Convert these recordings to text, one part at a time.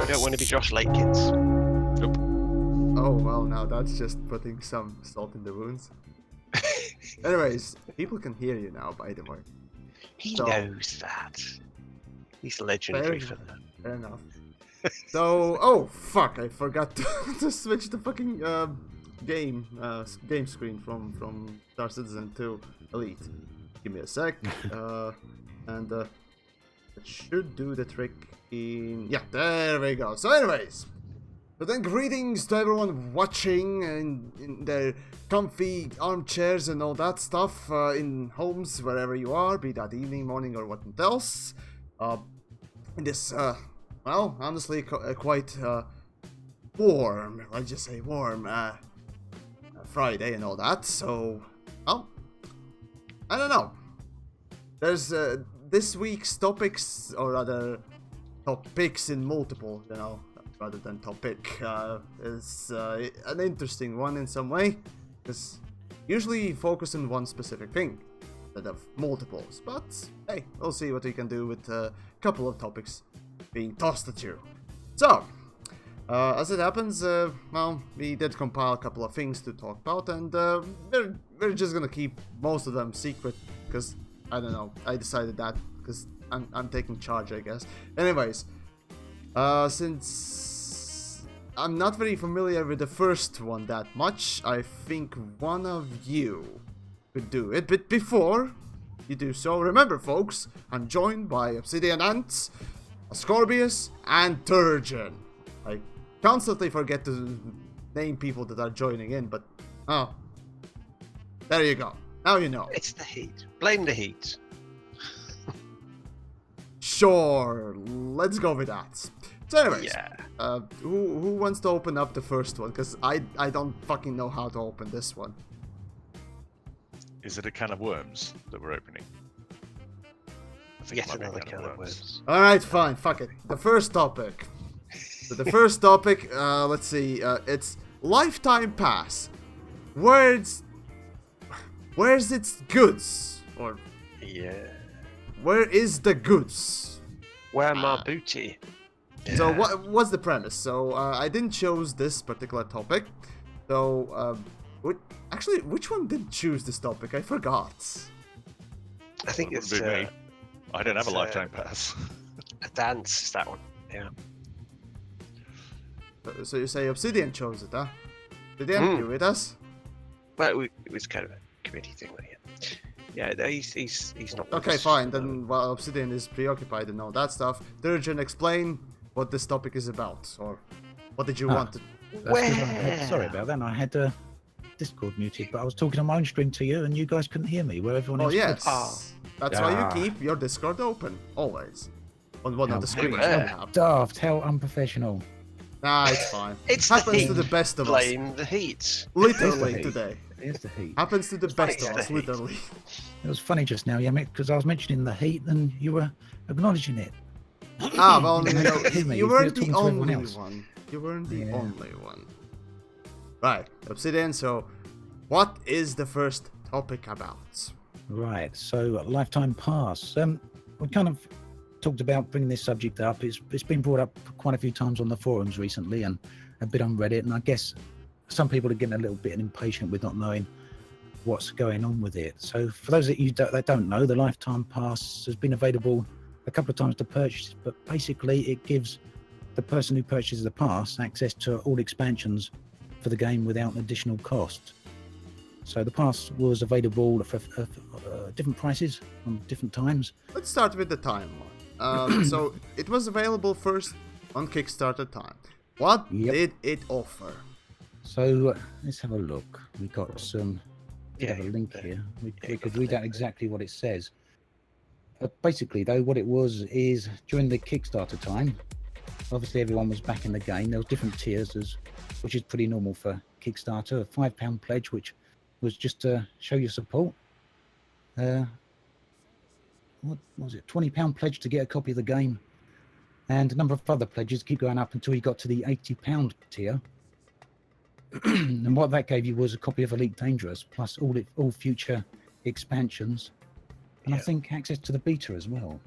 don't want to be Josh Lakins. Oh, well, now that's just putting some salt in the wounds. Anyways, people can hear you now, by the way. He So- knows that. He's legendary for that. Fair enough. So, oh, fuck, I forgot to switch the fucking game screen from Star Citizen to Elite. Give me a sec. And it should do the trick in... Yeah, there we go. So anyways, so then greetings to everyone watching in their comfy armchairs and all that stuff, in homes, wherever you are, be that evening, morning, or what else. In this, well, honestly, quite warm, let's just say warm, Friday and all that, so, well, I don't know. There's, this week's topics, or rather, topics in multiple, you know, rather than topic, is an interesting one in some way, because usually focus on one specific thing, instead of multiples, but, hey, we'll see what we can do with a couple of topics being tossed at you. So, as it happens, well, we did compile a couple of things to talk about, and we're just gonna keep most of them secret, because, I don't know, I decided that, because I'm taking charge, I guess. Anyways, since I'm not very familiar with the first one that much, I think one of you could do it, but before you do so, remember folks, I'm joined by Obsidian Ant, Ascorbius, and Turjan. I constantly forget to name people that are joining in, but oh, there you go. Now you know. It's the heat. Blame the heat. Sure, let's go with that. So anyways, Yeah. who wants to open up the first one? Because I don't fucking know how to open this one. Is it a can of worms that we're opening? I think Yet it might be a another can of worms. Alright, fine, fuck it. The first topic. So the first topic, let's see, it's Lifetime Pass. Where's its goods? Or Yeah. where is the goods? Where my booty? So what's the premise? So I didn't choose this particular topic. So actually, which one did choose this topic? I forgot. I think Well, it's it wouldn't be me. I don't have a it's, lifetime pass. a dance. Is that one? Yeah. So you say Obsidian chose it, huh? Obsidian, you with us? Well, it was kind of a committee thing, though, yeah. Yeah, no, he's not. with Okay, us. fine. Then while Obsidian is preoccupied and all that stuff, Turjan, explain what this topic is about, or what did you want to? That's 'cause I had- sorry about that. I had Discord muted, but I was talking on my own stream to you, and you guys couldn't hear me. Where everyone Oh else yes, could. that's why you keep your Discord open always on one of the screens you Yeah. have. Daft, how unprofessional. Nah, it's fine. It's Happens the heat. to the best of us. Blame the heat. Literally heat. today. Here's the heat. Happens to the best funny, of it's us. the heat. Literally. It was funny just now, Yamiks, because I was mentioning the heat, and you were acknowledging it. Ah, well, You no, didn't hear me, you you were weren't the talking to everyone only else. one. You weren't the Yeah. only one. Right, Obsidian. So, what is the first topic about? Right, so lifetime pass. We kind of talked about bringing this subject up. It's been brought up quite a few times on the forums recently, and a bit on Reddit. And I guess some people are getting a little bit impatient with not knowing what's going on with it. So for those that don't know, the lifetime pass has been available a couple of times to purchase, but basically it gives the person who purchases the pass access to all expansions for the game without an additional cost. So the pass was available for different prices on different times. Let's start with the timeline. So it was available first on Kickstarter time. What Yep. did it offer? So let's have a look. We got some. We Yeah, have a link yeah. here. We Yeah, could got read the out link. exactly what it says. Basically, though, what it was is during the Kickstarter time. Obviously, everyone was back in the game. There was different tiers, which is pretty normal for Kickstarter. A £5 pledge, which was just to show your support. What was it? £20 pledge to get a copy of the game, and a number of other pledges keep going up until you got to the £80 tier. And what that gave you was a copy of Elite Dangerous plus all future expansions, and I Yeah. think access to the beta as well.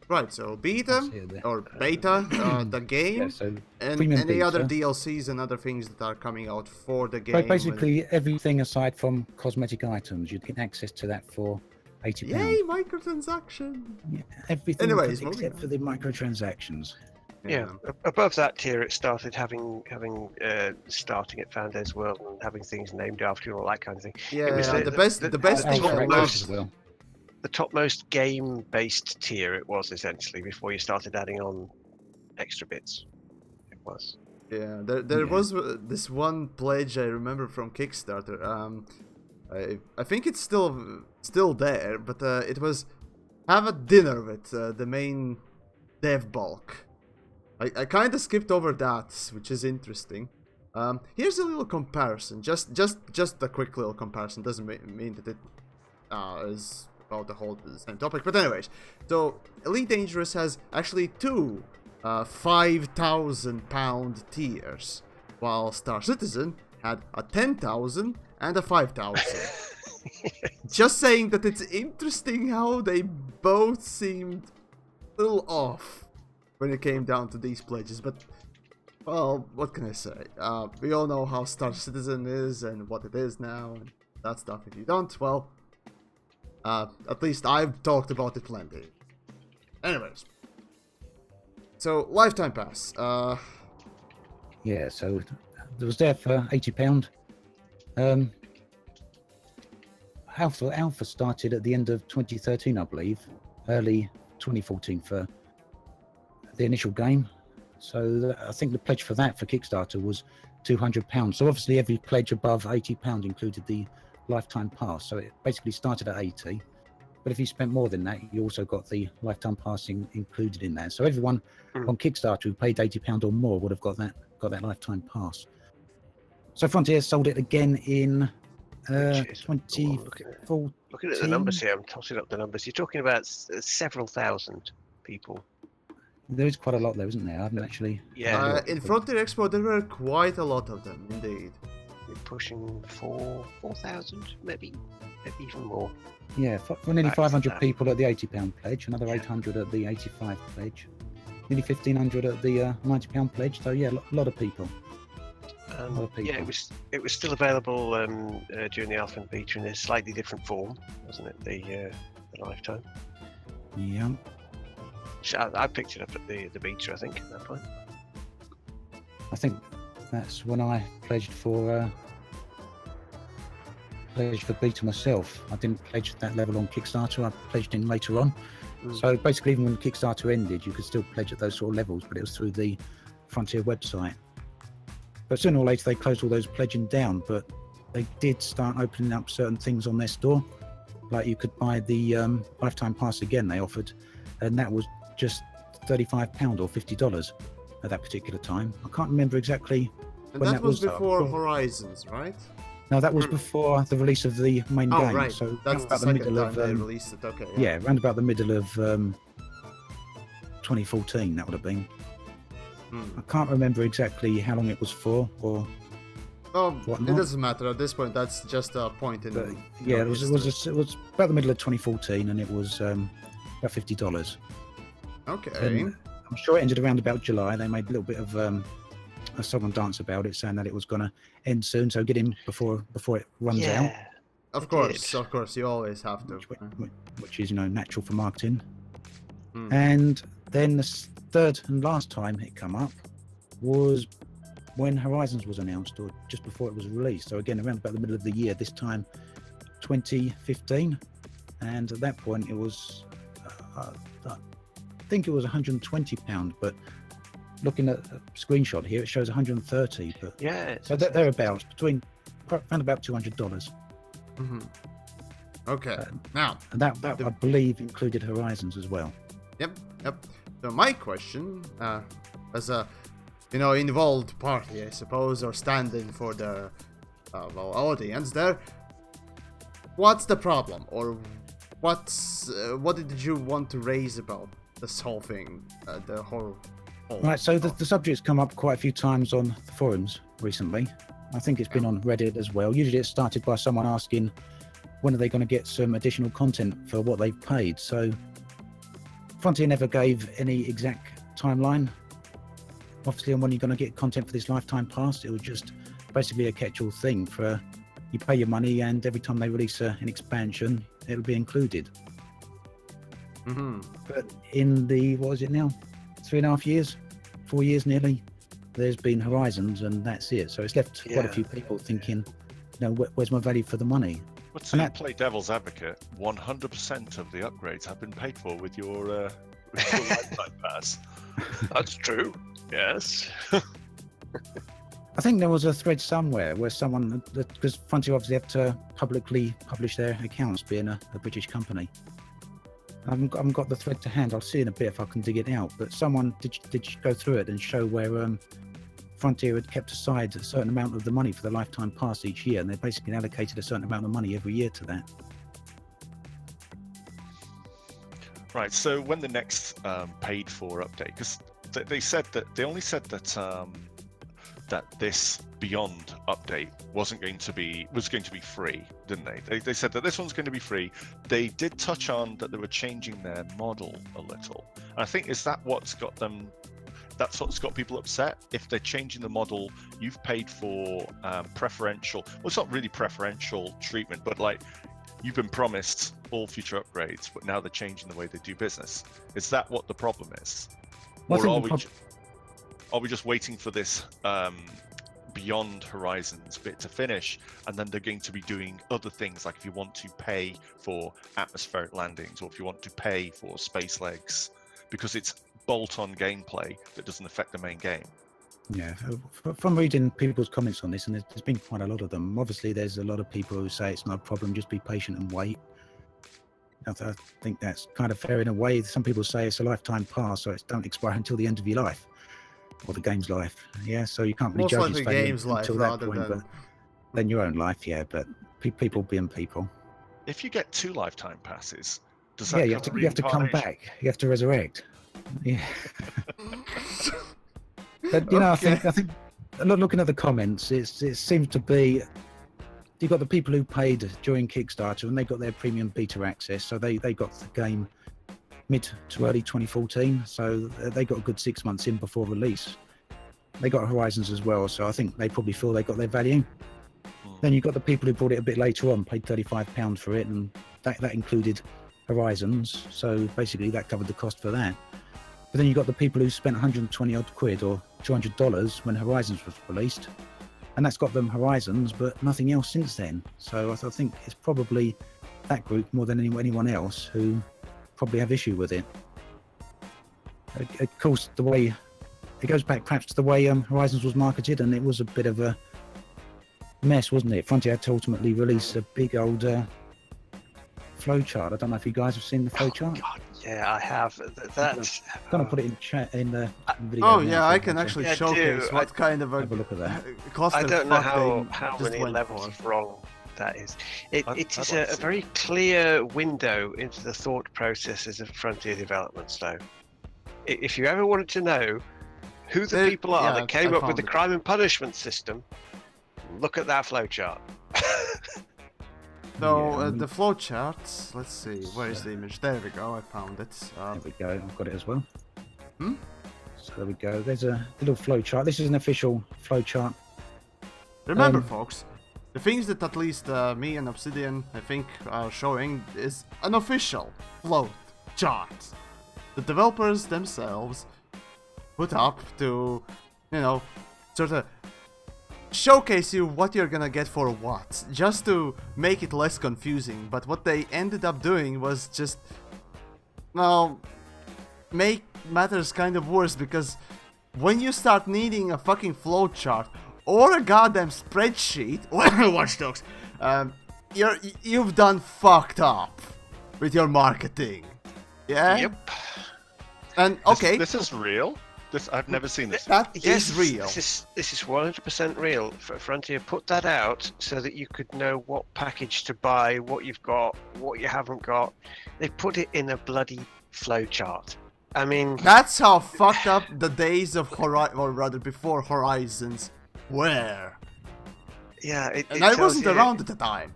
Right, so beta Let's see it there. or beta, the game, Yeah, so and premium any other beta. DLCs and other things that are coming out for the game. But basically everything aside from cosmetic items, you'd get access to that for £80. Yay, microtransaction! Yeah, everything Anyways, moving except on. for the microtransactions. Yeah, above that tier, it started starting at Founders World and having things named after you, all that kind of thing. Yeah, It was the best thing Alpha I Access loved. as well. The topmost game-based tier it was essentially before you started adding on extra bits. It was. Yeah, there Yeah. was this one pledge I remember from Kickstarter. I think it's still there, but it was have a dinner with the main dev bulk. I kind of skipped over that, which is interesting. Here's a little comparison, just a quick little comparison. Doesn't mean that it is about the whole same topic, but anyways. So Elite Dangerous has actually two £5,000 tiers, while Star Citizen had a 10,000 and a 5,000. Just saying that it's interesting how they both seemed a little off when it came down to these pledges, but well, what can I say? We all know how Star Citizen is and what it is now and that stuff. If you don't, well, at least I've talked about it plenty. Anyways, so lifetime pass. Yeah, so it was there for £80. Alpha started at the end of 2013, I believe, early 2014 for the initial game. So I think the pledge for that for Kickstarter was £200. So obviously every pledge above £80 included the lifetime pass. So it basically started at 80. But if you spent more than that, you also got the lifetime pass included in that. So everyone on Kickstarter who paid £80 or more would have got that lifetime pass. So Frontier sold it again in 2014. Looking at the numbers here, I'm tossing up the numbers. You're talking about several thousand people. There is quite a lot there, isn't there? I haven't actually. Yeah. In Frontier Expo, there were quite a lot of them, indeed. You're pushing 4,000, maybe even more. Yeah, for nearly That's 500 that. people at the £80 pledge, another 800 at the 85 pledge, nearly 1,500 at the £90 pledge. So yeah, a lot of people. A lot of people. Yeah, it was still available during the alpha and beta in a slightly different form, wasn't it? The lifetime. Yeah. So I picked it up at the beta, I think, at that point. I think that's when I pledged for beta myself. I didn't pledge that level on Kickstarter. I pledged in later on. So basically, even when Kickstarter ended, you could still pledge at those sort of levels, but it was through the Frontier website. But sooner or later, they closed all those pledging down. But they did start opening up certain things on their store, like you could buy the lifetime pass again. They offered, and that was just £35 or $50 at that particular time. I can't remember exactly. And when that was though. before Horizons, right? No, that was before the release of the main Oh, game. right. So That's the about second middle time of they released it. Okay. yeah, around about the middle of 2014. That would have been. I can't remember exactly how long it was for, or Oh, whatnot. it doesn't matter at this point. That's just a point in. But yeah, it was about the middle of 2014, and it was about $50. Okay. And I'm sure it ended around about July. They made a little bit of a song and dance about it, saying that it was going to end soon, so get in before it runs out. Of course, you always have to. Which is natural for marketing. And then the third and last time it come up was when Horizons was announced, or just before it was released. So again, around about the middle of the year, this time 2015, and at that point it was I think it was £120, but looking at a screenshot here, it shows 130. But yeah, so thereabouts, between around about $200. Okay. Now, and that I believe included Horizons as well. Yep. So my question, as a involved party, I suppose, or standing for the audience there, what's the problem, or what did you want to raise about this whole thing, the whole Right, so the subject's come up quite a few times on the forums recently. I think it's been on Reddit as well. Usually it started by someone asking, when are they going to get some additional content for what they've paid? So Frontier never gave any exact timeline, obviously, on when you're going to get content for this lifetime pass. It was just basically a catch-all thing for you pay your money, and every time they release an expansion, it'll be included. But in the, what is it now, 3.5 years, 4 years nearly, there's been Horizons, and that's it. So it's left quite a few people thinking, you know, where's my value for the money? But to play devil's advocate, 100% of the upgrades have been paid for with your lifetime pass. That's true. Yes. I think there was a thread somewhere where someone, because Frontier obviously have to publicly publish their accounts, being a British company. I haven't got the thread to hand. I'll see in a bit if I can dig it out. But someone did go through it and show where Frontier had kept aside a certain amount of the money for the lifetime pass each year, and they basically allocated a certain amount of money every year to that. Right. So when the next paid for update, because they said that they only said that that this Beyond update was going to be free, didn't they? They said that this one's going to be free. They did touch on that they were changing their model a little. And I think is that what's got them. That's what's got people upset. If they're changing the model, you've paid for preferential. Well, it's not really preferential treatment, but like you've been promised all future upgrades, but now they're changing the way they do business. Is that what the problem is? Well, or are we just waiting for this Beyond Horizons bit to finish, and then they're going to be doing other things, like if you want to pay for atmospheric landings, or if you want to pay for space legs, because it's bolt-on gameplay that doesn't affect the main game? Yeah, from reading people's comments on this, and there's been quite a lot of them, obviously there's a lot of people who say it's not a problem, just be patient and wait. I think that's kind of fair in a way. Some people say it's a lifetime pass, so it don't expire until the end of your life, or the game's life. Yeah, so you can't really judge its value until that point, but then your own life, yeah, but people being people. If you get 2 lifetime passes, does that you have to come back, you have to resurrect. Yeah. But you know, I think looking at the comments, it seems to be you've got the people who paid during Kickstarter and they got their premium beta access, so they got the game mid to early 2014, so they got a good 6 months in before release. They got Horizons as well, so I think they probably feel they got their value. Then you've got the people who bought it a bit later on, paid £35 for it, and that included Horizons, so basically that covered the cost for that. But then you've got the people who spent 120 odd quid or $200 when Horizons was released, and that's got them Horizons, but nothing else since then. So I think it's probably that group more than anyone else who probably have issue with it. Of course, the way it goes back perhaps to the way Horizons was marketed, and it was a bit of a mess, wasn't it? Frontier had to ultimately release a big old flowchart. I don't know if you guys have seen the flowchart. God, yeah, I have. That's. I'm gonna put it in chat in the video. Oh now yeah, I can actually showcase what kind of a have a look at that. cluster. I don't know they how just many went levels for. of wrong that is. It I'd is like to a see very clear window into the thought processes of Frontier developments, though. If you ever wanted to know who the people are that came up with the crime and punishment system, look at that flowchart. So the flowcharts. Let's see, where is the image? There we go. I found it. There we go. I've got it as well. Hmm? So there we go. There's a little flowchart. This is an official flowchart. Remember, folks, the things that at least me and Obsidian, I think, are showing is an official float chart. The developers themselves put up to, you know, sort of showcase you what you're gonna get for what, just to make it less confusing. But what they ended up doing was just, well, make matters kind of worse, because when you start needing a fucking flowchart or a goddamn spreadsheet, Watch Dogs, you've done fucked up with your marketing. Yeah? Yep. And okay, This is real? I've never seen this. that Yes, is real. This is 100% real. Frontier put that out so that you could know what package to buy, what you've got, what you haven't got. They put it in a bloody flowchart. I mean, That's how fucked up the days of or rather before Horizons were. yeah, And I wasn't around at the time.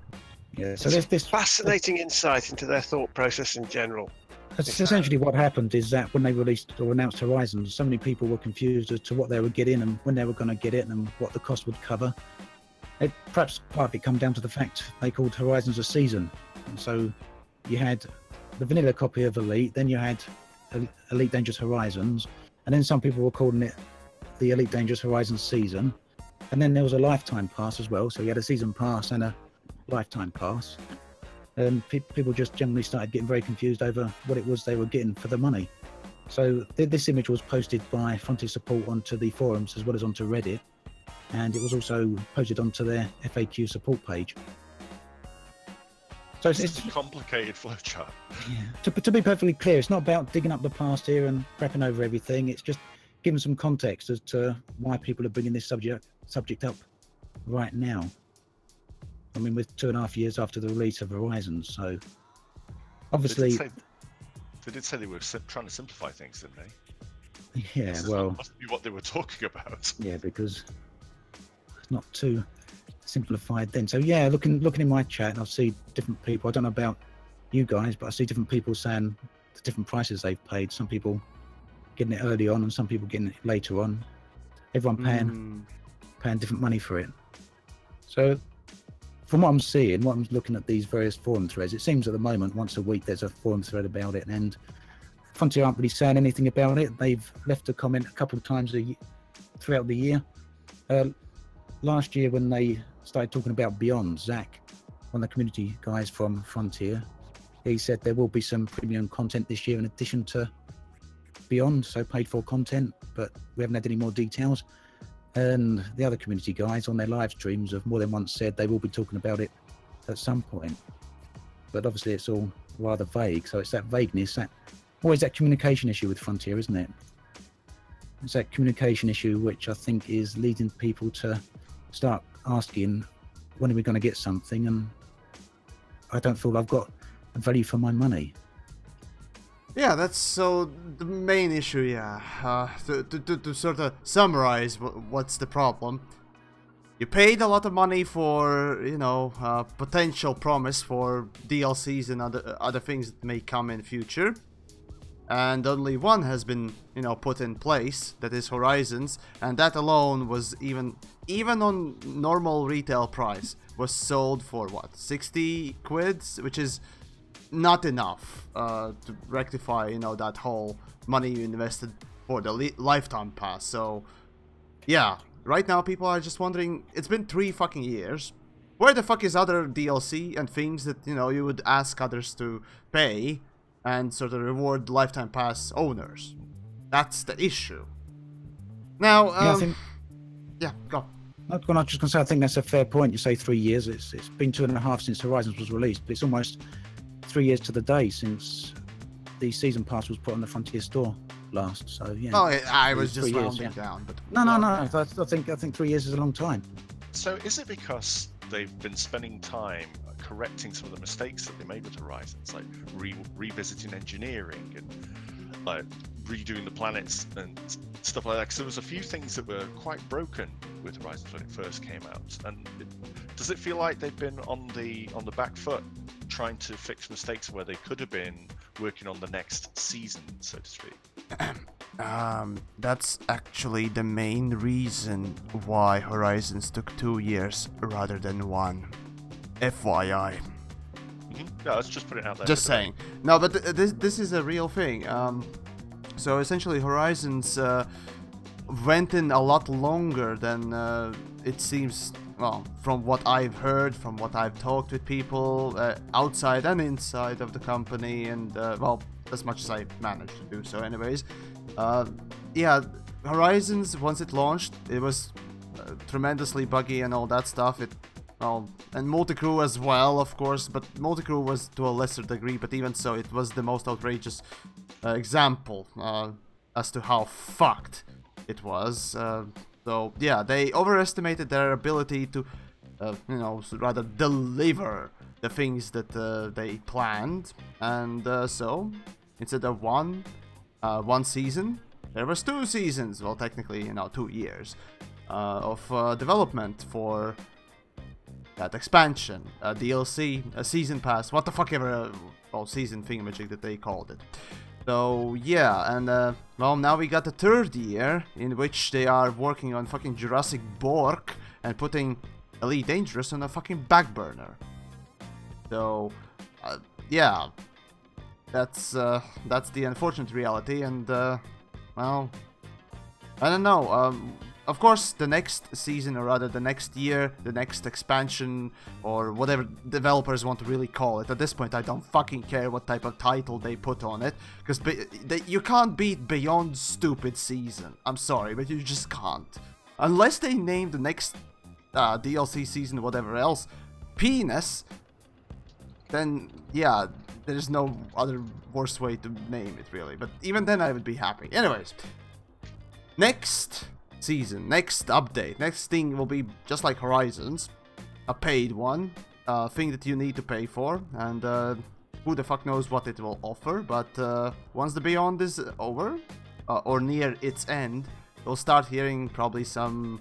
Yeah. So there's this fascinating insight into their thought process in general. Essentially what happened is that when they released or announced Horizons, so many people were confused as to what they were getting and when they were going to get it and what the cost would cover. Perhaps part of it come down to the fact they called Horizons a season. And so you had the vanilla copy of Elite, then you had Elite Dangerous Horizons, and then some people were calling it the Elite Dangerous Horizons season. And then there was a lifetime pass as well, so you had a season pass and a lifetime pass. And people just generally started getting very confused over what it was they were getting for the money. So this image was posted by Frontier support onto the forums as well as onto Reddit, and it was also posted onto their FAQ support page. So it's a complicated flowchart. Yeah. To be perfectly clear, it's not about digging up the past here and crapping over everything. It's just giving some context as to why people are bringing this subject up right now. I mean, with 2.5 years after the release of Horizons, so obviously they did say they were trying to simplify things, didn't they? Yeah, well, must be what they were talking about. Yeah, because it's not too simplified then. So yeah, looking in my chat, I see different people. I don't know about you guys, but I see different people saying the different prices they've paid. Some people getting it early on, and some people getting it later on. Everyone paying different money for it. So from what I'm seeing, what I'm looking at these various forum threads, it seems at the moment once a week there's a forum thread about it, and Frontier aren't really saying anything about it. They've left a comment a couple of times throughout the year. Last year when they started talking about Beyond, Zach, one of the community guys from Frontier, he said there will be some premium content this year in addition to Beyond, so paid for content, but we haven't had any more details. And the other community guys on their live streams have more than once said they will be talking about it at some point. But obviously it's all rather vague, so it's that vagueness, that always that communication issue with Frontier, isn't it? It's that communication issue which I think is leading people to start asking, when are we going to get something? And I don't feel I've got a value for my money. Yeah, that's so the main issue, yeah. To sort of summarize what's the problem. You paid a lot of money for, you know, potential promise for DLCs and other things that may come in future. And only one has been, you know, put in place, that is Horizons, and that alone was even on normal retail price was sold for what, 60 quids, which is not enough to rectify, you know, that whole money you invested for the lifetime pass. So yeah, right now people are just wondering, it's been 3 fucking years, where the fuck is other DLC and things that, you know, you would ask others to pay and sort of reward lifetime pass owners? That's the issue. Now, yeah, go. I'm just going to say, I think that's a fair point. You say 3 years. It's been 2.5 since Horizons was released, but it's almost 3 years to the day since the season pass was put on the Frontier store last. So yeah. Oh, I was just rounding down. But no. I think 3 years is a long time. So is it because they've been spending time correcting some of the mistakes that they made with Horizons, like revisiting engineering and like redoing the planets and stuff like that? Because there was a few things that were quite broken with Horizons when it first came out. And does it feel like they've been on the back foot trying to fix mistakes where they could have been working on the next season, so to speak? That's actually the main reason why Horizons took 2 years rather than 1. FYI. Yeah, let's just put it out there. Just saying. No, but this is a real thing. So essentially Horizons went in a lot longer than it seems. Well, from what I've heard, from what I've talked with people outside and inside of the company, and well, as much as I managed to do so anyways. Yeah, Horizons, once it launched, it was tremendously buggy and all that stuff. And multi-crew as well, of course, but multi-crew was to a lesser degree, but even so, it was the most outrageous example as to how fucked it was. So yeah, they overestimated their ability to, you know, rather deliver the things that they planned, and so instead of one season, there was 2 seasons. Well, technically, you know, 2 years of development for that expansion, DLC, a season pass, what the fuck ever, season thingamajig that they called it. So yeah, and well, now we got the third year in which they are working on fucking Jurassic Bork and putting Elite Dangerous on a fucking back burner. So yeah, that's the unfortunate reality, and well, I don't know. Of course, the next season, or rather the next year, the next expansion, or whatever developers want to really call it. At this point, I don't fucking care what type of title they put on it, because you can't beat Beyond Stupid Season. I'm sorry, but you just can't. Unless they name the next DLC season, whatever else, Penis, then yeah, there's no other worse way to name it, really. But even then, I would be happy. Anyways, next season, next update, next thing will be just like Horizons, a paid one, thing that you need to pay for, and who the fuck knows what it will offer. But once the Beyond is over, or near its end, we'll start hearing probably some,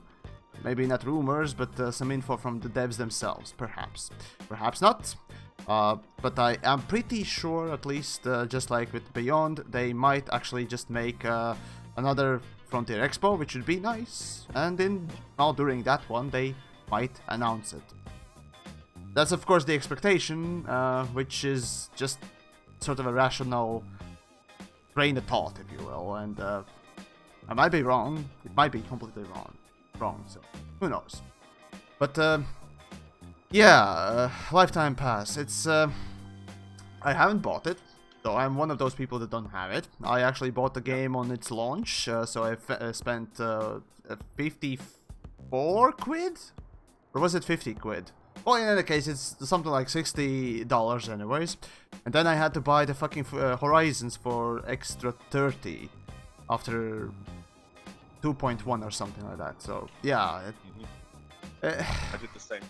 maybe not rumors, but some info from the devs themselves, perhaps not. But I am pretty sure, at least just like with Beyond, they might actually just make another Frontier Expo, which would be nice, and during that one they might announce it. That's of course the expectation, which is just sort of a rational train of thought, if you will, and I might be wrong, it might be completely wrong, so who knows. But yeah, Lifetime Pass, it's I haven't bought it. So I'm one of those people that don't have it. I actually bought the game on its launch, so I spent 54 quid? Or was it 50 quid? Well, in any case, it's something like $60 anyways. And then I had to buy the fucking Horizons for extra 30 after 2.1 or something like that. So, yeah. I did the same.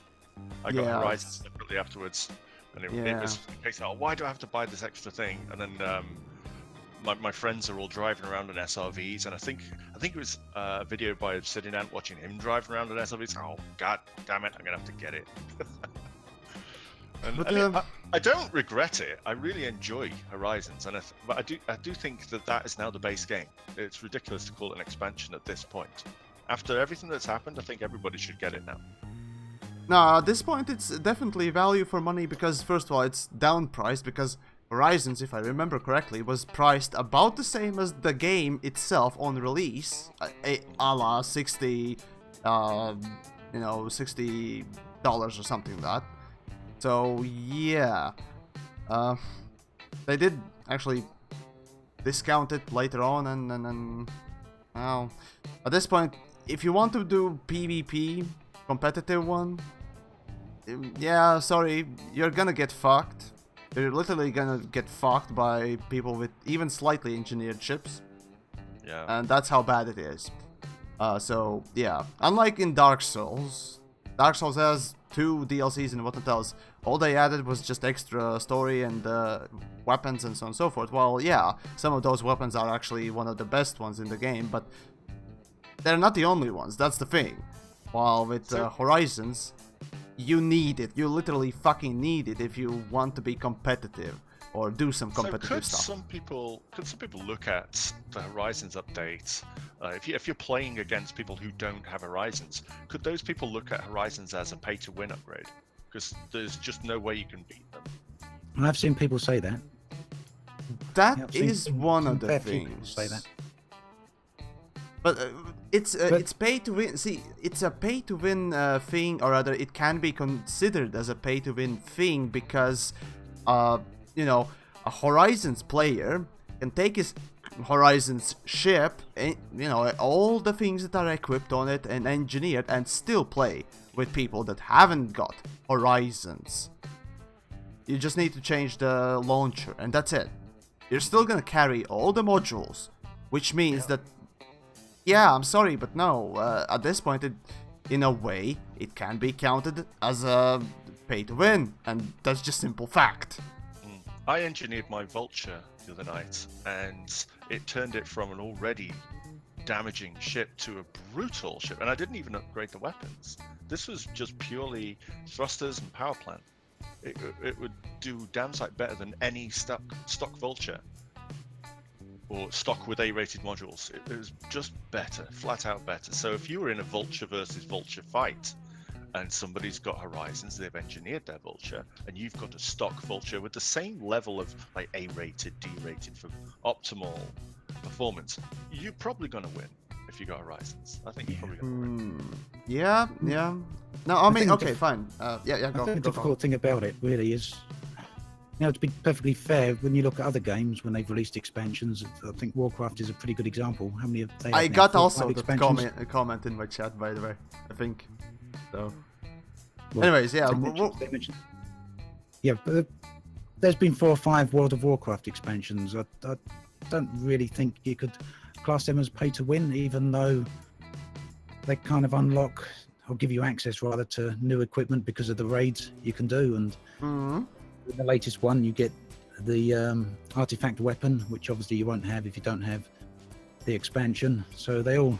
I got Horizons separately afterwards. And it was a case of, why do I have to buy this extra thing? And then my friends are all driving around in SRVs, and I think it was a video by Obsidian Ant watching him driving around in SRVs. Oh, god damn it, I'm gonna have to get it. I don't regret it. I really enjoy Horizons, and but I do think that is now the base game. It's ridiculous to call it an expansion at this point. After everything that's happened, I think everybody should get it now. No, at this point it's definitely value for money, because first of all it's down priced, because Horizons, if I remember correctly, was priced about the same as the game itself on release, a la $60, $60 or something like that. So yeah, they did actually discount it later on, and well, at this point, if you want to do PvP, competitive one, yeah, sorry, you're gonna get fucked. You're literally gonna get fucked by people with even slightly engineered ships. Yeah. And that's how bad it is. So, yeah. Unlike in Dark Souls has 2 DLCs and what it else. All they added was just extra story and weapons and so on and so forth. Well, yeah, some of those weapons are actually one of the best ones in the game, but they're not the only ones, that's the thing. While with Horizons, you need it. You literally fucking need it if you want to be competitive or do some competitive stuff. Could some people look at the Horizons update? If you're playing against people who don't have Horizons, could those people look at Horizons as a pay-to-win upgrade? Because there's just no way you can beat them. I've seen people say that. That is one of the things. Say that. But it's pay to win. See, it's a pay to win thing, or rather, it can be considered as a pay to win thing because, a Horizons player can take his Horizons ship, and, all the things that are equipped on it and engineered, and still play with people that haven't got Horizons. You just need to change the launcher, and that's it. You're still gonna carry all the modules, which means that. Yeah, I'm sorry, but no, at this point, in a way, it can be counted as a pay-to-win, and that's just simple fact. I engineered my Vulture the other night, and it turned it from an already damaging ship to a brutal ship, and I didn't even upgrade the weapons. This was just purely thrusters and power plant. It would do damn sight better than any stock vulture or stock with A-rated modules. It was just better, flat out better. So if you were in a vulture versus vulture fight, and somebody's got Horizons, they've engineered their vulture, and you've got a stock vulture with the same level of like A-rated, D-rated for optimal performance, you're probably going to win if you got Horizons. I think you're probably going to win. Yeah. No, I mean, okay, fine. Go. I think the difficult thing about it really is, to be perfectly fair, when you look at other games when they've released expansions, I think Warcraft is a pretty good example. How many have they? I got also the comment in my chat, by the way. I think so. Well, anyways, yeah. But there's been 4 or 5 World of Warcraft expansions. I don't really think you could class them as pay to win, even though they kind of unlock or give you access rather to new equipment because of the raids you can do. And in the latest one, you get the artifact weapon, which obviously you won't have if you don't have the expansion. So they all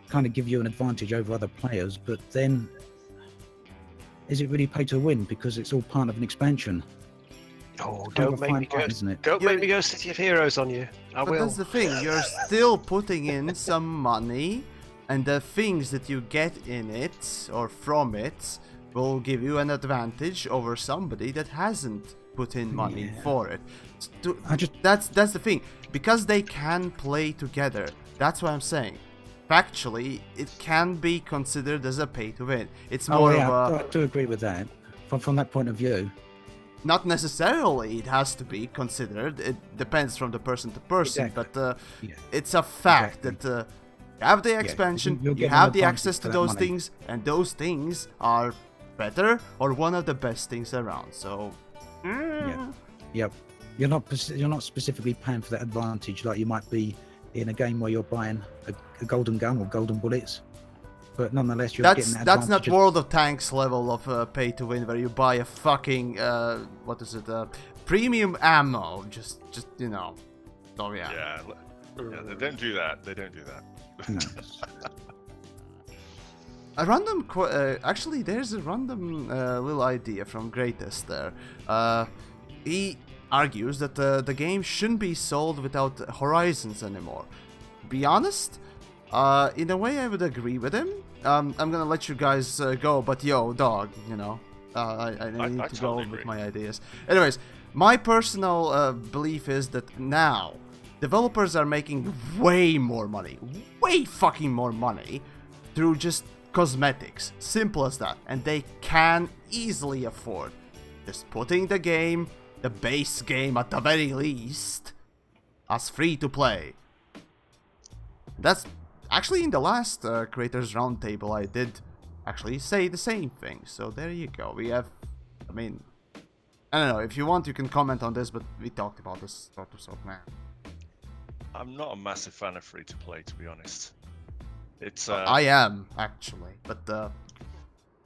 kind of give you an advantage over other players. But then, is it really pay to win because it's all part of an expansion? Oh, don't make me go! Don't make me go City of Heroes on you. I will. But that's the thing. You're still putting in some money, and the things that you get in it or from it will give you an advantage over somebody that hasn't put in money for it. That's the thing. Because they can play together. That's what I'm saying. Factually, it can be considered as a pay to win. It's more of a... I do agree with that. From that point of view. Not necessarily it has to be considered. It depends from the person to person. Exactly. But it's a fact that you have the expansion, you have the access to those things, and those things are better or one of the best things around. So... Yep. You're not specifically paying for that advantage like you might be in a game where you're buying a golden gun or golden bullets, but nonetheless you're getting that that's not World of Tanks level of pay to win where you buy a fucking premium ammo just oh yeah, they don't do that. No. A random actually there's a random little idea from Greatest there. He argues that the game shouldn't be sold without Horizons anymore. Be honest, in a way I would agree with him. I'm gonna let you guys go, but yo, dog, I need to go with my ideas. Anyways, my personal belief is that now developers are making way fucking more money through just cosmetics. Simple as that. And they can easily afford just putting the base game at the very least, as free to play. That's actually in the last Creators Roundtable I did actually say the same thing. So there you go. We have, I don't know, if you want you can comment on this, but we talked about this sort of man. I'm not a massive fan of free to play, to be honest. It's I am actually, but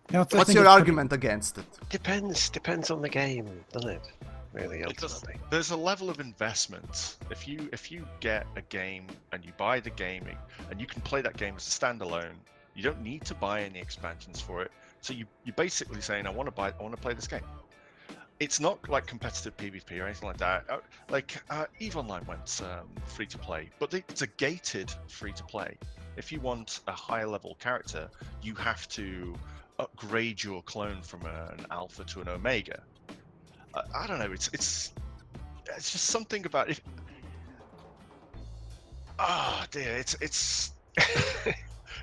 what's your argument against it? Depends on the game, doesn't it? Really, ultimately. There's a level of investment. If you get a game and you buy the game and you can play that game as a standalone, you don't need to buy any expansions for it. So you're basically saying, I want to play this game. It's not like competitive PvP or anything like that. EVE Online went free to play, but it's a gated free to play. If you want a higher level character, you have to upgrade your clone from an alpha to an omega. I don't know. It's just something about it. Oh dear, it's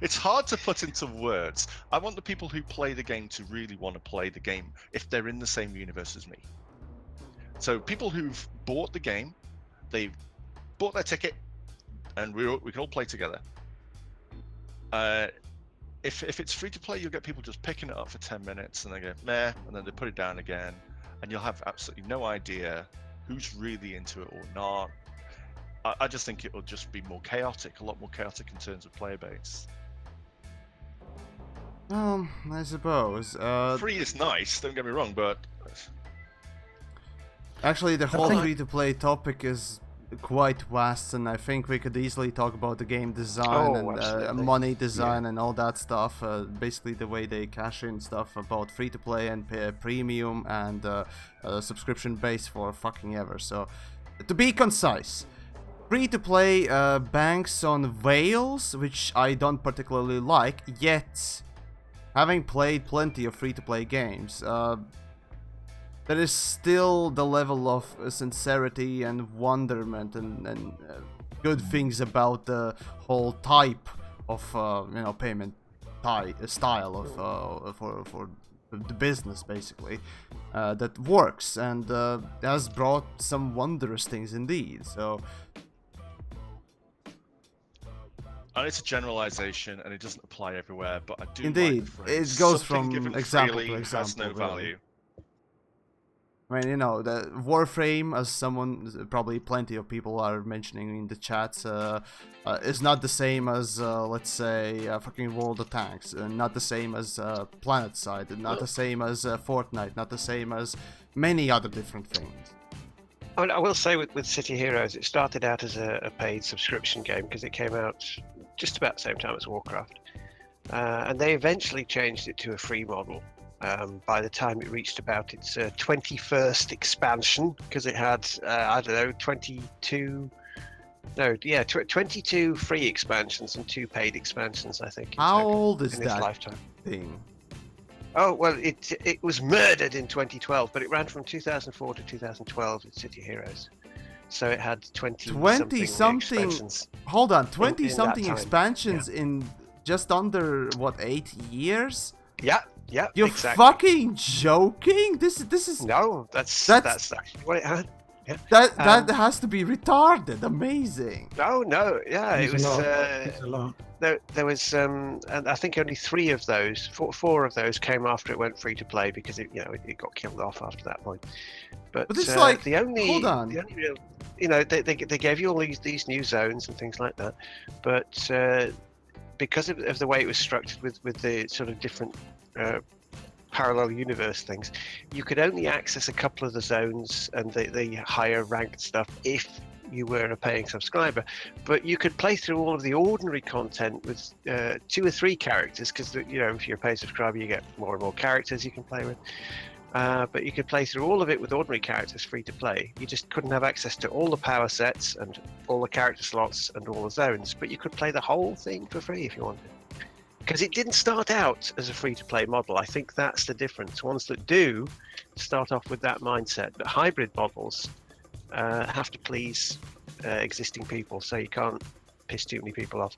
it's hard to put into words. I want the people who play the game to really want to play the game if they're in the same universe as me. So people who've bought the game, they've bought their ticket, and we can all play together. If it's free to play, you'll get people just picking it up for 10 minutes and they go meh, and then they put it down again. And you'll have absolutely no idea who's really into it or not. I just think it'll just be more chaotic, a lot more chaotic in terms of player base. I suppose. Free is nice, don't get me wrong, but... Actually, the whole free-to-play topic is quite vast, and I think we could easily talk about the game design and money design and all that stuff. Basically, the way they cash in stuff about free to play and premium and subscription base for fucking ever. So, to be concise, free to play banks on whales, which I don't particularly like. Yet, having played plenty of free to play games, there is still the level of sincerity and wonderment and good things about the whole type of payment style of for the business, basically, that works and has brought some wondrous things indeed. So it's a generalization and it doesn't apply everywhere, but I do indeed like the phrase, it goes something from given example freely to example. has no really. value. I mean, the Warframe, as someone, probably plenty of people are mentioning in the chats, is not the same as, let's say, fucking World of Tanks, not the same as PlanetSide, not the same as Fortnite, not the same as many other different things. I mean, I will say with City Heroes, it started out as a paid subscription game because it came out just about the same time as Warcraft, and they eventually changed it to a free model. By the time it reached about its 21st expansion, because it had, 22 free expansions and 2 paid expansions, I think. How old is in that its lifetime. thing? Oh, well, it was murdered in 2012, but it ran from 2004 to 2012 with City Heroes. So it had 20-something expansions. Hold on, 20-something in expansions in just under, 8 years? Yeah. Yeah, You're exactly. fucking joking? This is no. That's actually what it had. Yeah. That has to be retarded. Amazing. No, yeah, it was. It's a lot. There was, and I think only 3 of those, 4 of those came after it went free to play because it got killed off after that point. But it's like, the only, hold on. the only real, they gave you all these new zones and things like that, but because of the way it was structured with the sort of different parallel universe things, you could only access a couple of the zones and the higher ranked stuff if you were a paying subscriber, but you could play through all of the ordinary content with 2 or 3 characters, because if you're a paid subscriber you get more and more characters you can play with, but you could play through all of it with ordinary characters free to play. You just couldn't have access to all the power sets and all the character slots and all the zones, but you could play the whole thing for free if you wanted. Because it didn't start out as a free-to-play model. I think that's the difference. Ones that do start off with that mindset, but hybrid models have to please existing people, so you can't piss too many people off.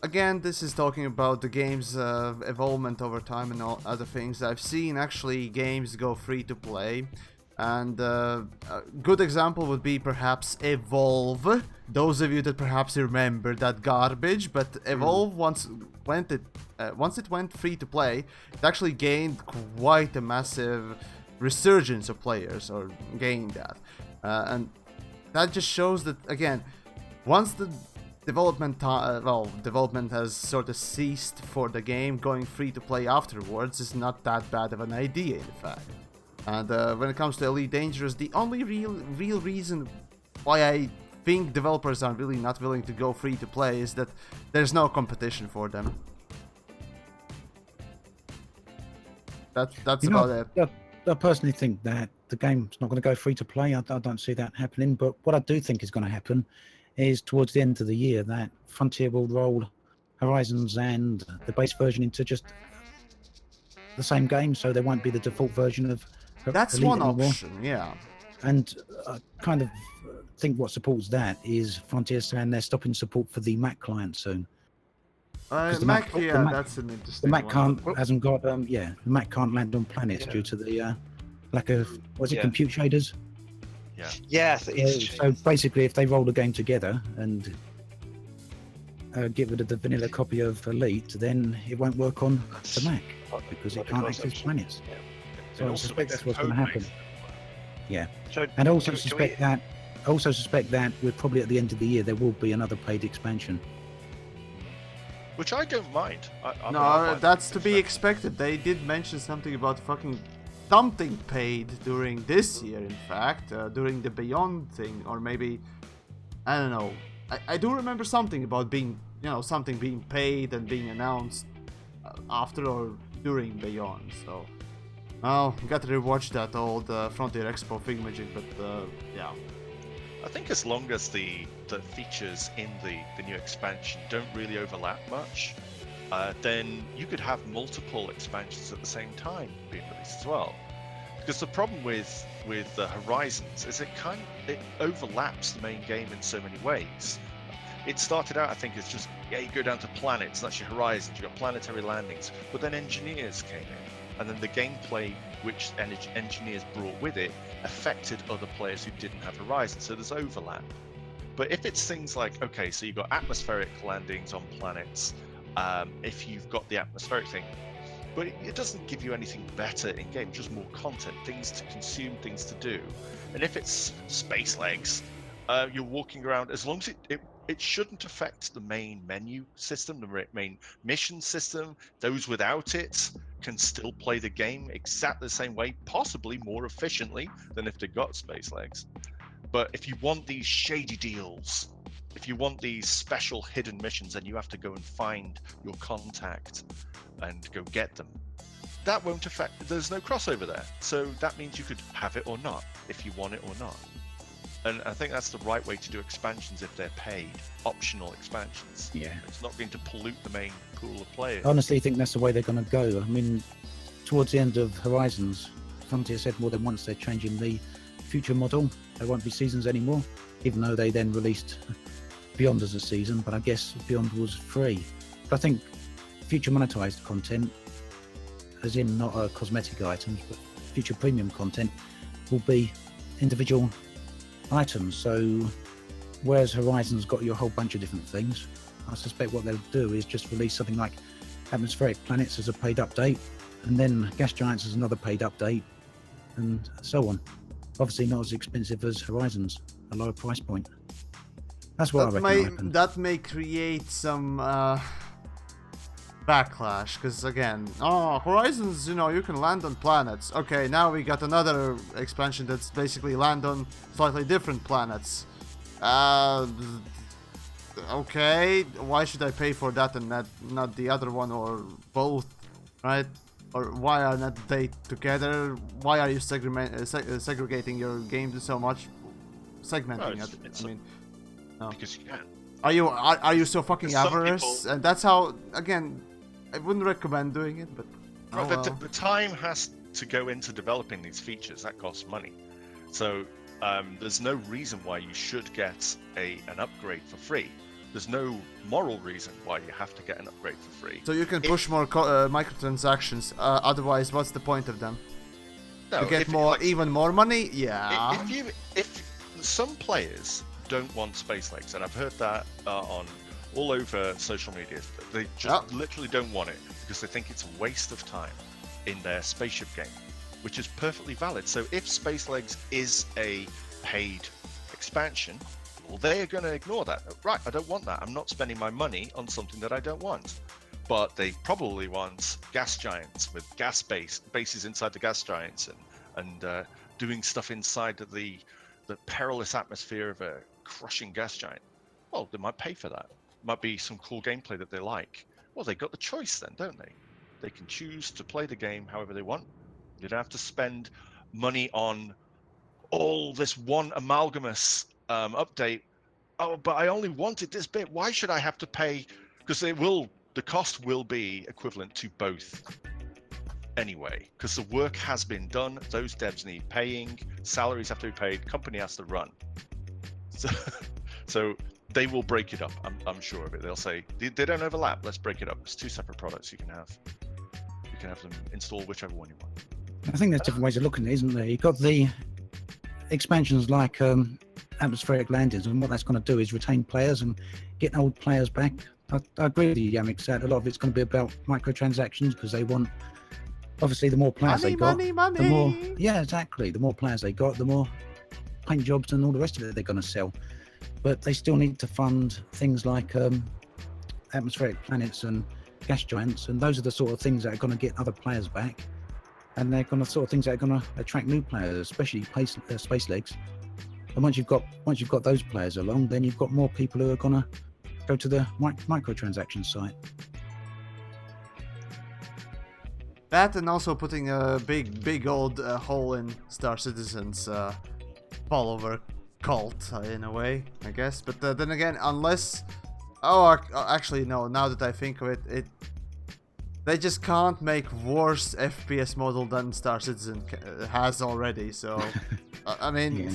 Again, this is talking about the game's evolvement over time and all other things. I've seen actually games go free-to-play, and a good example would be perhaps Evolve. Those of you that perhaps remember that garbage, but Evolve once it went free to play, it actually gained quite a massive resurgence of players, or gained that, and that just shows that, again, once the development has sort of ceased for the game, going free to play afterwards is not that bad of an idea, in fact. And when it comes to Elite Dangerous, the only real reason why I think developers are really not willing to go free to play is that there's no competition for them. That's about it. I personally think that the game's not going to go free to play. I don't see that happening. But what I do think is going to happen is towards the end of the year that Frontier will roll Horizons and the base version into just the same game, so there won't be the default version of That's Elite one anymore. option, yeah. And I kind of think what supports that is Frontier saying they're stopping support for the Mac client soon. That's an interesting The Mac one. hasn't got the Mac can't land on planets due to the lack of compute shaders. Yeah. So basically, if they roll the game together and get rid of the vanilla copy of Elite, then it won't work on the Mac because it can't access planets. Yeah. So I suspect that's what's going to happen. Yeah, So and I also suspect that we're probably at the end of the year there will be another paid expansion. Which I don't mind. No, that's to be expected. They did mention something about something paid during this year, in fact, during the Beyond thing, or maybe I don't know. I do remember something about being, something being paid and being announced after or during Beyond. So, got to rewatch that old Frontier Expo Figmagic, but yeah. I think as long as the features in the new expansion don't really overlap much, then you could have multiple expansions at the same time being released as well. Because the problem with the Horizons is it overlaps the main game in so many ways. It started out, I think, as just, you go down to planets, that's your Horizons, you got planetary landings, but then engineers came in, and then the gameplay which engineers brought with it affected other players who didn't have Horizons, so there's overlap. But if it's things like, okay, so you've got atmospheric landings on planets, if you've got the atmospheric thing, but it doesn't give you anything better in game, just more content, things to consume, things to do. And if it's space legs, you're walking around, as long as it shouldn't affect the main menu system, the main mission system. Those without it can still play the game exactly the same way, possibly more efficiently than if they got space legs. But if you want these shady deals, if you want these special hidden missions, then you have to go and find your contact and go get them. That won't affect, there's no crossover there. So that means you could have it or not, if you want it or not. And I think that's the right way to do expansions if they're paid, optional expansions. Yeah. It's not going to pollute the main pool of players. I honestly think that's the way they're going to go. I mean, towards the end of Horizons, Frontier said more than once they're changing the future model. There won't be seasons anymore, even though they then released Beyond as a season, but I guess Beyond was free. But I think future monetized content, as in not cosmetic items, but future premium content, will be individual items. So whereas Horizon's got you a whole bunch of different things, I suspect what they'll do is just release something like atmospheric planets as a paid update, and then gas giants as another paid update, and so on. Obviously not as expensive as Horizons, a lower price point. That's what I reckon will happen. That may create some backlash, because again, Horizons, you can land on planets. Okay, now we got another expansion that's basically land on slightly different planets. Okay, why should I pay for that and not the other one, or both, right? Or why are not they together? Why are you segregating your games so much? Segmenting it. No. Because you can. Are you so fucking Some avarice? people... And that's how, again, I wouldn't recommend doing it, but the time has to go into developing these features. That costs money. So there's no reason why you should get an upgrade for free. There's no moral reason why you have to get an upgrade for free. So you can push more microtransactions. Otherwise, what's the point of them? No, to get more, even more money? Yeah. If some players don't want space legs, and I've heard that on all over social media, they just literally don't want it because they think it's a waste of time in their spaceship game, which is perfectly valid. So if space legs is a paid expansion, well, they're going to ignore that. Right, I don't want that. I'm not spending my money on something that I don't want. But they probably want gas giants with gas bases inside the gas giants and doing stuff inside of the perilous atmosphere of a crushing gas giant. Well, they might pay for that. Might be some cool gameplay that they like. Well, they got the choice then, don't they? They can choose to play the game however they want. You don't have to spend money on all this one amalgamous update. Oh, but I only wanted this bit. Why should I have to pay? Because the cost will be equivalent to both anyway, because the work has been done. Those devs need paying, salaries have to be paid, company has to run. So they will break it up. I'm sure of it. They'll say they don't overlap. Let's break it up. It's two separate products. You can have them install whichever one you want. I think there's different ways of looking at it, isn't there? You've got the expansions like atmospheric landings, and what that's going to do is retain players and get old players back. I agree with you, TheYamiks, that a lot of it's going to be about microtransactions, because they want, obviously, the more players they got, the more, yeah, exactly, the more players they got, the more paint jobs and all the rest of it they're going to sell. But they still need to fund things like atmospheric planets and gas giants, and those are the sort of things that are going to get other players back, and they're going to sort of things that are going to attract new players, especially space legs. And once you've got those players along, then you've got more people who are gonna go to the microtransaction site. That, and also putting a big old hole in Star Citizen's follower cult in a way, I guess. But then again, unless, actually no. Now that I think of it, they just can't make worse FPS model than Star Citizen has already. So, I mean,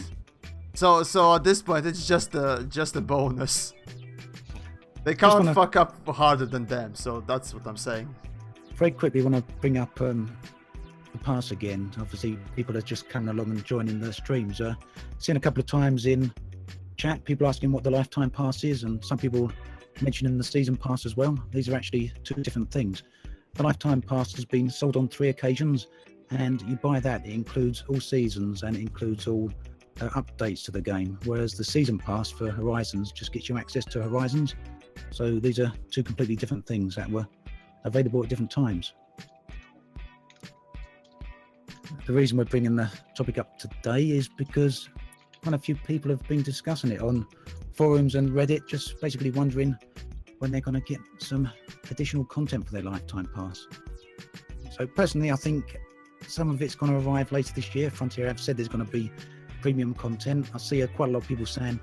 Yeah. so at this point, it's just a bonus. They can't fuck up harder than them. So that's what I'm saying. Very quickly, want to bring up the pass again. Obviously, people are just coming along and joining the streams. Seen a couple of times in chat, people asking what the lifetime pass is, and some people mentioning the season pass as well. These are actually two different things. The lifetime pass has been sold on 3 occasions, and you buy that. It includes all seasons and it includes all updates to the game, whereas the season pass for Horizons just gets you access to Horizons. So these are two completely different things that were available at different times. The reason we're bringing the topic up today is because quite a few people have been discussing it on forums and Reddit, just basically wondering when they're going to get some additional content for their lifetime pass. So personally, I think some of it's going to arrive later this year. Frontier have said there's going to be premium content. I see quite a lot of people saying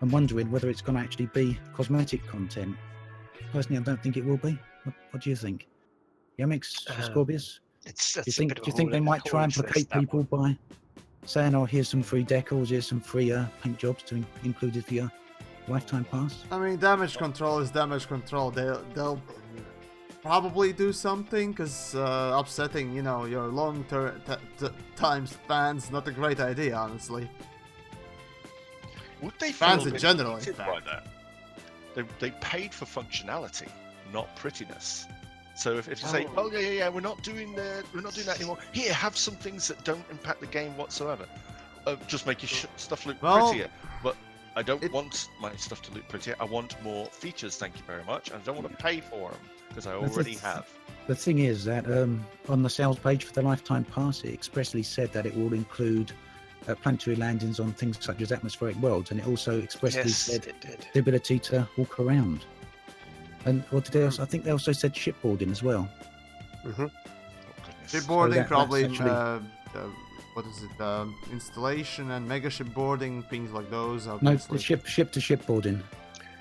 and wondering whether it's going to actually be cosmetic content. Personally, I don't think it will be. What do you think? Yamiks, Ascorbius? Do you think they might try and placate people by saying, oh, here's some free decals, here's some free paint jobs to include it for your lifetime pass? I mean, damage control is damage control. They'll probably do something, because upsetting, your long-time fans, not a great idea, honestly. Would they fans feel in general, in cheated by fact. that? They paid for functionality, not prettiness. So if you say, oh yeah, we're not doing that anymore. Here, have some things that don't impact the game whatsoever. Just make your stuff look prettier. But I don't want my stuff to look prettier. I want more features. Thank you very much. And I don't want to pay for them because I already have. The thing is that on the sales page for the lifetime pass, it expressly said that it will include planetary landings on things such as atmospheric worlds, and it also expressly said the ability to walk around. And what did they also? I think they also said shipboarding as well. Mm-hmm. Shipboarding, probably. What is it? Installation and mega shipboarding, things like those. Obviously. No, the ship to shipboarding.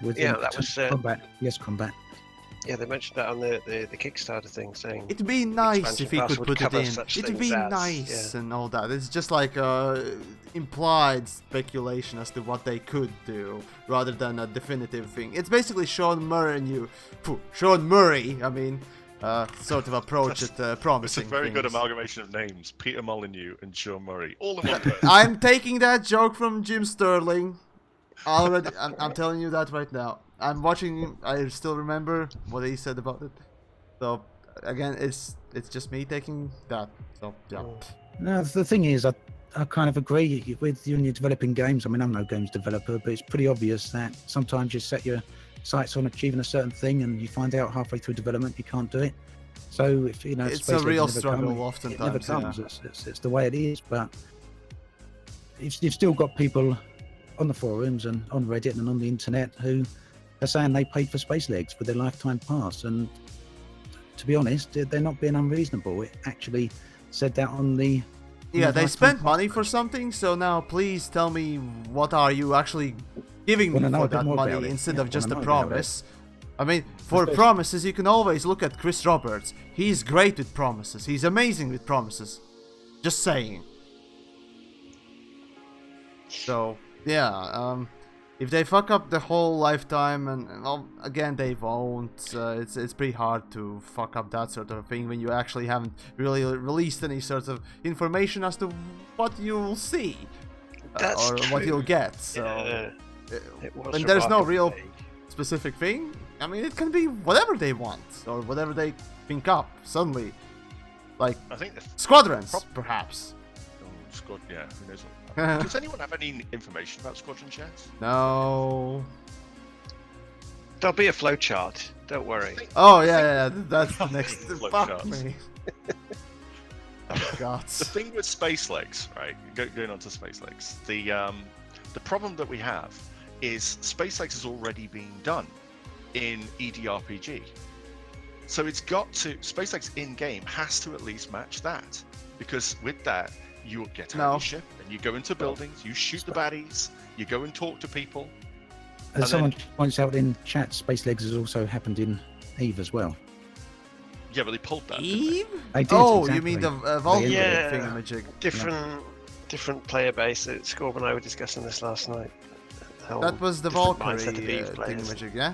That was combat. Yes, combat. Yeah, they mentioned that on the Kickstarter thing, saying it'd be nice if he could put it in. It'd be nice and all that. It's just like implied speculation as to what they could do, rather than a definitive thing. It's basically Sean Murray I mean, sort of approach at promising. It's a very things. good amalgamation of names: Peter Molyneux and Sean Murray, all in one person. I'm taking that joke from Jim Sterling. Already, I'm telling you that right now. I'm watching. I still remember what he said about it. So again, it's just me taking that. So yeah. No, the thing is, I kind of agree with you when you're developing games. I mean, I'm no games developer, but it's pretty obvious that sometimes you set your sights on achieving a certain thing, and you find out halfway through development you can't do it. So if it's a real struggle. Oftentimes, it never comes. Yeah. It's the way it is. But you've still got people on the forums and on Reddit and on the internet who are saying they paid for space legs for their lifetime pass, and to be honest, they're not being unreasonable. It actually said that on the they spent money for something, so now please tell me, what are you actually giving me for that money instead of just a promise? I mean, for promises you can always look at Chris Roberts. He's great with promises. He's amazing with promises. Just saying. So yeah, if they fuck up the whole lifetime, and again they won't, it's pretty hard to fuck up that sort of thing when you actually haven't really released any sort of information as to what you'll see or true. what you'll get. So when there's no real specific thing, I mean, it can be whatever they want or whatever they think up suddenly, like I think Squadrons, perhaps. Who knows? Does anyone have any information about Squadron Chats? No. There'll be a flowchart. Don't worry. Oh yeah, that's the next. Fuck me. Oh god. The thing with space legs, right? Going on to space legs. The problem that we have is SpaceX is already being done in EDRPG. So it's got to, SpaceX in-game has to at least match that. Because with that, you get out of your ship and you go into buildings, you shoot the baddies, you go and talk to people. As someone points out in chat, Space Legs has also happened in Eve as well. Yeah, but they pulled that. Eve? They did, Oh, exactly. you mean the Valkyrie Yeah. thingamajig? Different player base. Scorb and I were discussing this last night. That was the different Valkyrie mindset of Eve players. thingamajig, yeah?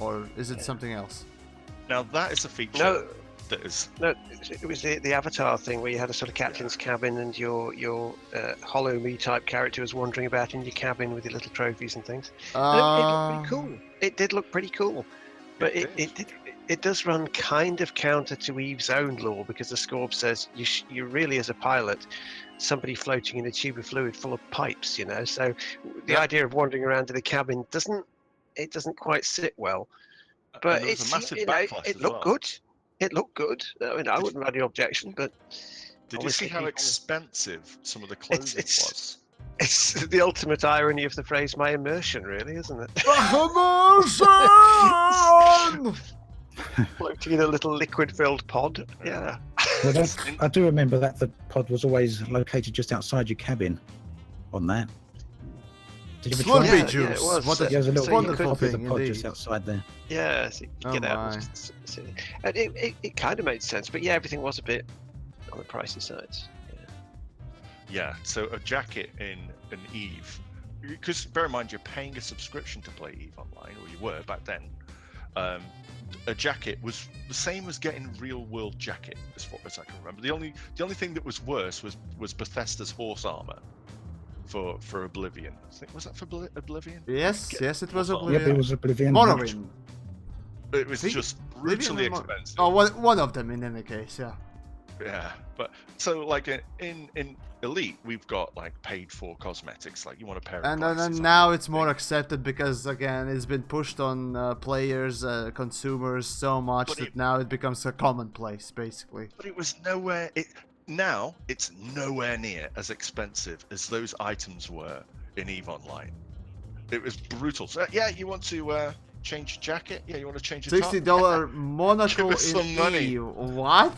Or is it something else? Now that is a feature No, that is. no, it was the avatar thing where you had a sort of captain's cabin and your hollow me type character was wandering about in your cabin with your little trophies and things. And it looked pretty cool. It did look pretty cool, but it does run kind of counter to Eve's own lore, because the Scorb says you really, as a pilot, somebody floating in a tube of fluid full of pipes, you know. So the idea of wandering around in the cabin doesn't quite sit well. But there was a massive it backlash as looked well. good. It looked good. I mean, I wouldn't have any objection, but Did you see how expensive some of the clothing was? It's the ultimate irony of the phrase "my immersion," really, isn't it? Immersion! Floating in a little liquid-filled pod. Yeah. Well, I do remember that the pod was always located just outside your cabin. On that. Did you ever try Slurpee that? juice. Yeah, it was. What So- a Yeah, there's a little so you wonderful copy of the thing, pod indeed. just outside there. Yeah, so you could get out. my. And it kind of made sense, but yeah, everything was a bit on the pricey side. Yeah, so a jacket in an Eve, because bear in mind you're paying a subscription to play Eve Online, or you were back then. A jacket was the same as getting real world jacket, as far as I can remember. The only thing that was worse was Bethesda's horse armor for Oblivion. I think, was that for Oblivion? Yes, it was Yeah, Oblivion. Yep, it was Oblivion. Morrowind. It was Think- just Oblivion brutally and expensive. Oh, one of them in any case, yeah. Yeah, but so like in Elite, we've got like paid for cosmetics, like you want a pair of And glasses. now it's more accepted because, again, it's been pushed on players, consumers so much But that now it becomes a commonplace, basically. But it was nowhere. Now it's nowhere near as expensive as those items were in EVE Online. It was brutal. So yeah, you want to change your jacket? Yeah, you want to change your top? $60 monocle Give us in some money. EU. What?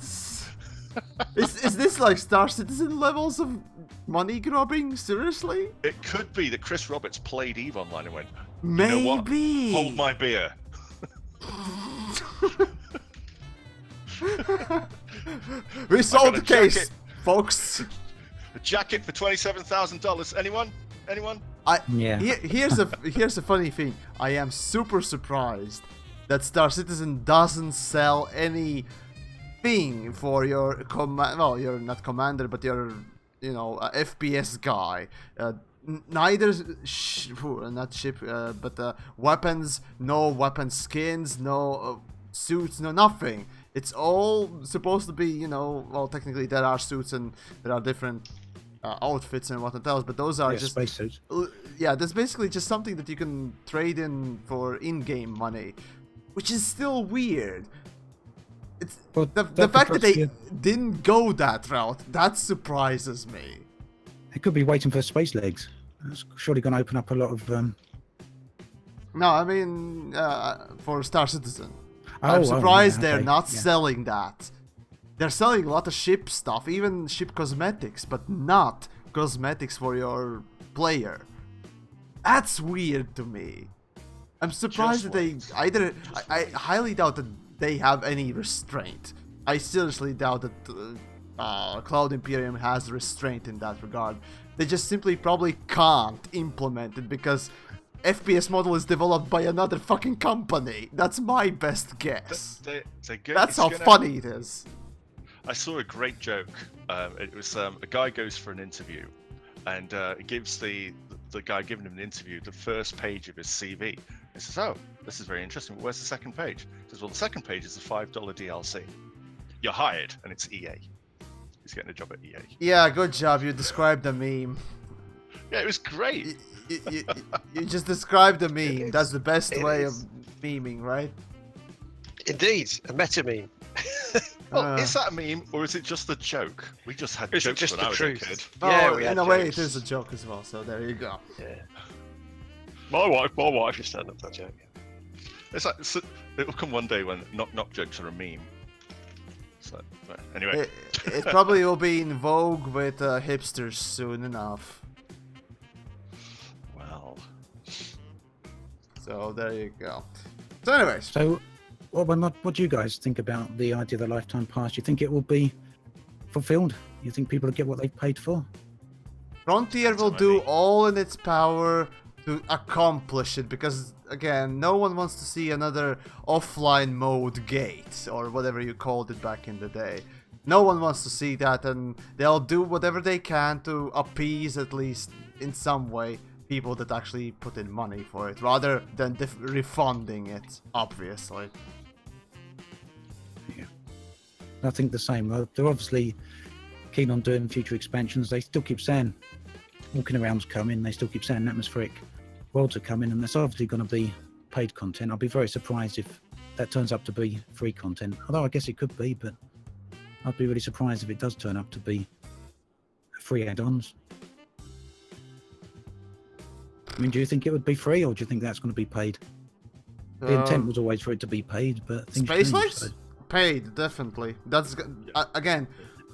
is this like Star Citizen levels of money grubbing? Seriously? It could be that Chris Roberts played EVE Online and went, Maybe. you know what? Hold my beer. We solved the got a case, jacket. folks. A jacket for $27,000. Anyone? Yeah. Here's a funny thing. I am super surprised that Star Citizen doesn't sell any thing for your well, you're not commander, but your FPS guy. Neither not ship, but weapons. No weapon skins. No suits. No nothing. It's all supposed to be, well, technically there are suits and there are different outfits and whatnot else, but those are just spacesuits. Yeah, that's basically just something that you can trade in for in-game money, which is still weird. It's Well, the fact that they yeah. didn't go that route, that surprises me. It could be waiting for Space Legs. It's surely going to open up a lot of. No, I mean for Star Citizen. Oh, I'm surprised yeah, they're okay, not yeah. selling that. They're selling a lot of ship stuff, even ship cosmetics, but not cosmetics for your player. That's weird to me. I'm surprised that they either. I highly doubt that they have any restraint. I seriously doubt that Cloud Imperium has restraint in that regard. They just simply probably can't implement it because FPS model is developed by another fucking company. That's my best guess. That's how funny it is. I saw a great joke. It was a guy goes for an interview, and it gives the guy giving him an interview the first page of his CV. He says, "Oh, this is very interesting. Where's the second page?" He says, "Well, the second page is the $5 DLC. You're hired," and it's EA. He's getting a job at EA. Yeah, good job. You described the meme. Yeah, it was great. You just described the meme. That's the best It way is. of memeing, right? Indeed, a meta meme. Well, is that a meme or is it just a joke? We just had jokes just when I was a kid. Yeah, oh, we had in a way, jokes. it is a joke as well. So there you go. Yeah. My wife is stand up that joke. It's like it'll come one day when knock jokes are a meme. So anyway, It probably will be in vogue with hipsters soon enough. well, So there you go. So anyways, So, what do you guys think about the idea of the lifetime pass? Do you think it will be fulfilled? You think people will get what they've paid for? Frontier will do all in its power to accomplish it, because again, no one wants to see another offline mode gate or whatever you called it back in the day. No one wants to see that, and they'll do whatever they can to appease, at least in some way, people that actually put in money for it, rather than refunding it, obviously. Yeah, I think the same. They're obviously keen on doing future expansions. They still keep saying Walking Around's coming. They still keep saying Atmospheric Worlds are coming, and there's obviously going to be paid content. I'll be very surprised if that turns up to be free content. Although I guess it could be, but I'd be really surprised if it does turn up to be free add-ons. I mean, do you think it would be free, or do you think that's going to be paid? The intent was always for it to be paid, but things Space change, Lights? so. Paid, definitely. That's again.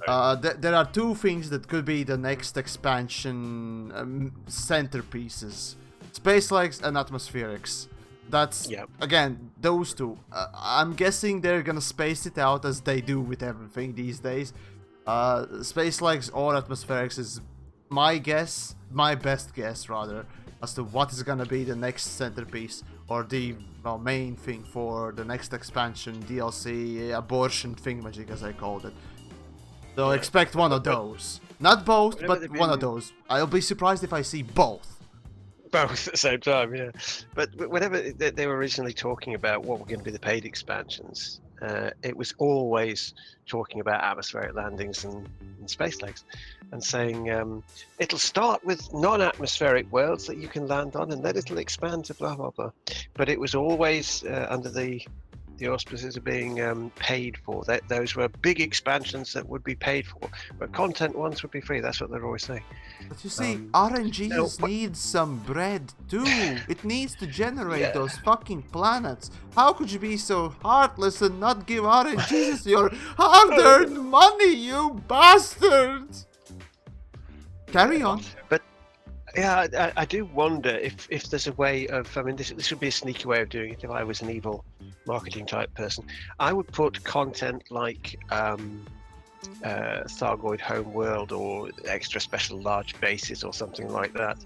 There are two things that could be the next expansion centerpieces: Space Legs and Atmospherics. That's again those two. I'm guessing they're gonna space it out as they do with everything these days. Space Legs or Atmospherics is my guess, my best guess rather, as to what is gonna be the next centerpiece or the main thing for the next expansion, DLC, abortion thingamajig as I called it. So expect one of those. Not both, but one of those. I'll be surprised if I see both. Both at the same time, yeah. But whenever they were originally talking about what were going to be the paid expansions, it was always talking about atmospheric landings and space legs, and saying it'll start with non-atmospheric worlds that you can land on, and then it'll expand to blah blah blah. But it was always under the auspices of being paid for. Those were big expansions that would be paid for, but content ones would be free. That's what they're always saying. But you see, RNGs needs some bread too. It needs to generate those fucking planets. How could you be so heartless and not give RNGs your hard-earned money, you bastards? Carry on. But yeah, I do wonder if there's a way of. I mean, this would be a sneaky way of doing it. If I was an evil marketing type person, I would put content like Thargoid Homeworld or extra special large bases or something like that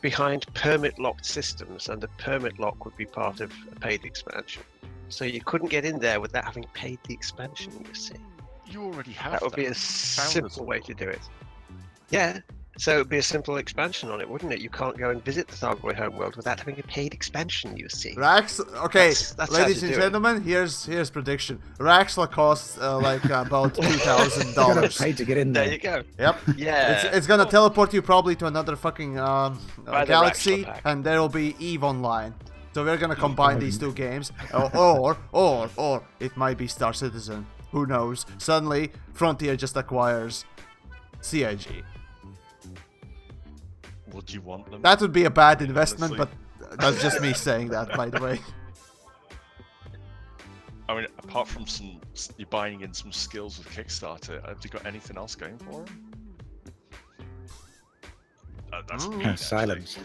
behind permit locked systems, and the permit lock would be part of a paid expansion. So you couldn't get in there without having paid the expansion. You see, you already have that would be a simple way to do it. Yeah. So it would be a simple expansion on it, wouldn't it? You can't go and visit the Thargoid Homeworld without having a paid expansion, you see. Rax, okay, that's ladies and gentlemen, here's prediction. Raxla costs like about $2,000. You gotta pay to get in there. There you go. Yep. Yeah. It's gonna teleport you probably to another fucking galaxy, and there will be EVE Online. So we're gonna combine these two games, or it might be Star Citizen. Who knows? Suddenly, Frontier just acquires CIG. Would you want them? That would be a bad investment, but that's just me saying that, by the way. I mean, apart from you're buying in some skills with Kickstarter, have you got anything else going for them? That's mean, silence.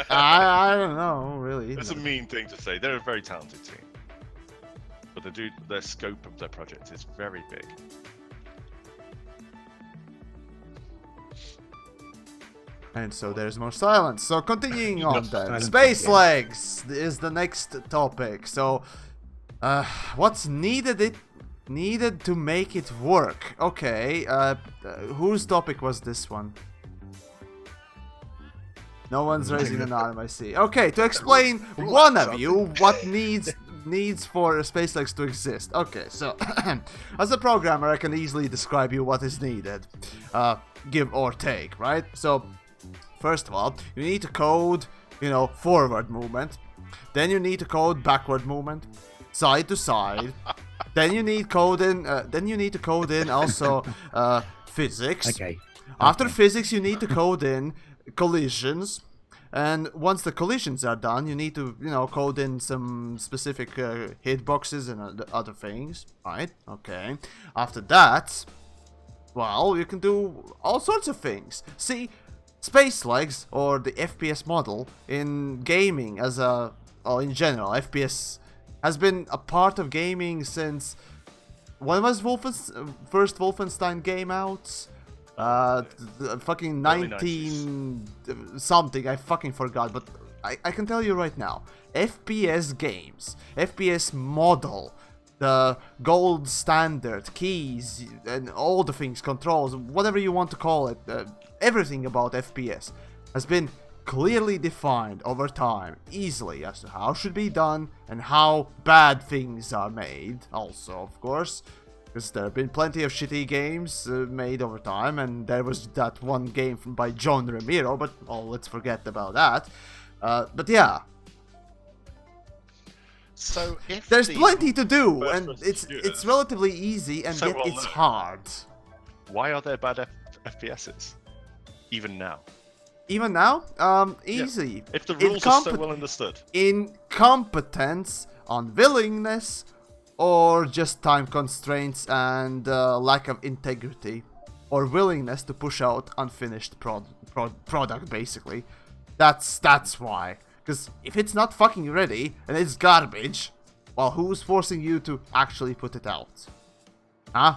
I don't know, really. It's a mean thing to say. They're a very talented team, but their scope of their project is very big. And so there's more silence. So continuing on then. Space Legs is the next topic. So what's needed to make it work? Okay, whose topic was this one? No one's raising an arm, I see. Okay, to explain one of you what needs for Space Legs to exist. Okay, so as a programmer I can easily describe you what is needed. Give or take, right? So first of all, you need to code, forward movement. Then you need to code backward movement, side to side, Then you need code in. Then you need to code in also physics. Okay. After physics, you need to code in collisions. And once the collisions are done, you need to, code in some specific hitboxes and other things, right? Okay. After that, well, you can do all sorts of things. See, space legs, or the FPS model, in gaming in general, FPS has been a part of gaming since... When was first Wolfenstein game out? Fucking 19 something, I fucking forgot, but I can tell you right now, FPS games, FPS model, the gold standard, keys, and all the things, controls, whatever you want to call it, everything about FPS has been clearly defined over time, easily, as to how it should be done, and how bad things are made, also, of course. Because there have been plenty of shitty games made over time, and there was that one game by John Ramiro, but let's forget about that. But yeah. So there's plenty to do, and it's relatively easy, and yet it's hard. Why are there bad FPSs? Even now? Even now? Easy. Yeah. If the rules are so well understood. Incompetence, unwillingness, or just time constraints and lack of integrity, or willingness to push out unfinished product, basically. That's why. Because if it's not fucking ready, and it's garbage, well, who's forcing you to actually put it out? Huh?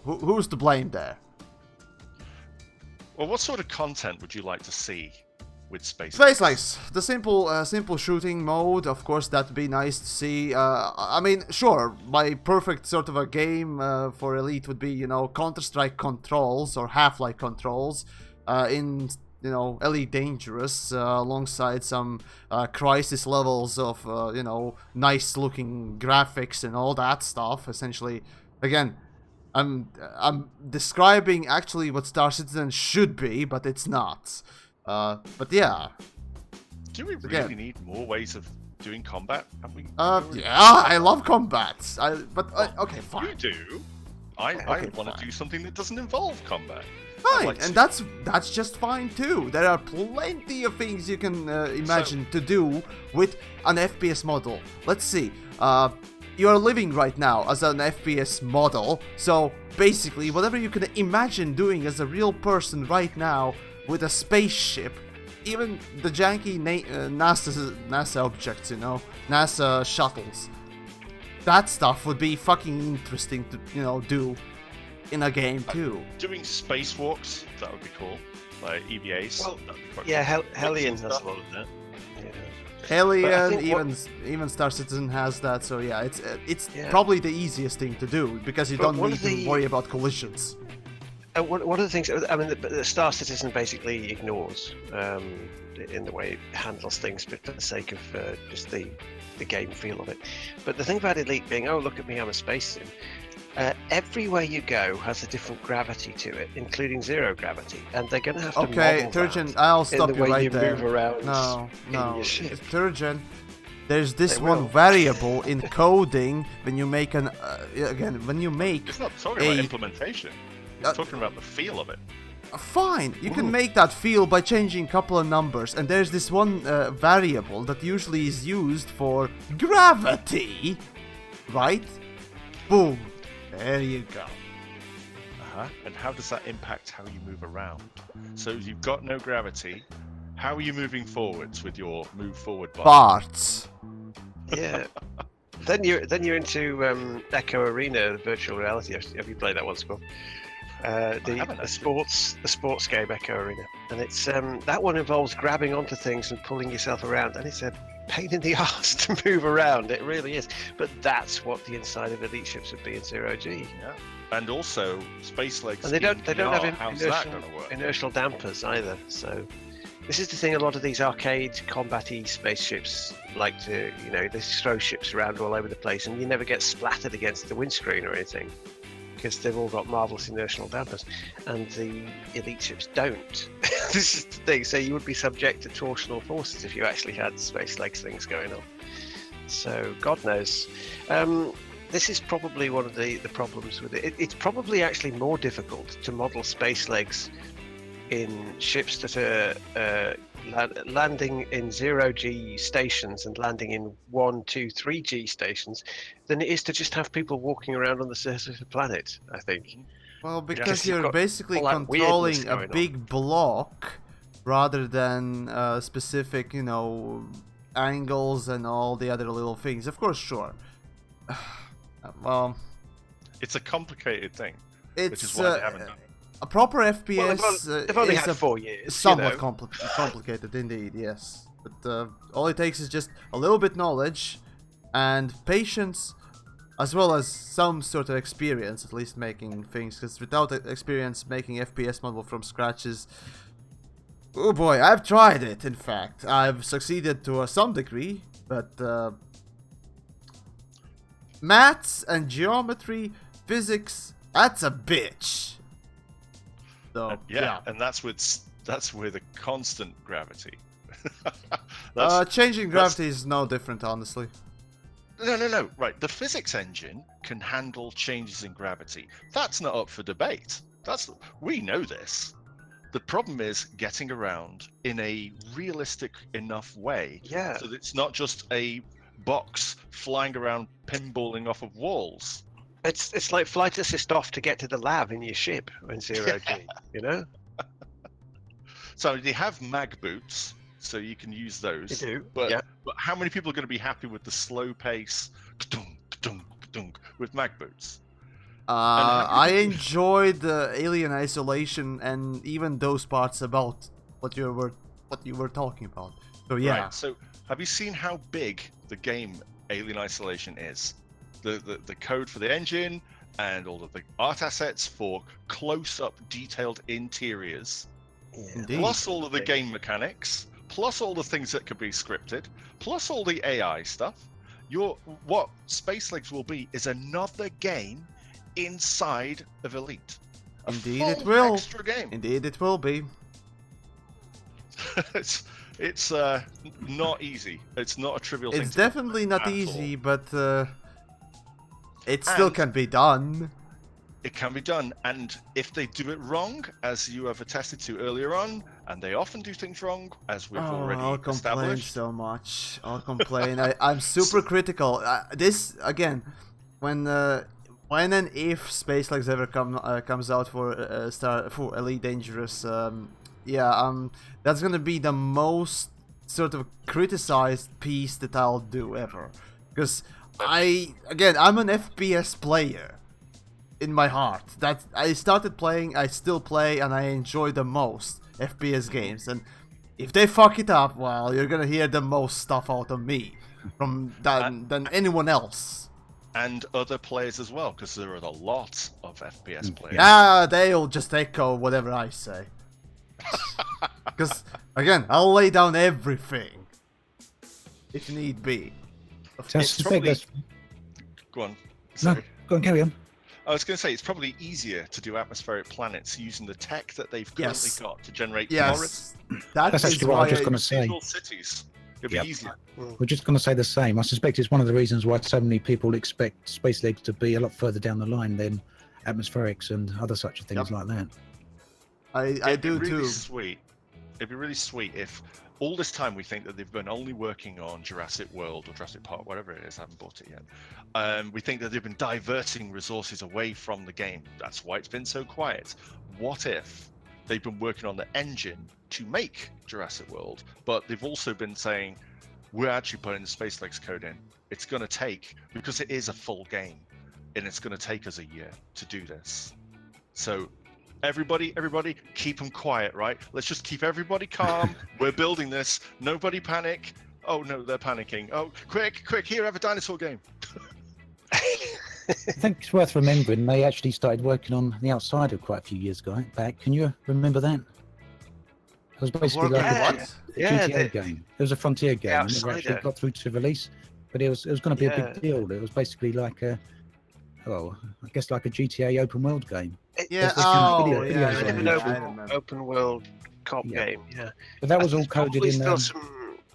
Who's to blame there? Well, what sort of content would you like to see with Space Legs? The simple shooting mode, of course, that'd be nice to see. I mean, sure, my perfect sort of a game for Elite would be, Counter-Strike controls or Half-Life controls in, Elite Dangerous, alongside some Crisis levels of, nice-looking graphics and all that stuff. Essentially, again, I'm describing actually what Star Citizen should be, but it's not. But yeah. Do we really need more ways of doing combat? Yeah, I love combat. Okay, fine. You do. I want to do something that doesn't involve combat. Fine, and that's just fine too. There are plenty of things you can imagine to do with an FPS model. Let's see. You are living right now as an FPS model, so basically whatever you can imagine doing as a real person right now with a spaceship, even the janky NASA objects, NASA shuttles, that stuff would be fucking interesting to, do in a game too. Doing spacewalks, that would be cool. Like EVAs. Well, that'd be quite yeah, cool. Hellion has a lot of that. Yeah. Hellion, even Star Citizen has that, so yeah, it's probably the easiest thing to do, because you don't need to worry about collisions. One of the things, I mean, the Star Citizen basically ignores in the way it handles things, but for the sake of just the game feel of it. But the thing about Elite being, oh, look at me, I'm a space sim. Everywhere you go has a different gravity to it, including zero gravity, and they're going to have to Okay, Turjan, I'll stop you right there. Move around no, Turjan. There's this one variable in coding when you make an when you make. It's not talking about implementation. It's talking about the feel of it. Fine, you can make that feel by changing a couple of numbers, and there's this one variable that usually is used for gravity, right? Boom. There you go. And how does that impact how you move around? So you've got no gravity. How are you moving forwards with your move forward bar? Parts. Yeah. Then you're into Echo Arena, virtual reality. Have you played that one, Scott? The sports game Echo Arena, and it's that one involves grabbing onto things and pulling yourself around, and it's a pain in the arse to move around. It really is. But that's what the inside of Elite ships would be in Zero G. Yeah. And also space legs. And they don't have inertial dampers either. So this is the thing. A lot of these arcade combat-y spaceships like to, they throw ships around all over the place, and you never get splattered against the windscreen or anything, because they've all got marvelous inertial dampers, and the Elite ships don't. This is the thing. So you would be subject to torsional forces if you actually had space legs things going on. So God knows. this is probably one of the problems with it. It's probably actually more difficult to model space legs in ships that are landing in 0G stations and landing in 1, 2, 3G stations than it is to just have people walking around on the surface of the planet, I think. Well, because you're basically all that controlling a weirdness big block rather than specific, angles and all the other little things. Of course, sure. Well, it's a complicated thing. it's which is why they haven't done. A proper FPS they've only is had 4 years. somewhat complicated indeed, yes. But all it takes is just a little bit knowledge and patience, as well as some sort of experience, at least making things. Because without experience, making FPS model from scratch is... Oh boy, I've tried it, in fact. I've succeeded to some degree, but... maths and geometry, physics, that's a bitch. So, yeah, and that's with a constant gravity. Changing gravity is no different, honestly. No. Right, the physics engine can handle changes in gravity. That's not up for debate. We know this. The problem is getting around in a realistic enough way, so that it's not just a box flying around pinballing off of walls. It's like flight assist off to get to the lab in your ship in 0G, So they have mag boots, so you can use those. They do, but how many people are going to be happy with the slow pace with mag boots? I enjoyed the Alien Isolation and even those parts about what you were talking about. So yeah. Right, so have you seen how big the game Alien Isolation is? The code for the engine and all of the art assets for close-up detailed interiors, plus all of the game mechanics, plus all the things that could be scripted, plus all the AI stuff. What Space Legs will be is another game inside of Elite. Indeed it will. Extra game. Indeed it will be. It's not easy. It's not a trivial thing. It's definitely not easy, but it still can be done. It can be done, and if they do it wrong, as you have attested to earlier on, and they often do things wrong, as we've already I'll complain established. so much. I'll complain. I'm super critical. This again, when and if Space Legs ever comes out for Elite Dangerous, that's gonna be the most sort of criticized piece that I'll do ever, because I'm an FPS player in my heart. That I started playing, I still play, and I enjoy the most FPS games. And if they fuck it up, well, you're gonna hear the most stuff out of me than anyone else. And other players as well, because there are a lot of FPS players. They'll just echo whatever I say. Because again, I'll lay down everything if need be. Go on. No, go on, carry on. I was going to say, it's probably easier to do atmospheric planets using the tech that they've currently got to generate forests. That's actually what I was just going to say. Cities. It'd be easier. We're just going to say the same. I suspect it's one of the reasons why so many people expect Space Legs to be a lot further down the line than atmospherics and other such things like that. I do really too. Sweet. It'd be really sweet if all this time we think that they've been only working on Jurassic World or Jurassic Park, whatever it is. I haven't bought it yet. We think that they've been diverting resources away from the game. That's why it's been so quiet. What if they've been working on the engine to make Jurassic World, but they've also been saying, we're actually putting the Space Legs code in. It's going to take, because it is a full game, and it's going to take us a year to do this. So everybody, keep them quiet, right? Let's just keep everybody calm. We're building this. Nobody panic. Oh no, they're panicking. Oh, quick, here, have a dinosaur game. I think it's worth remembering they actually started working on The Outsider quite a few years back. Can you remember that? It was basically like a GTA game. It was a Frontier game, and it actually got through to release. But it was going to be a big deal. It was basically like I guess like a GTA open world game. An open world cop game. Yeah, but that was all coded in.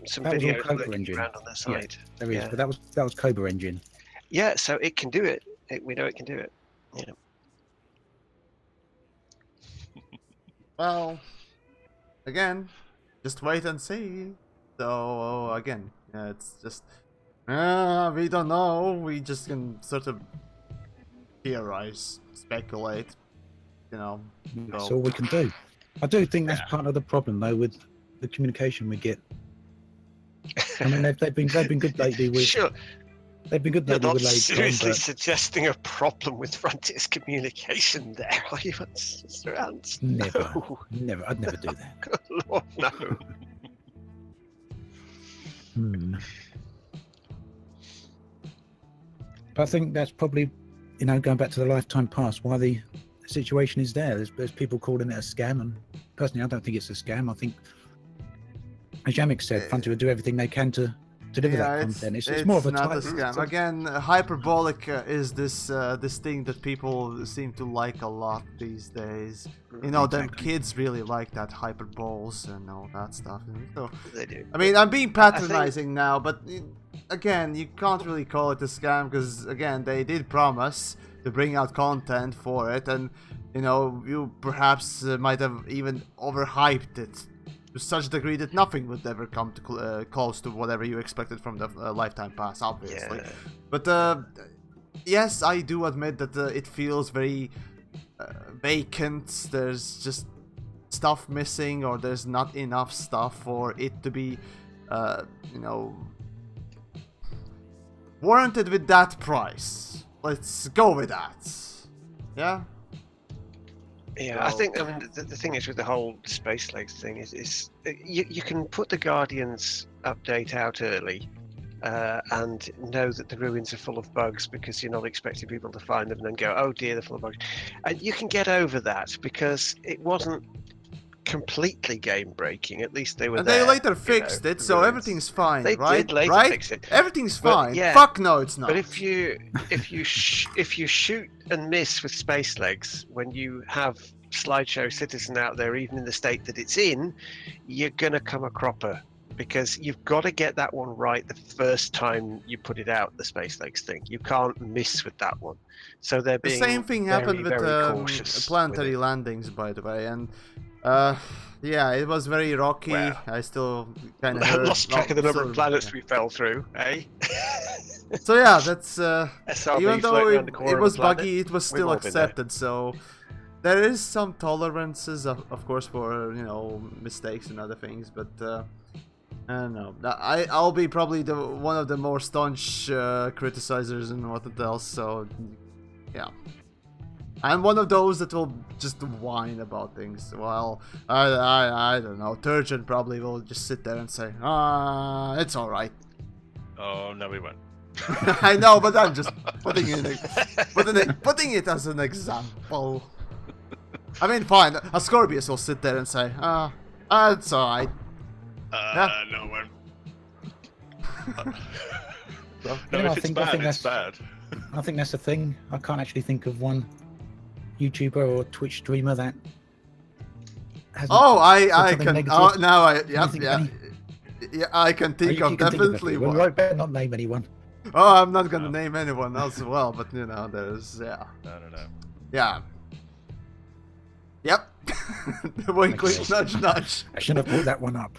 Some videos Cobra engine. around on their site. There is, but that was Cobra engine. Yeah, so it can do it. We know it can do it. Yeah. Well, again, just wait and see. So again, it's just we don't know. We just can sort of theorize, speculate. That's So all we can do. I do think that's part of the problem, though, with the communication we get. I mean, they've been good lately with. Sure. They've been good You're lately not with seriously but suggesting a problem with Frontier's communication there, are you, Mr. Ant? never, No. never. I'd never do that. Good Lord, no. But I think that's probably, going back to the lifetime pass, why the situation is there. There's people calling it a scam, and personally, I don't think it's a scam. I think, as TheYamiks said, Frontier will do everything they can to deliver that content. It's more of a not type a scam. Again, hyperbolic is this thing that people seem to like a lot these days. Them kids really like that hyperboles and all that stuff. So, They do. I mean, I'm being patronizing now, but again, you can't really call it a scam because again, they did promise to bring out content for it, and you perhaps might have even overhyped it to such a degree that nothing would ever come to close to whatever you expected from the lifetime pass, obviously. Yeah. But yes, I do admit that it feels very vacant. There's just stuff missing, or there's not enough stuff for it to be, warranted with that price. Let's go with that. Yeah. Yeah, I think the thing is with the whole Space Legs thing is you can put the Guardians update out early and know that the ruins are full of bugs because you're not expecting people to find them and then go, oh dear, they're full of bugs. And you can get over that because it wasn't completely game breaking. At least they were. And there, they later fixed it, so ruins. everything's fine, They right? did later right? fix it. Everything's But, fine. yeah. Fuck no, it's not. But if you shoot and miss with Space Legs when you have slideshow citizen out there, even in the state that it's in, you're gonna come a cropper because you've got to get that one right the first time you put it out. The Space Legs thing, you can't miss with that one. So they're being the same thing very, happened with very cautious planetary with landings, by the way, and yeah, it was very rocky. Well, I still kind of lost track of the number of planets we fell through, eh? So yeah, that's SRB even though floating around the corner it of was the planet. buggy, it was still all been there. accepted. So there is some tolerances, of course, for mistakes and other things, but I don't know. I'll be probably one of the more staunch criticizers and what else. So yeah. I'm one of those that will just whine about things. Well, I don't know. Turjan probably will just sit there and say, it's alright. Oh, no, we won't. I know, but I'm just putting it as an example. I mean, fine. Ascorbius will sit there and say, it's alright. Yeah. No, it won't. So, No, if it's bad, it's bad. I think that's the thing. I can't actually think of one YouTuber or Twitch streamer that hasn't I something can. negative. Oh, now I think of any? yeah, I can think of definitely one. Right, better not name anyone. Oh, I'm not gonna name anyone else as well, but there's No. yeah. Yep. Wink, wink, nudge, nudge. I should have brought that one up.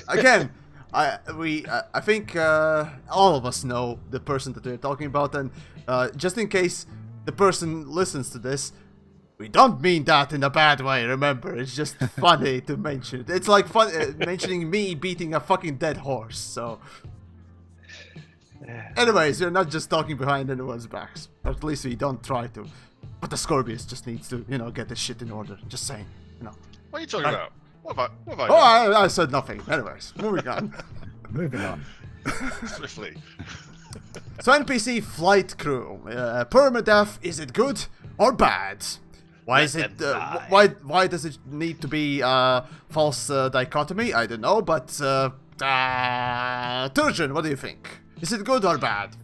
Again, I think all of us know the person that we're talking about, and just in case the person listens to this, we don't mean that in a bad way. Remember, it's just funny to mention it. It's like fun mentioning me beating a fucking dead horse. So, anyways, we're not just talking behind anyone's backs, or at least we don't try to. But the Ascorbius just needs to, get this shit in order. Just saying, What are you talking about? What have I Oh, done? I said nothing. Anyways, moving on. Moving on. Swiftly. So NPC flight crew, permadeath, is it good or bad? Why is it? Why does it need to be false dichotomy? I don't know, but Turjan, what do you think? Is it good or bad?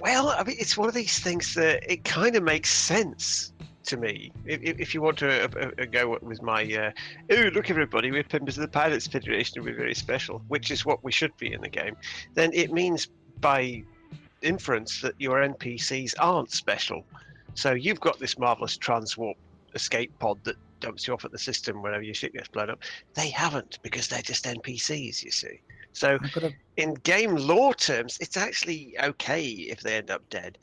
Well, I mean, it's one of these things that it kind of makes sense to me. If you want to go with my, oh, look, everybody, we're members of the Pilots Federation and we're very special, which is what we should be in the game, then it means by inference that your NPCs aren't special. So you've got this marvelous transwarp escape pod that dumps you off at the system whenever your ship gets blown up. They haven't, because they're just NPCs, you see. So in game lore terms, it's actually okay if they end up dead.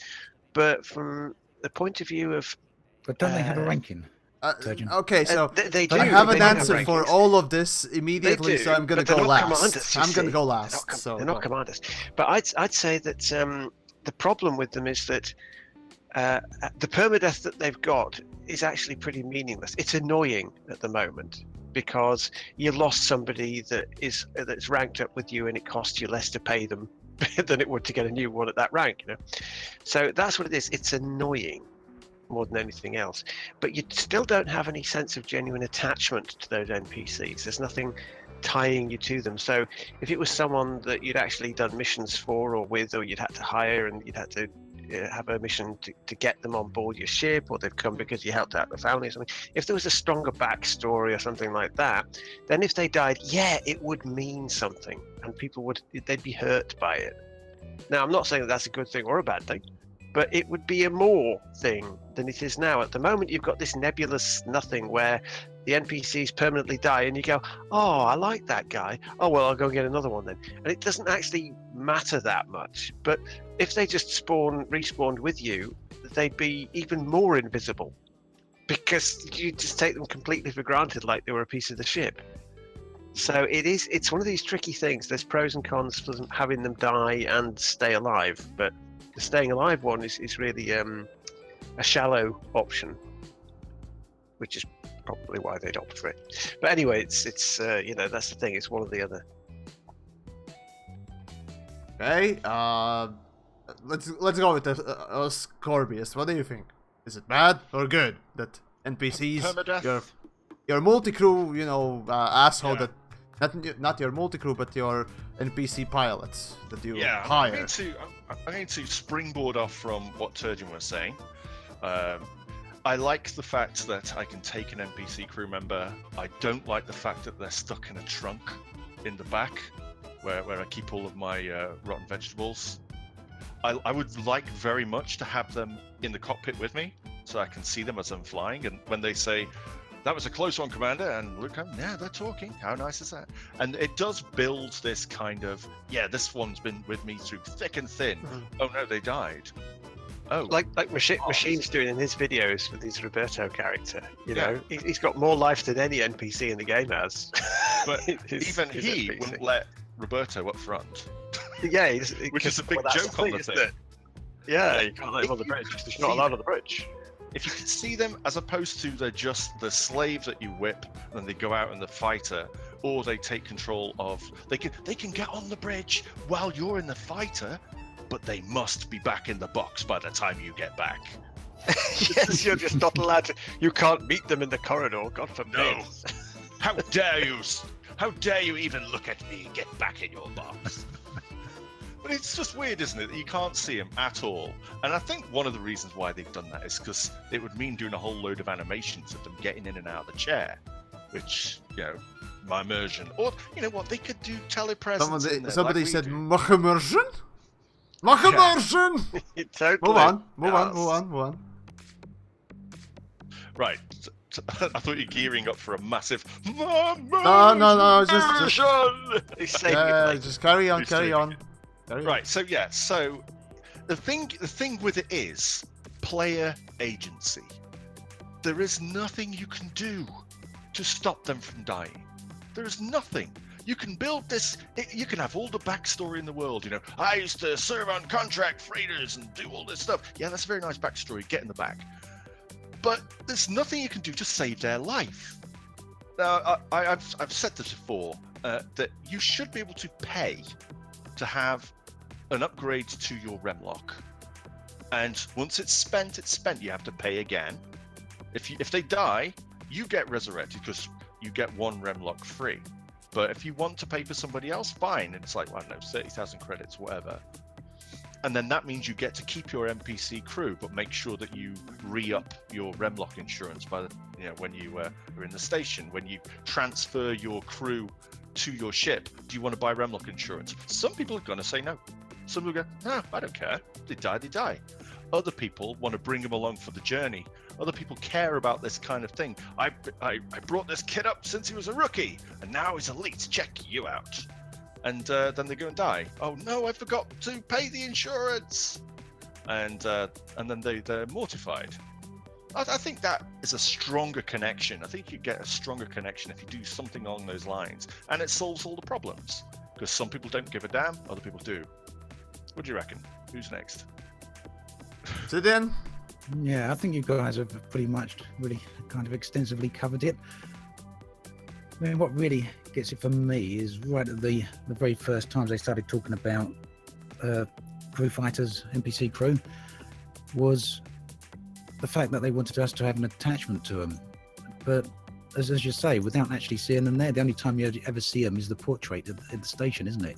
But from the point of view of... But don't they have a ranking? Okay, so they do. I have an They answer for all of this immediately, so I'm going to go last. I'm going to go last. They're not commanders. But I'd say that the problem with them is that the permadeath that they've got is actually pretty meaningless. It's annoying at the moment because you lost somebody that's ranked up with you, and it costs you less to pay them than it would to get a new one at that rank. So that's what it is. It's annoying more than anything else, but you still don't have any sense of genuine attachment to those NPCs. There's nothing tying you to them. So if it was someone that you'd actually done missions for or with, or you'd had to hire and you'd had to have a mission to get them on board your ship, or they've come because you helped out the family or something, if there was a stronger backstory or something like that, then if they died, it would mean something, and they'd be hurt by it. Now, I'm not saying that that's a good thing or a bad thing, but it would be a more thing than it is now. At the moment, you've got this nebulous nothing where the NPCs permanently die, and you go, oh, I like that guy. Oh, well, I'll go get another one then. And it doesn't actually matter that much. But if they just respawned with you, they'd be even more invisible, because you just take them completely for granted, like they were a piece of the ship. So it's one of these tricky things. There's pros and cons for having them die and stay alive, but the staying alive one is really a shallow option, which is probably why they'd opt for it. But anyway, it's that's the thing. It's one or the other. Okay, let's go with the Ascorbius. What do you think? Is it bad or good that NPCs, your multi-crew, asshole that not your multi-crew, but your NPC pilots that you hire? I'm going to springboard off from what Turjan was saying. I like the fact that I can take an NPC crew member. I don't like the fact that they're stuck in a trunk in the back where I keep all of my rotten vegetables. I would like very much to have them in the cockpit with me so I can see them as I'm flying, and when they say, "That was a close one, Commander," and look, yeah, they're talking. How nice is that? And it does build this kind of, this one's been with me through thick and thin. Oh no, they died. Oh, like Machine's doing in his videos with his Roberto character. He's got more life than any NPC in the game has. But even he NPC wouldn't let Roberto up front. Yeah, which is a big joke on the thing. Yeah, you can't let him on the bridge. He's not allowed on the bridge. If you can see them as opposed to they're just the slave that you whip and then they go out in the fighter, or they take control of, they can get on the bridge while you're in the fighter, but they must be back in the box by the time you get back. Yes, you're just not allowed to. You can't meet them in the corridor. God forbid. No. How dare you? How dare you even look at me? Get back in your box. But it's just weird, isn't it, that you can't see them at all? And I think one of the reasons why they've done that is because it would mean doing a whole load of animations of them getting in and out of the chair, which, my immersion. Or, they could do telepresence. Somebody said, "Mach immersion? Mach immersion!" Totally. Move on. Right. I thought you were gearing up for a massive. No, just carry on. Right, so the thing with it is player agency. There is nothing you can do to stop them from dying. There is nothing. You can build this, you can have all the backstory in the world, I used to serve on contract freighters and do all this stuff. Yeah, that's a very nice backstory, get in the back. But there's nothing you can do to save their life. Now, I've said this before, that you should be able to pay to have an upgrade to your remlock, and once it's spent, you have to pay again. If they die, you get resurrected because you get one remlock free. But if you want to pay for somebody else, fine. And it's like, I don't know, 30,000 credits, whatever. And then that means you get to keep your NPC crew, but make sure that you re-up your remlock insurance by when you are in the station. When you transfer your crew to your ship, do you want to buy remlock insurance? Some people are going to say no. Some people go, "No, I don't care. They die, they die." Other people want to bring them along for the journey. Other people care about this kind of thing. I brought this kid up since he was a rookie, and now he's elite. Check you out. And then they go and die. Oh no, I forgot to pay the insurance. And then they're mortified. I think that is a stronger connection. I think you get a stronger connection if you do something along those lines, and it solves all the problems. Because some people don't give a damn, other people do. What do you reckon? Who's next? So then, Yeah, I think you guys have pretty much really kind of extensively covered it. I mean, what really gets it for me is right at the very first times they started talking about crew fighters, NPC crew, was the fact that they wanted us to have an attachment to them. But as you say, without actually seeing them there, the only time you ever see them is the portrait at the station, isn't it?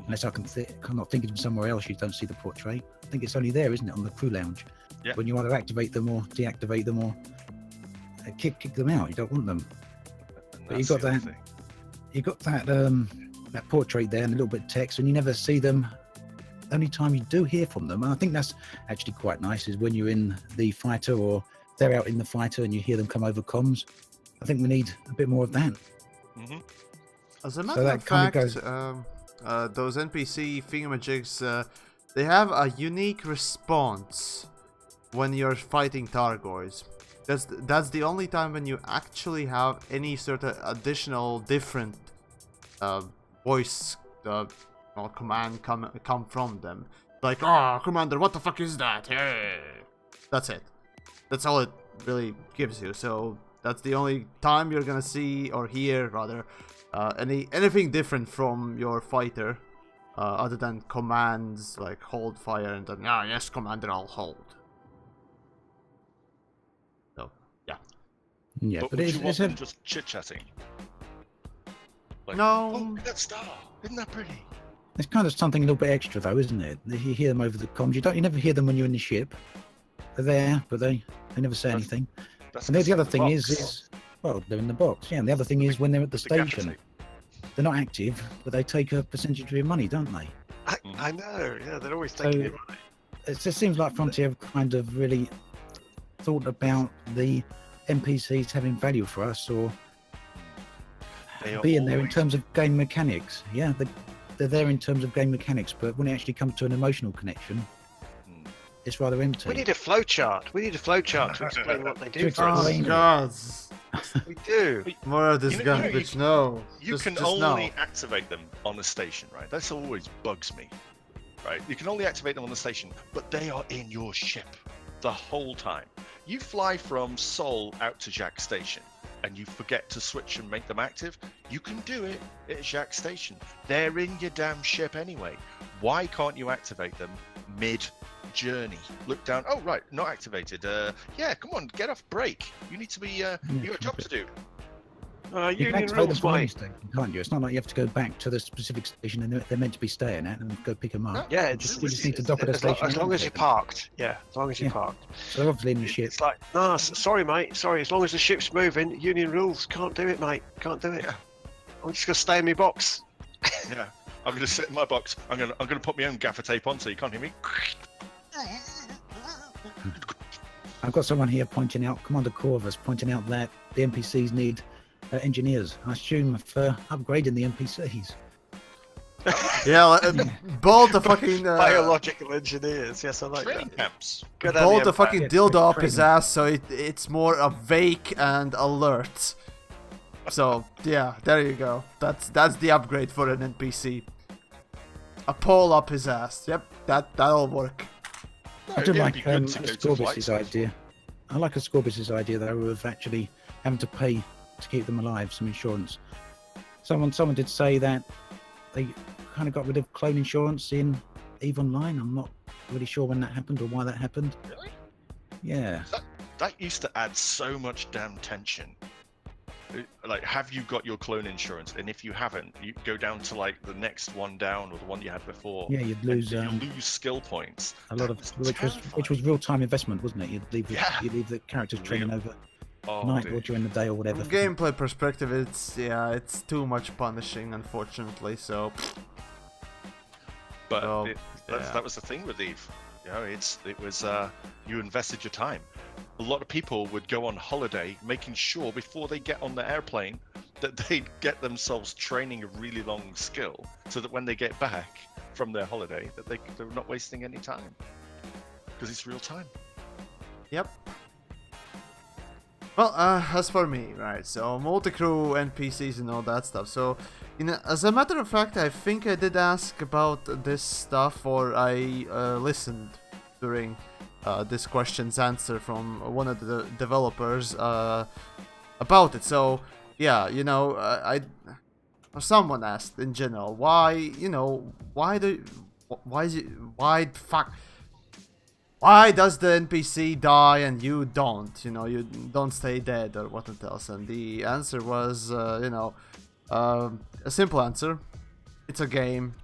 Unless I cannot think of them somewhere else, you don't see the portrait. I think it's only there, isn't it, on the crew lounge? Yeah. When you either activate them or deactivate them or kick them out, you don't want them. But you got that. You got that portrait there and a little bit of text, and you never see them. The only time you do hear from them, and I think that's actually quite nice, is when you're in the fighter or they're out in the fighter and you hear them come over comms. I think we need a bit more of that. Mm-hmm. As a matter of fact, those NPC thingamajigs, they have a unique response when you're fighting Targoids. That's the only time when you actually have any sort of additional different voice or command come from them. Like, "Oh, Commander, what the fuck is that?" Hey. That's it. That's all it really gives you. So that's the only time you're gonna see or hear, rather, anything different from your fighter, other than commands like hold fire and then, yes, Commander, I'll hold. So yeah. Yeah, But but would you want them it's just chit-chatting? Like, No. "Oh, that star, isn't that pretty?" it's kind of something a little bit extra, though, isn't it? You hear them over the comms. You never hear them when you're in the ship. They're there, but they never say anything. That's And the other the thing box. is, well, they're in the box. Yeah, and the other thing is when they're at the gaffer station, tape. they're not active, but they take a percentage of your money, don't they? I know, yeah, they're always So taking it right. it just seems like Frontier have kind of really thought about the NPCs having value for us, or They are being there in always- terms of game mechanics. Yeah, they're there in terms of game mechanics, but when it actually comes to an emotional connection, Mm. it's rather empty. We need a flowchart. We need a flowchart to explain what they do To for us. explain- Oh god. We do. More of this You know, garbage, no. You Just can just only no. activate them on the station, right? That's always bugs me, right? You can only activate them on the station, but they are in your ship the whole time. You fly from Seoul out to Jacques Station, and you forget to switch and make them active. You can do it at Jacques Station. They're in your damn ship anyway. Why can't you activate them mid-journey? Look down. Oh, right, not activated. Yeah, come on, get off break. You need to be. You got a job to do. You can Union activate them rules, from any mate. station, can't you? It's not like you have to go back to the specific station and they're meant to be staying at and go pick them up. Yeah, You just need to dock at a as long, station. as and long as you're activate them. parked. Yeah, as long as you're Yeah. parked. So they're obviously in the ship. It's like, no, sorry, mate. Sorry, as long as the ship's moving, Union rules. Can't do it, mate. Can't do it. Yeah. I'm just gonna stay in my box. Yeah, I'm gonna sit in my box. I'm gonna put my own gaffer tape on so you can't hear me. I've got someone here pointing out, Commander Corvus pointing out that the NPCs need engineers. I assume for upgrading the NPCs. Yeah, bolt the fucking Biological engineers. Yes, I like Training that. camps. Good on bolt the the Empire. fucking Yeah, dildo up training. his ass so it's more awake and alert. So yeah, there you go. That's the upgrade for an NPC. A pole up his ass. Yep, that'll work. I do It'd like be good to go to flight Ascorbius' school. idea. I like Ascorbius' idea though of actually having to pay to keep them alive, some insurance. Someone did say that they kind of got rid of clone insurance in EVE Online. I'm not really sure when that happened or why that happened. Really? Yeah. That used to add so much damn tension. Like, have you got your clone insurance? And if you haven't, you go down to like the next one down or the one you had before. Yeah, you'd and lose you lose skill points. a lot That of was which was real time investment, wasn't it? You'd leave Yeah. you'd leave the characters training over Oh, night dude. or during the day or whatever. From gameplay perspective, it's too much punishing, unfortunately. So But Oh. That was the thing with Eve. You know, it was you invested your time. A lot of people would go on holiday making sure before they get on the airplane that they get themselves training a really long skill, so that when they get back from their holiday, that they're not wasting any time, because it's real time. Yep. Well, as for me, right, so multi-crew, NPCs and all that stuff, so, as a matter of fact, I think I did ask about this stuff, or I listened during this question's answer from one of the developers about it, so, yeah, someone asked in general, why does the NPC die and you don't? You don't stay dead or whatnot else. And the answer was, a simple answer. It's a game.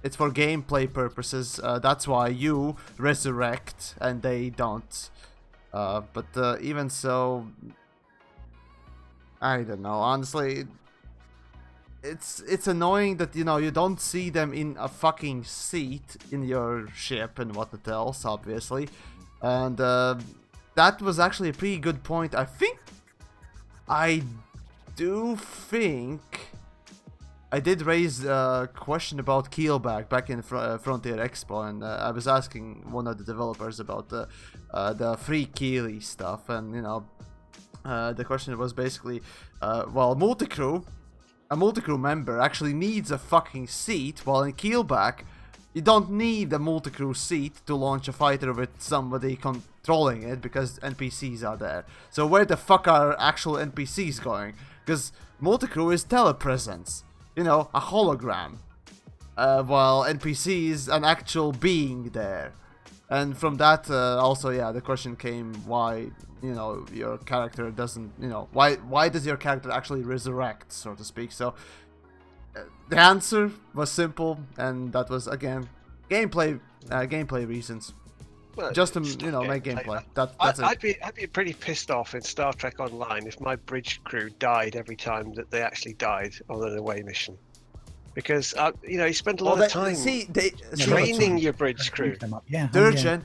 It's for gameplay purposes. That's why you resurrect and they don't. But even so, I don't know. Honestly, it's annoying that you don't see them in a fucking seat in your ship and whatnot else, obviously, and that was actually a pretty good point. I did raise a question about Keelback back in Frontier Expo, and I was asking one of the developers about the free Keely stuff, and the question was basically, a multi-crew member actually needs a fucking seat, while in Keelback, you don't need a multi-crew seat to launch a fighter with somebody controlling it, because NPCs are there. So where the fuck are actual NPCs going? Because multi-crew is telepresence, a hologram, while NPC is an actual being there. And from that, also, yeah, the question came why, your character doesn't, why does your character actually resurrect, so to speak? So, the answer was simple, and that was, again, gameplay reasons. Well, just to, make gameplay. That's it. I'd be pretty pissed off in Star Trek Online if my bridge crew died every time that they actually died on an away mission. Because, you spent a lot of time training your bridge crew. Turjan,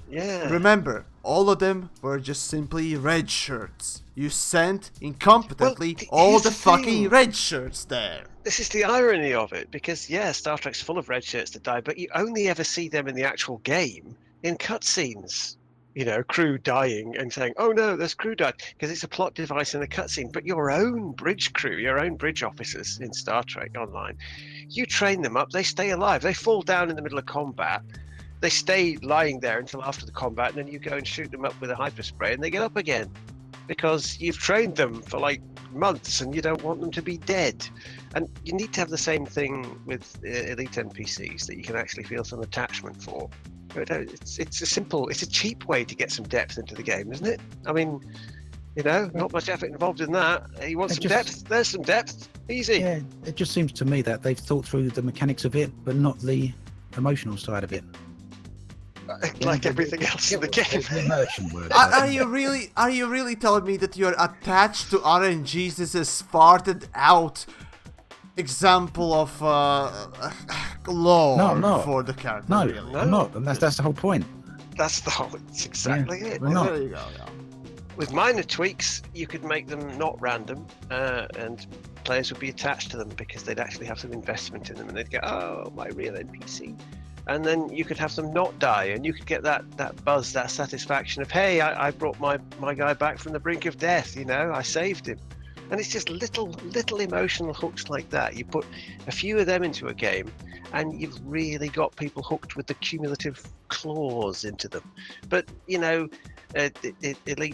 remember, all of them were just simply red shirts. You sent incompetently all the fucking red shirts there. This is the irony of it, because, Star Trek's full of red shirts that die, but you only ever see them in the actual game in cutscenes. Crew dying and saying, oh no, there's crew died, because it's a plot device in a cutscene. But your own bridge crew, your own bridge officers in Star Trek Online, you train them up, they stay alive, they fall down in the middle of combat, they stay lying there until after the combat, and then you go and shoot them up with a hyperspray and they get up again, because you've trained them for like months and you don't want them to be dead. And you need to have the same thing with elite NPCs that you can actually feel some attachment for. It's a cheap way to get some depth into the game, isn't it? I mean, not much effort involved in that. You want some depth? There's some depth. Easy. Yeah, it just seems to me that they've thought through the mechanics of it, but not the emotional side of it. Like everything else in the game. Are you really telling me that you're attached to RNG's farted out example of lore for the character? No, really? I'm not, and that's the whole point. That's exactly it. There you go. Yeah. With minor tweaks, you could make them not random, and players would be attached to them because they'd actually have some investment in them, and they'd go, "Oh, my real NPC." And then you could have them not die, and you could get that buzz, that satisfaction of, "Hey, I brought my guy back from the brink of death. I saved him." And it's just little emotional hooks like that. You put a few of them into a game, and you've really got people hooked with the cumulative claws into them. But Elite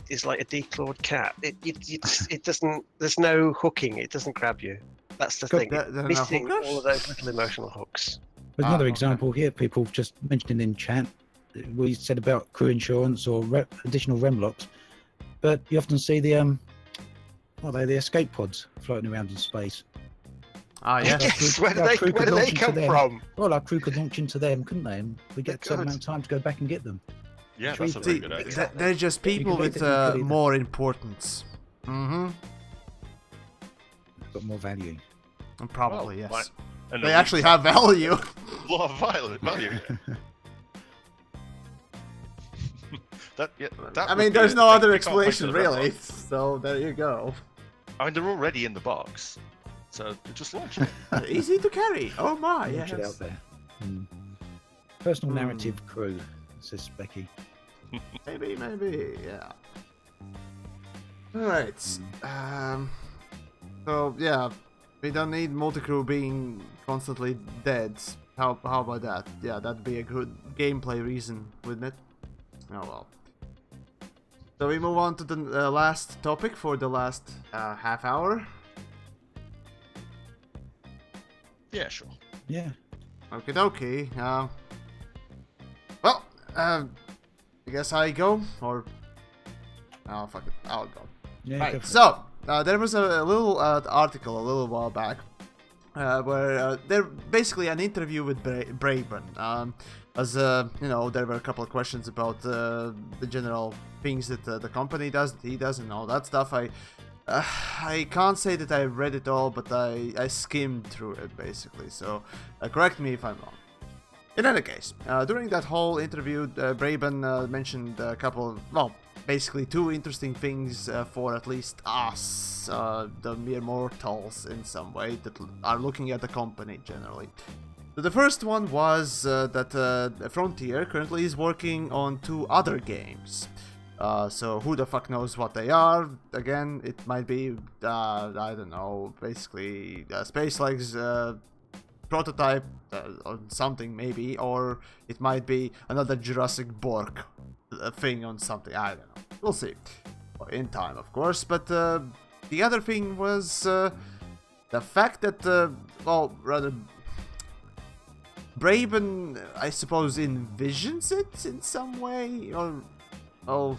is like a declawed cat. It doesn't. There's no hooking. It doesn't grab you. That's the thing. Missing all of those little emotional hooks. There's another example here. People just mentioned in chat. We said about crew insurance or additional remlocks, but you often see the the escape pods floating around in space. Yes. Where do they come from? Well, our crew could launch into them, couldn't they? And we get a certain amount of time to go back and get them. Yeah, that's a very good idea. They're just people with more importance. Mm-hmm. Got more value. Probably, yes. They actually have value. A lot of value. I mean, there's no other explanation really. So there you go. I mean, they're already in the box, so just launch it. Easy to carry. Oh my, Launch it out there. Personal narrative crew, says Becky. Maybe, yeah. Alright. So yeah, we don't need multi-crew being constantly dead. How about that? Yeah, that'd be a good gameplay reason, wouldn't it? Oh well. So we move on to the last topic for the last half hour. Yeah, sure. Yeah. Okie dokie. Well, I guess I go, or... Oh, fuck it, I'll go. Yeah, right, so, there was a little article a little while back, where they're basically an interview with Braben. As you know, there were a couple of questions about the general things that the company does, that he does, and all that stuff. I can't say that I read it all, but I skimmed through it basically. So correct me if I'm wrong. In any case, during that whole interview, Braben mentioned a couple of, well, basically two interesting things for at least us, the mere mortals in some way, that are looking at the company generally. So the first one was that Frontier currently is working on 2 other games. So who the fuck knows what they are? Again, it might be, I don't know, basically Space Legs prototype or something maybe, or it might be another Jurassic Bork thing on something, I don't know. We'll see. In time, of course, but the other thing was the fact that, well, rather... Braben, I suppose, envisions it in some way, or... Oh,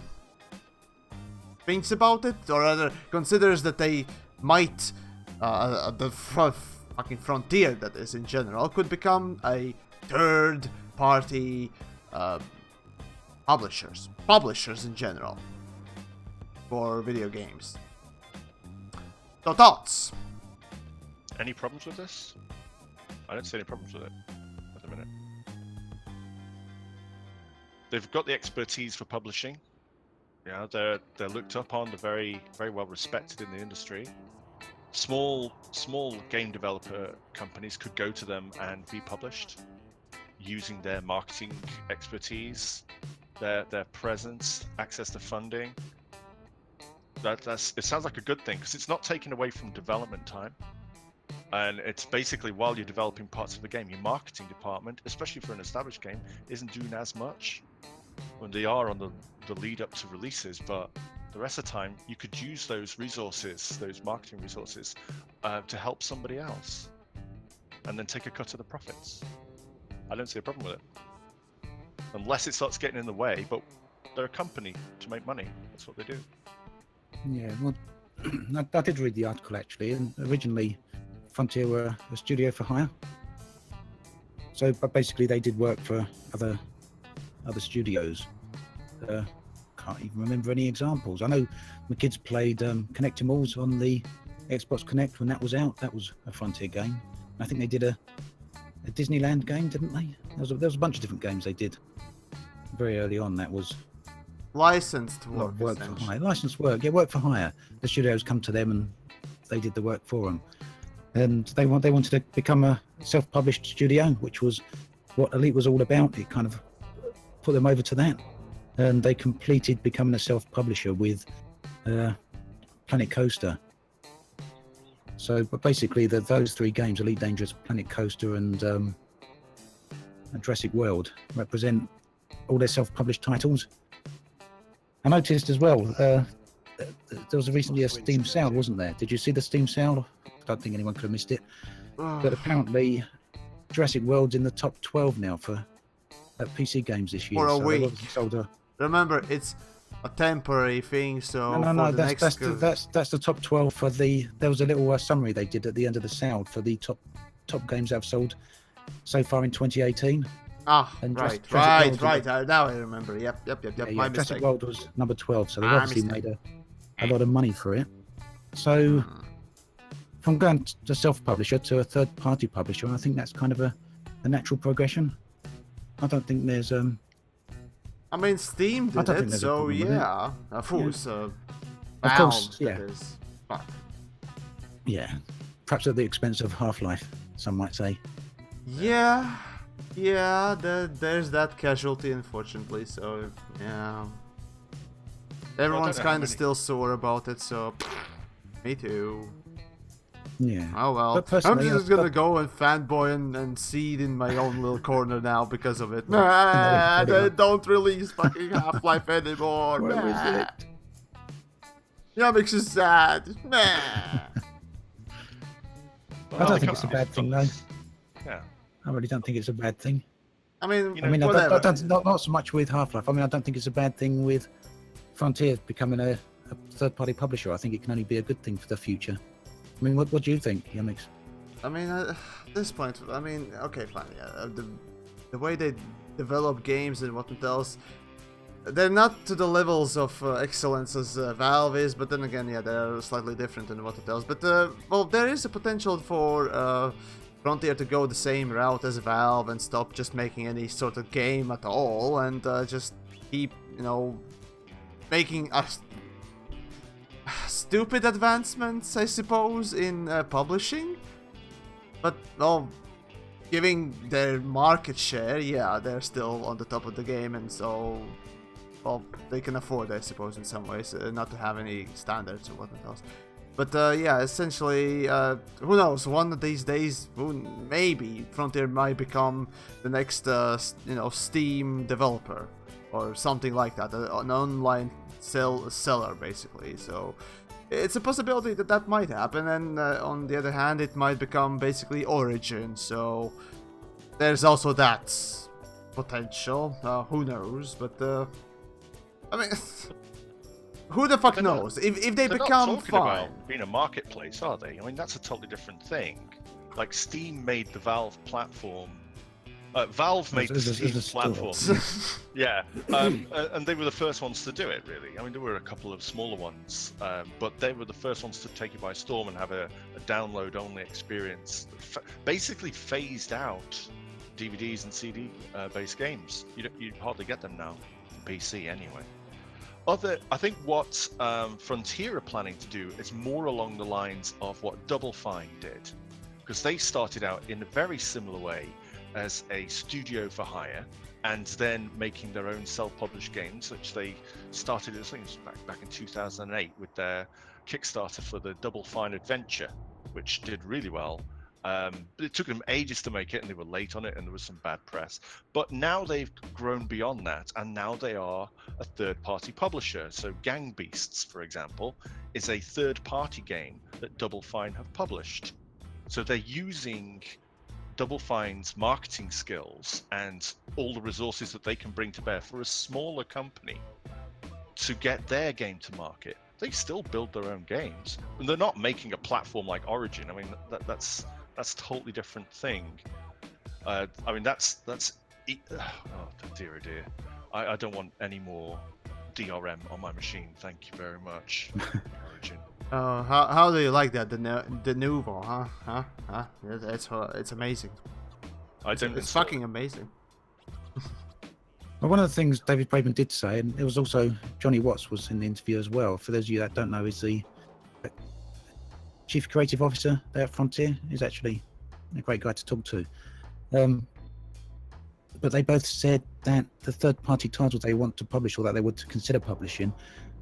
thinks about it, or rather considers that they might, the fucking Frontier, that is, in general, could become a third-party publishers in general, for video games. So thoughts? Any problems with this? I don't see any problems with it at the minute. They've got the expertise for publishing. Yeah, they're looked up on. They're very well respected in the industry. Small game developer companies could go to them and be published using their marketing expertise, their presence, access to funding. It sounds like a good thing because it's not taken away from development time. And it's basically, while you're developing parts of the game, your marketing department, especially for an established game, isn't doing as much when they are on the lead up to releases, but the rest of the time you could use those resources, those marketing resources, to help somebody else and then take a cut of the profits. I don't see a problem with it. Unless it starts getting in the way, but they're a company to make money. That's what they do. Yeah, well, I did read the article actually, and originally Frontier were a studio for hire. So, but basically they did work for other studios. Can't even remember any examples. I know my kids played Connectimals on the Xbox Connect when that was out. That was a Frontier game. I think they did a Disneyland game, didn't they? There was a bunch of different games they did very early on. That was licensed work for hire. Licensed work, yeah, work for hire. The studios come to them and they did the work for them. And they wanted to become a self-published studio, which was what Elite was all about. It kind of put them over to that, and they completed becoming a self-publisher with Planet Coaster. So, but basically, those 3 games, Elite Dangerous, Planet Coaster, and Jurassic World, represent all their self-published titles. I noticed as well, there was recently a Steam sale, wasn't there? Did you see the Steam sale? I don't think anyone could have missed it. But apparently, Jurassic World's in the top 12 now for PC games this year. For a week. Sold Remember, it's a temporary thing, so no. That's the top 12 for the. There was a little summary they did at the end of the sale for the top games that have sold so far in 2018. Ah, and right. Now I remember. Yep. Yeah, My Jurassic mistake. World was number 12, so they've obviously made a lot of money for it. So, from going to self-publisher to a third-party publisher, I think that's kind of a natural progression. I don't think there's I mean, Steam I did don't think it, there's a so problem with it. yeah. Of course, Of Valve, course, yeah. that is. Fuck. Yeah, perhaps at the expense of Half-Life, some might say. Yeah, there's that casualty, unfortunately, so, yeah. Everyone's kind of still sore about it, so... Me too. Yeah. Oh well. But personally, I'm just gonna go and fanboy and seed in my own little corner now because of it. They don't release fucking Half-Life anymore. Where is it? Yeah, makes you sad. I don't think it's a bad thing, though. Yeah. I really don't think it's a bad thing. I mean, whatever. Not so much with Half-Life. I mean, I don't think it's a bad thing with Frontier becoming a third-party publisher. I think it can only be a good thing for the future. I mean, what do you think, TheYamiks? I mean, at this point, I mean, okay, fine, yeah. The way they develop games and what else, they're not to the levels of excellence as Valve is, but then again, yeah, they're slightly different in what else. But, well, there is a potential for Frontier to go the same route as Valve and stop just making any sort of game at all and just keep, you know, making stupid advancements, I suppose, in publishing. But, well, giving their market share, yeah, they're still on the top of the game, and so, well, they can afford, I suppose, in some ways, not to have any standards or whatnot else. But, yeah, essentially, who knows, one of these days, maybe Frontier might become the next, you know, Steam developer, or something like that, an online seller, basically, so... It's a possibility that might happen, and on the other hand, it might become basically Origin, so there's also that potential. Who knows? But I mean, who the fuck knows? If they become not talking about being a marketplace, are they? I mean, that's a totally different thing. Like Steam made the Valve platform. Valve made the Steam platform. Yeah, and they were the first ones to do it, really. I mean, there were a couple of smaller ones, but they were the first ones to take it by storm and have a download-only experience. Basically phased out DVDs and CD-based games. You hardly get them now, on PC anyway. I think what Frontier are planning to do is more along the lines of what Double Fine did, because they started out in a very similar way as a studio for hire, and then making their own self-published games, which they started, I think it was back in 2008 with their Kickstarter for the Double Fine Adventure, which did really well. But it took them ages to make it, and they were late on it, and there was some bad press. But now they've grown beyond that, and now they are a third-party publisher. So Gang Beasts, for example, is a third-party game that Double Fine have published. So they're using Double Fine's marketing skills and all the resources that they can bring to bear for a smaller company to get their game to market. They still build their own games, and they're not making a platform like Origin. I mean, that's a totally different thing. I mean, that's oh dear, oh dear. I don't want any more DRM on my machine. Thank you very much, Origin. How do you like that? The Nouveau, huh? It's amazing. It's fucking amazing. Well, one of the things David Braben did say, and it was also Johnny Watts was in the interview as well. For those of you that don't know, is the Chief Creative Officer there at Frontier. He's actually a great guy to talk to. But they both said that the third-party titles they want to publish, or that they would consider publishing,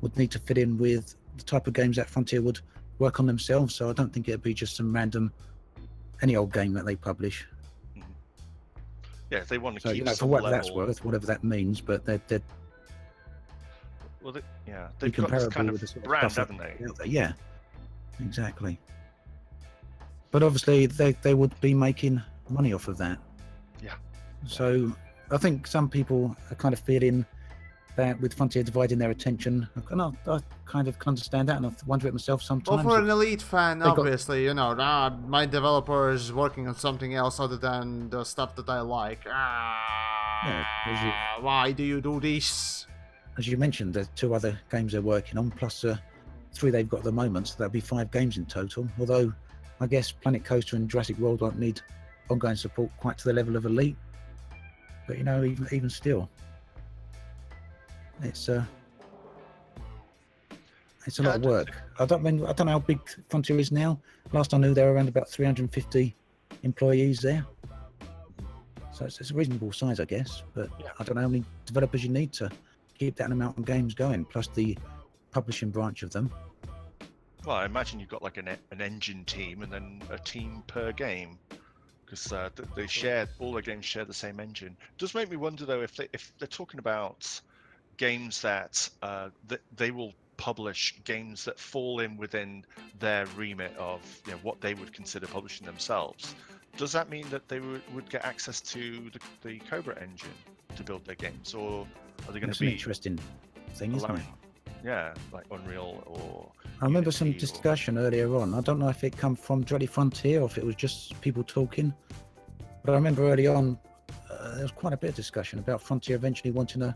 would need to fit in with the type of games that Frontier would work on themselves. So I don't think it'd be just some random, any old game that they publish. Yeah, if they want to so, keep you know, for what that's worth, whatever that means, but they're well, they've got this kind of brand, haven't they? Yeah, exactly. But obviously, they would be making money off of that. Yeah. So I think some people are kind of feeling that with Frontier dividing their attention, and I kind of understand that, and I wonder it myself sometimes. Well, for an elite fan, obviously, you know, my developer is working on something else other than the stuff that I like. Why do you do this? As you mentioned, there's 2 other games they're working on, plus 3 they've got at the moment, so that'll be 5 games in total. Although, I guess Planet Coaster and Jurassic World won't need ongoing support quite to the level of Elite. But, you know, even still. It's a lot of work. I don't know how big Frontier is now. Last I knew, there were around about 350 employees there. So it's a reasonable size, I guess. But I don't know how many developers you need to keep that amount of games going, plus the publishing branch of them. Well, I imagine you've got like an engine team and then a team per game, because they share, all their games share the same engine. It does make me wonder though, if they're talking about games that they will publish games that fall in within their remit of what they would consider publishing themselves. Does that mean that they would get access to the Cobra engine to build their games, or are they going to be an interesting thing, isn't it? Yeah, like Unreal or. I remember some discussion earlier on. I don't know if it come from directly Frontier or if it was just people talking. But I remember early on, there was quite a bit of discussion about Frontier eventually wanting to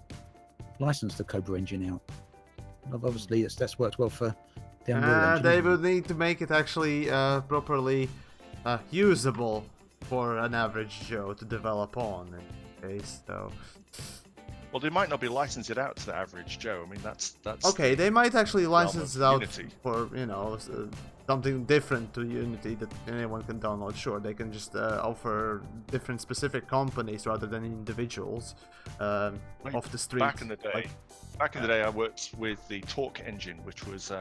license the Cobra engine out. Obviously, that's worked well for the Unreal engine. They would need to make it actually properly usable for an average Joe to develop on, in case, though. Well, they might not be licensing it out to the average Joe. I mean, that's okay. They might actually license it out Unity. For something different to Unity that anyone can download. Sure, they can just offer different specific companies rather than individuals off the street. Back in the day, I worked with the Talk engine, which was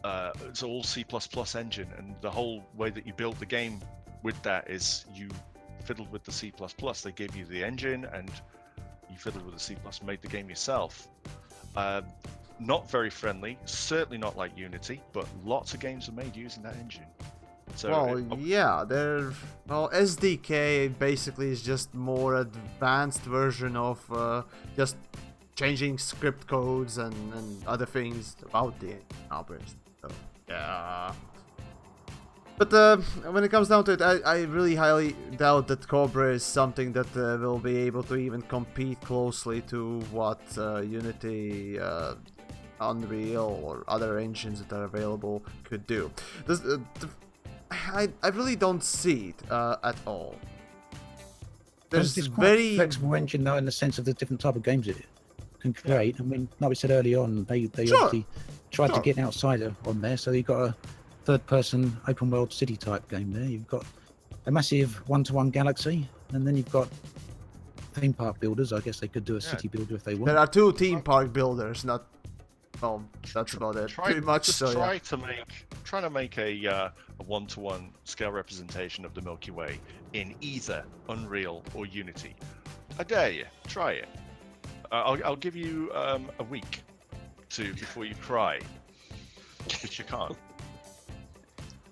it's all C++ engine, and the whole way that you build the game with that is you fiddled with the C++. They gave you the engine, and you fiddled with the C++, made the game yourself. Not very friendly, certainly not like Unity, but lots of games are made using that engine. So SDK basically is just more advanced version of just changing script codes and other things about the operation. So yeah. But when it comes down to it, I really highly doubt that Cobra is something that will be able to even compete closely to what Unity, Unreal, or other engines that are available could do. I really don't see it at all. There's this very flexible engine though, in the sense of the different type of games it can create. I mean, like we said early on, they obviously tried to get an outsider on there, so you've got a third-person open-world city type game there. You've got a massive one-to-one galaxy, and then you've got theme park builders. I guess they could do a city builder if they want. There are 2 theme park builders, not. Oh, that's about it. Pretty much. Trying to make a one-to-one scale representation of the Milky Way in either Unreal or Unity. I dare you. Try it. I'll give you a week before you cry, which you can't.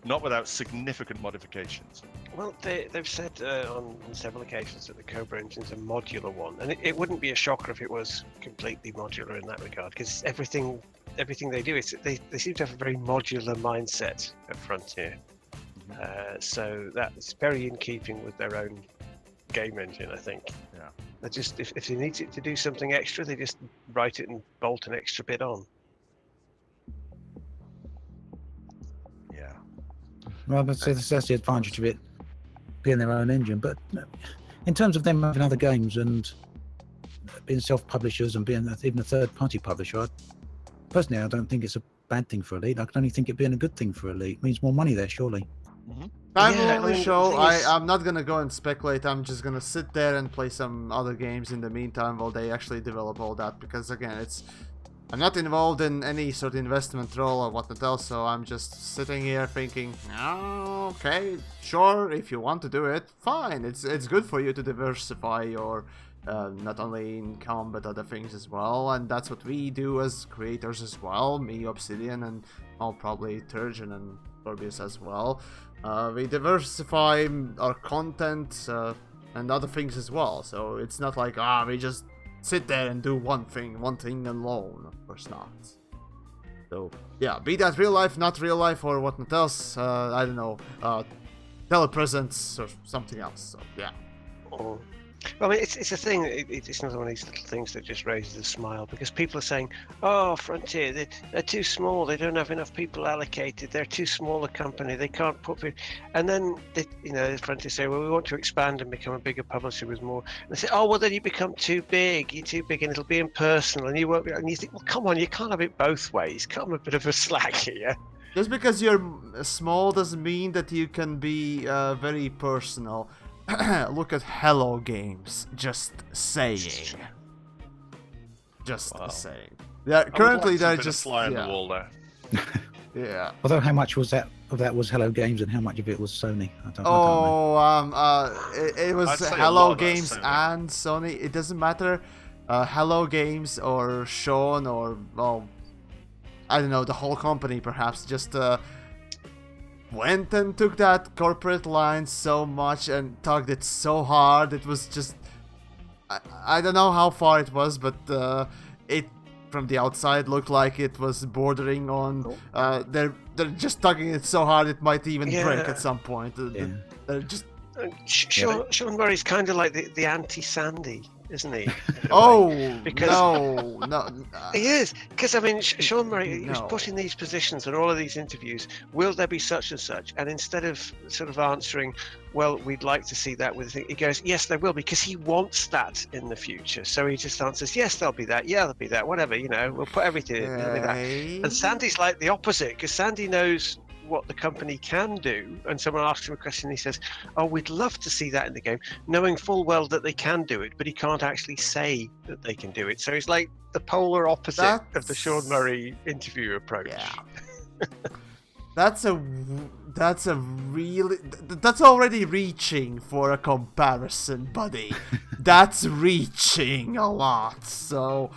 Not without significant modifications. Well, they've said on several occasions that the Cobra engine's a modular one, and it wouldn't be a shocker if it was completely modular in that regard, because everything they do is they seem to have a very modular mindset at Frontier. So that's very in keeping with their own game engine, I think. Yeah. They just if they need it to do something extra, they just write it and bolt an extra bit on. Well, that's the advantage of it being their own engine. But in terms of them having other games and being self-publishers and being even a third-party publisher, personally, I don't think it's a bad thing for Elite. I can only think it being a good thing for Elite. It means more money there, surely. Time will only show. I'm not gonna go and speculate. I'm just gonna sit there and play some other games in the meantime while they actually develop all that. Because again, I'm not involved in any sort of investment role or whatnot else, so I'm just sitting here thinking, oh, okay, sure, if you want to do it, fine. It's good for you to diversify your not only income but other things as well, and that's what we do as creators as well. Me, Obsidian, and probably Turjan and Ascorbius as well. We diversify our content and other things as well, so it's not like we just sit there and do one thing alone. Of course not. So yeah, be that real life, not real life, or whatnot else. I don't know, telepresence or something else. So yeah. Well, I mean, it's a thing. It's another one of these little things that just raises a smile because people are saying, "Oh, Frontier, they're too small. They don't have enough people allocated. They're too small a company. They can't put people." And then Frontier say, "Well, we want to expand and become a bigger publisher with more." And they say, "Oh, well, then you become too big. You're too big, and it'll be impersonal, and you won't be." And you think, "Well, come on, you can't have it both ways. Come a bit of a slack here." Just because you're small doesn't mean that you can be very personal. Look at Hello Games. Just saying. Just saying. Yeah, currently they're just fly on the wall there. Yeah. Although how much was that was Hello Games and how much of it was Sony? I don't know. It was Hello Games and Sony. It doesn't matter. Hello Games or Sean or I don't know, the whole company perhaps just went and took that corporate line so much and tugged it so hard. It was just I don't know how far it was, but it from the outside looked like it was bordering on they're just tugging it so hard it might even break at some point. They're just Sean Murray's kind of like the anti-Sandy, isn't he? Because no. He is, because I mean, Sean Murray was put in these positions and all of these interviews. Will there be such and such? And instead of sort of answering, well, we'd like to see that with the thing, he goes, yes, there will, because he wants that in the future. So he just answers, yes, there'll be that. Yeah, there'll be that. Whatever, we'll put everything in. There'll be that. And Sandy's like the opposite, because Sandy knows what the company can do, and someone asks him a question and he says, oh, we'd love to see that in the game, knowing full well that they can do it, but he can't actually say that they can do it. So he's like the polar opposite of the Sean Murray interview approach. That's already reaching for a comparison, buddy. That's reaching a lot. So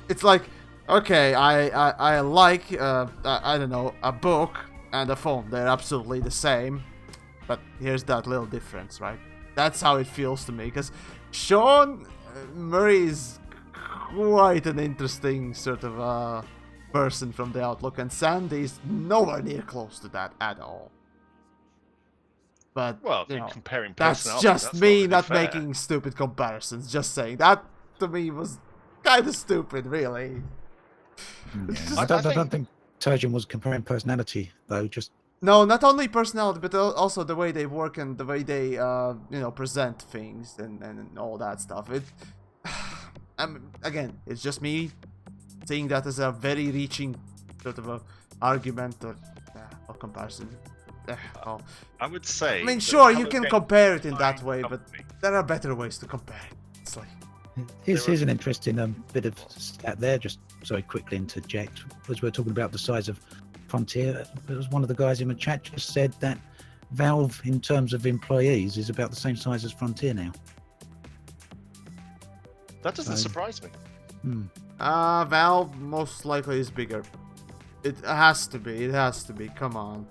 it's like, okay, I like, I don't know, a book and a phone. They're absolutely the same. But here's that little difference, right? That's how it feels to me. Because Sean Murray is quite an interesting sort of person from the outlook. And Sandy's nowhere near close to that at all. But, comparing that's just me not making stupid comparisons. Just saying. That, to me, was kind of stupid, really. Yeah. I don't think Turjan was comparing personality though. No, not only personality, but also the way they work and the way they present things and all that stuff. Again, it's just me seeing that as a very reaching sort of a argument or comparison. I would say. I mean, sure, you can compare it in that way, but there are better ways to compare it. It's like. Here's an interesting bit of stat there, just sorry, quickly interject, as we're talking about the size of Frontier. There was one of the guys in the chat just said that Valve, in terms of employees, is about the same size as Frontier now. That doesn't surprise me. Valve most likely is bigger. It has to be. Come on.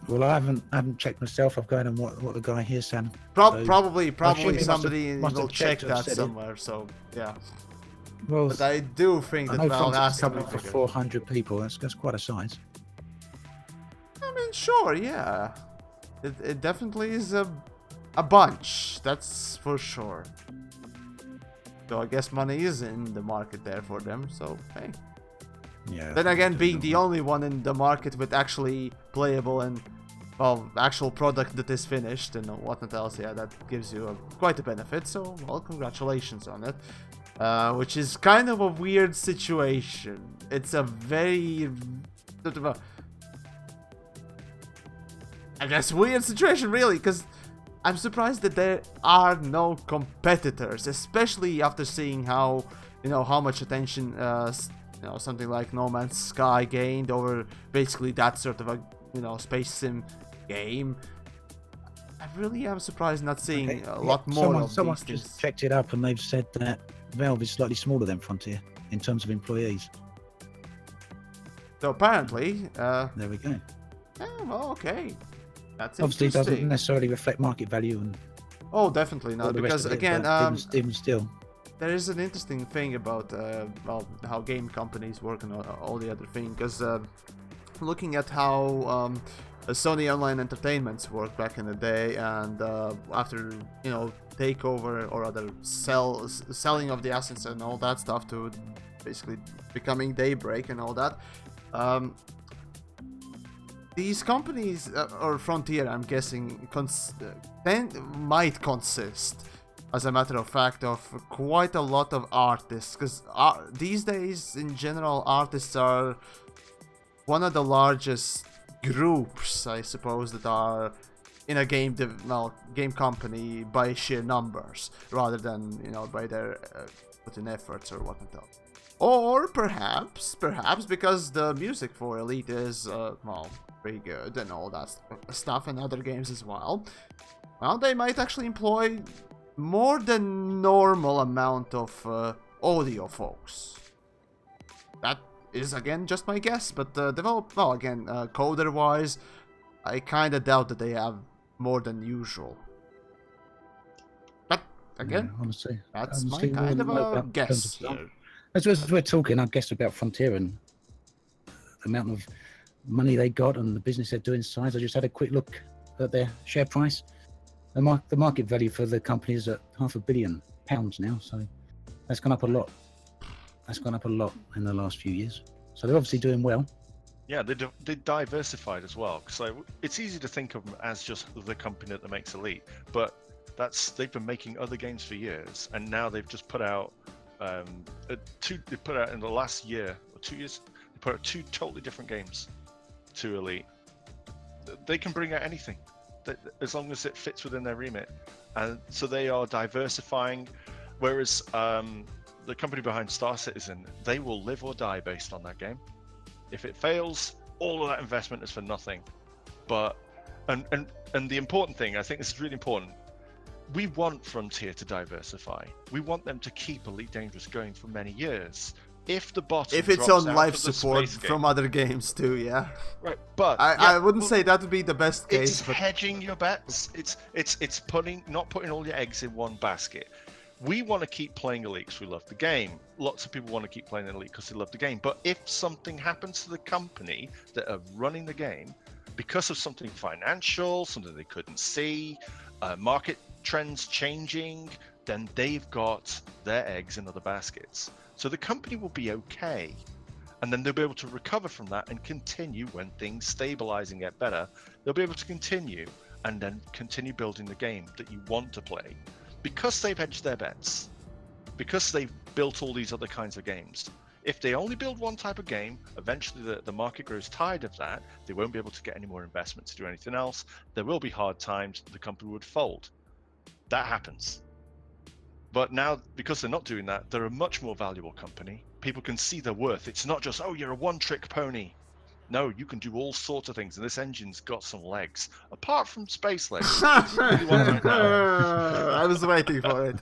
Well, I haven't checked myself. I've gone on what the guy here said. Probably somebody will check that somewhere. So yeah. Well, but I do think that Valve has to be for 400 people. That's quite a size. I mean, sure, yeah. It definitely is a bunch. That's for sure. So I guess money is in the market there for them. So hey. Yeah. Then again, being the only one in the market with actually playable and actual product that is finished and whatnot else, that gives you quite a benefit. So, well, congratulations on it. Which is kind of a weird situation. It's a very sort of I guess weird situation, really, because I'm surprised that there are no competitors, especially after seeing how much attention something like No Man's Sky gained over basically that sort of a space sim game. I really am surprised not seeing a lot more of someone these just things. checked it up and they've said that Valve is slightly smaller than Frontier in terms of employees. So apparently, there we go. Well, okay, that's obviously interesting. Doesn't necessarily reflect market value and. Oh, definitely not, because again, even still. There is an interesting thing about how game companies work and all the other thing, because looking at how Sony Online Entertainments worked back in the day, and after takeover or other selling of the assets and all that stuff to basically becoming Daybreak and all that. These companies, or Frontier, I'm guessing, might consist, as a matter of fact, of quite a lot of artists. Because these days, in general, artists are one of the largest groups, I suppose, that are in a game company by sheer numbers, rather than, by their put in efforts or whatnot. Or perhaps because the music for Elite is, pretty good and all that stuff, and other games as well. Well, they might actually employ more than normal amount of audio folks. That is, again, just my guess, but coder-wise, I kind of doubt that they have more than usual. But, again, honestly, that's my kind of a guess here. As we're talking, I guess, about Frontier and the amount of money they got and the business they're doing size, I just had a quick look at their share price. The market value for the company is at £500 million now, so that's gone up a lot. That's gone up a lot in the last few years. So they're obviously doing well. Yeah, they diversified as well. So it's easy to think of them as just the company that makes Elite, but they've been making other games for years, and now they've just put out they put out in the last year or 2 years, they put out 2 totally different games to Elite. They can bring out anything as long as it fits within their remit, and so they are diversifying. Whereas the company behind Star Citizen, they will live or die based on that game. If it fails, all of that investment is for nothing. But and the important thing, I think this is really important, we want Frontier to diversify. We want them to keep Elite Dangerous going for many years. If it's on life support from other games too, yeah. Right, but I wouldn't say that would be the best case. It's hedging your bets. It's not putting all your eggs in one basket. We want to keep playing Elite because we love the game. Lots of people want to keep playing Elite because they love the game. But if something happens to the company that are running the game because of something financial, something they couldn't see, market trends changing, then they've got their eggs in other baskets. So the company will be okay, and then they'll be able to recover from that and continue when things stabilize and get better. They'll be able to continue and then continue building the game that you want to play, because they've hedged their bets, because they've built all these other kinds of games. If they only build one type of game, eventually the market grows tired of that. They won't be able to get any more investment to do anything else. There will be hard times. The company would fold. That happens. But now, because they're not doing that, they're a much more valuable company. People can see their worth. It's not just, oh, you're a one-trick pony. No, you can do all sorts of things, and this engine's got some legs. Apart from space legs. I was waiting for it.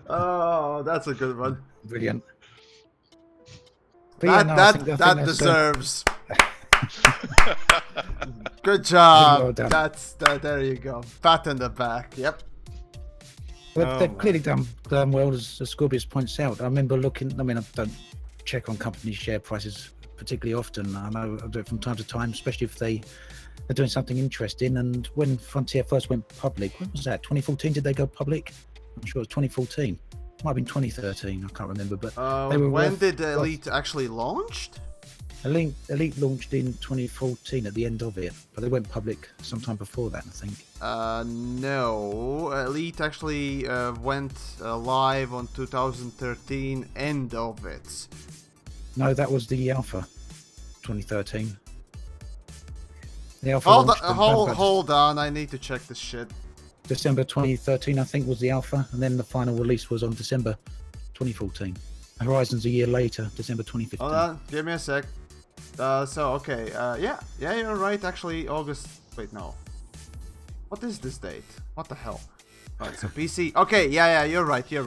Oh, that's a good one. Brilliant. That deserves. Good job. Well done. There you go. Pat in the back. Yep. Well, they've clearly done well, as Ascorbius points out. I remember looking. I mean, I don't check on companies' share prices particularly often. I know I do it from time to time, especially if they're doing something interesting. And when Frontier first went public, when was that? 2014? Did they go public? I'm sure it was 2014. Might have been 2013. I can't remember. But when did Elite actually launched? Elite launched in 2014 at the end of it, but they went public sometime before that, I think. No, Elite actually went live on 2013, end of it. No, that was the alpha, 2013. The alpha hold on, I need to check this shit. December 2013, I think, was the alpha, and then the final release was on December 2014. Horizon's a year later, December 2015. Hold on, give me a sec. Yeah, you're right. Actually, August. Wait, no. What is this date? What the hell? Right, so PC. Okay, yeah, you're right. Yeah.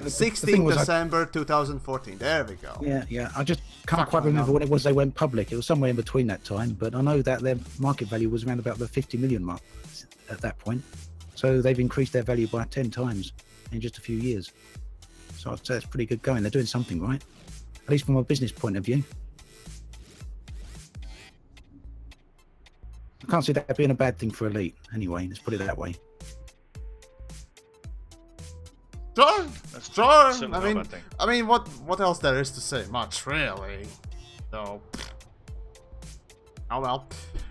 16th December 2014. There we go. Yeah. I just can't quite remember when it was they went public. It was somewhere in between that time, but I know that their market value was around about the 50 million mark at that point. So they've increased their value by 10 times in just a few years. So I'd say it's pretty good going. They're doing something right, at least from a business point of view. I can't see that being a bad thing for Elite, anyway. Let's put it that way. Sure. certainly not a bad thing. I mean, what else there is to say? Much, really. So, oh well.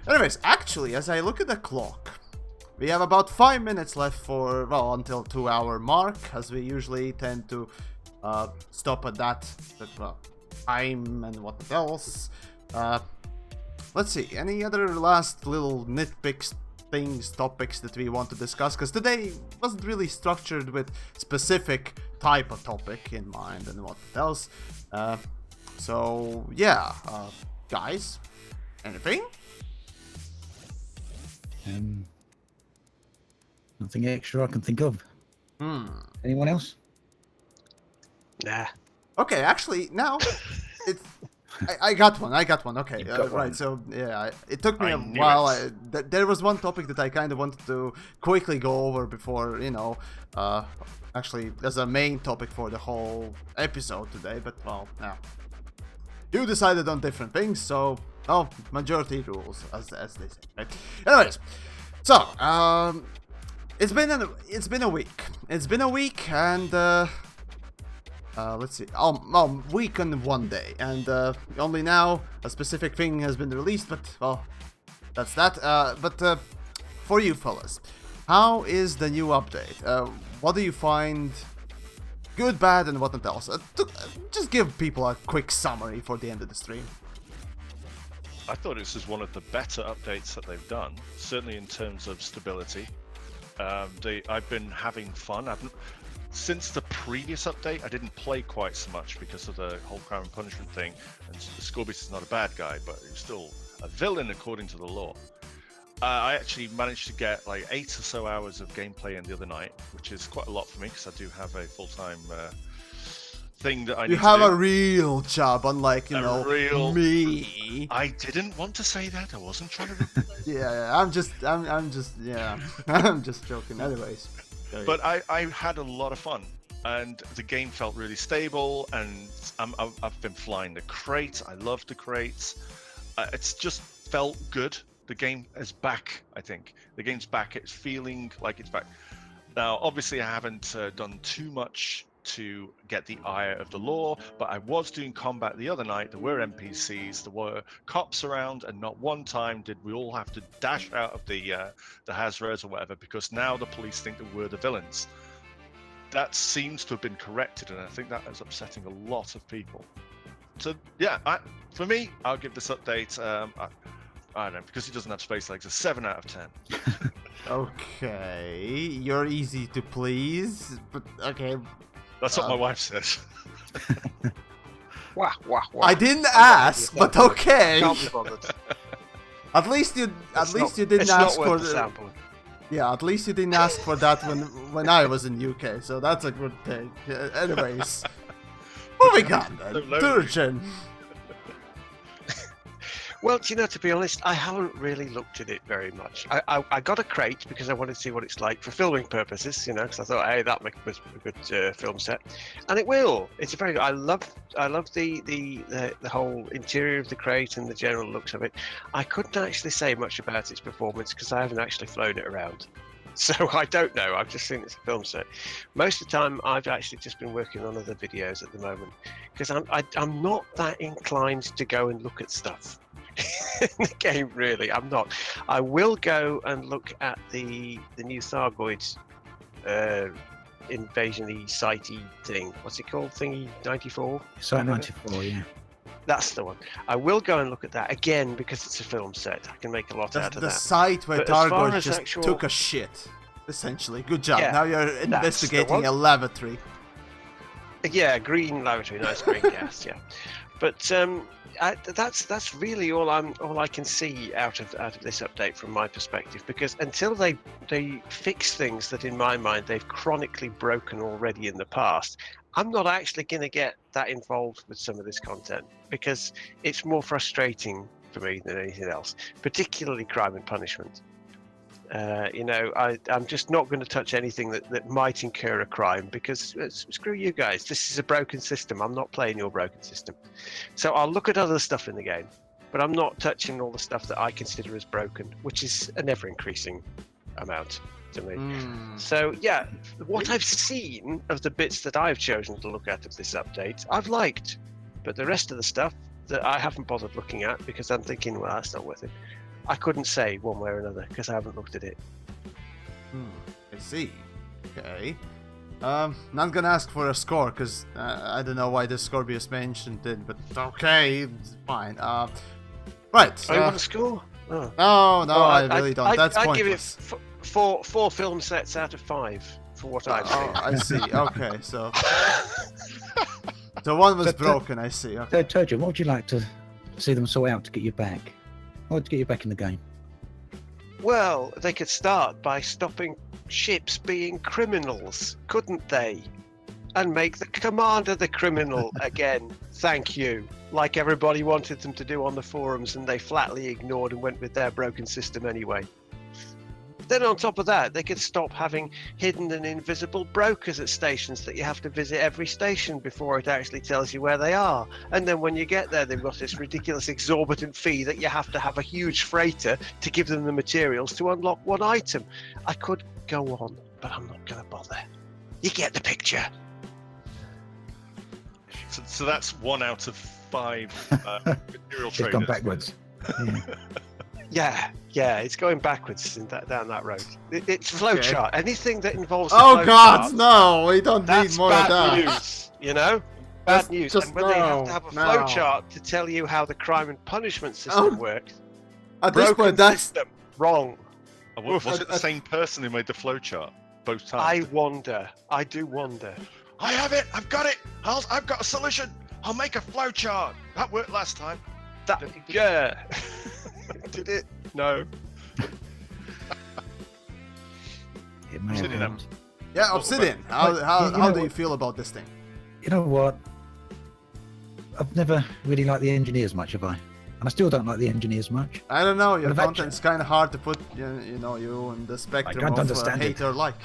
Anyways, actually, as I look at the clock, we have about 5 minutes left for, well, until 2-hour mark, as we usually tend to stop at that time and what else. Let's see, any other last little nitpicks, topics that we want to discuss? Because today wasn't really structured with specific type of topic in mind and what else. So, yeah, guys, anything? Nothing extra I can think of. Anyone else? Nah. Okay, actually, now it's. I got one. Okay, Got right. one. So yeah, it took me a while. There was one topic that I kind of wanted to quickly go over before, actually as a main topic for the whole episode today. But well, now you decided on different things, so majority rules, as they say. Right? Anyways, so it's been a week. It's been a week, and let's see. Week and 1 day, and only now a specific thing has been released. But well, that's that. But for you fellas, how is the new update? What do you find good, bad, and what else? Just give people a quick summary for the end of the stream. I thought this was one of the better updates that they've done, certainly in terms of stability. I've been having fun. Since the previous update, I didn't play quite so much because of the whole crime and punishment thing. And Ascorbius is not a bad guy, but he's still a villain according to the law. I actually managed to get like 8 or so hours of gameplay in the other night, which is quite a lot for me because I do have a full-time thing that I need to do. You have a real job, unlike me. I didn't want to say that. I wasn't trying to. Yeah, I'm just joking. Anyways. But I had a lot of fun, and the game felt really stable, and I've been flying the crates. I love the crates. It's just felt good. The game is back, I think. The game's back. It's feeling like it's back. Now, obviously, I haven't done too much to get the ire of the law, but I was doing combat the other night. There were NPCs, there were cops around, and not one time did we all have to dash out of the Hazras or whatever, because now the police think that we're the villains. That seems to have been corrected, and I think that is upsetting a lot of people. So yeah, for me, I'll give this update, I don't know, because it doesn't have space legs, a 7 out of 10. Okay, you're easy to please, but okay. That's what my wife says. Wah, wah, wah. I didn't ask, but okay. Can't be bothered. At least you didn't ask for the sample. Yeah, at least you didn't ask for that when I was in UK, so that's a good thing. Anyways, moving on then. Turjan. Well, to be honest, I haven't really looked at it very much. I got a crate because I wanted to see what it's like for filming purposes, because I thought, hey, that was a good film set, and it will. It's a very good. I love the whole interior of the crate and the general looks of it. I couldn't actually say much about its performance because I haven't actually flown it around. So I don't know. I've just seen it's a film set. Most of the time, I've actually just been working on other videos at the moment because I'm not that inclined to go and look at stuff in the game. Really, I'm not. I will go and look at the new Thargoid invasion-y site-y thing. What's it called? Thingy 94. Site 94, yeah. That's the one. I will go and look at that again because it's a film set. I can make a lot out of the that. site where But as far Thargoid as just actual- took a shit. Essentially, good job. Yeah, now you're the investigating one. a lavatory. Yeah, green lavatory, nice green gas. Yeah, but that's really all I can see out of this update from my perspective. Because until they fix things that in my mind they've chronically broken already in the past, I'm not actually going to get that involved with some of this content because it's more frustrating for me than anything else, particularly crime and punishment. I'm just not going to touch anything that might incur a crime because screw you guys. This is a broken system. I'm not playing your broken system. So I'll look at other stuff in the game, but I'm not touching all the stuff that I consider as broken, which is an ever-increasing amount to me. So yeah, what I've seen of the bits that I've chosen to look at of this update, I've liked, but the rest of the stuff that I haven't bothered looking at because I'm thinking, well, that's not worth it. I couldn't say one way or another because I haven't looked at it. I see. Okay. Not gonna ask for a score because I don't know why the Ascorbius mentioned it, but okay, it's fine. Right. You want a score? Oh. No, I really don't. That's pointless. I give it four film sets out of 5 for what I've seen. I see. Okay, so the one was broken. I see. Okay. So, Turjan, what would you like to see them sort out to get you back? What to get you back in the game? Well, they could start by stopping ships being criminals, couldn't they? And make the commander the criminal again. Thank you. Like everybody wanted them to do on the forums, and they flatly ignored and went with their broken system anyway. Then on top of that, they could stop having hidden and invisible brokers at stations that you have to visit every station before it actually tells you where they are. And then when you get there, they've got this ridiculous exorbitant fee that you have to have a huge freighter to give them the materials to unlock one item. I could go on, but I'm not going to bother. You get the picture. So that's 1 out of 5 material traders. It's gone backwards. Yeah, it's going backwards down that road. It's flowchart. Anything that involves God, no, we don't need more of that. That's bad news, you know? Bad news. And when they have to have a flowchart to tell you how the crime and punishment system works, at this point, that's system, wrong. Was it the same person who made the flowchart both times? I do wonder. I have it. I've got it. I've got a solution. I'll make a flowchart. That worked last time. Yeah. Did it? No. It may have happened. Yeah, Obsidian. How do you feel about this thing? You know what? I've never really liked the engineers much, have I? And I still don't like the engineers much. I don't know. Your content's kind of hard to put, you know, you in the spectrum of hate or like.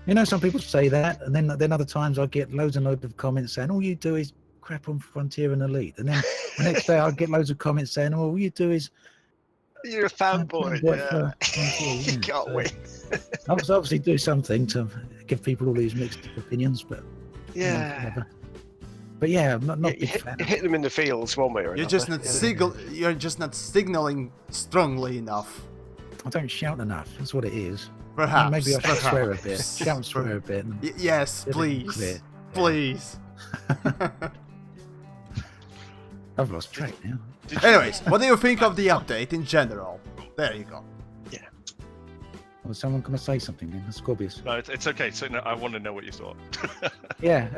You know, some people say that, and then other times I get loads and loads of comments saying, all you do is crap on Frontier and Elite. And then the next day I get loads of comments saying, all you do is... You're a fanboy, yeah. You can't win. I obviously do something to give people all these mixed opinions, but... Yeah. But yeah, I'm not big fan. You hit them in the fields one way or another. You're just not signaling strongly enough. I don't shout enough, that's what it is. Perhaps. Maybe I should swear a bit. Shout and swear a bit. Yes, please. Please. I've lost track now. Anyways, what do you think of the update in general? There you go. Yeah. Was someone going to say something then? Ascorbius. No, it's okay. So no, I want to know what you thought. Yeah.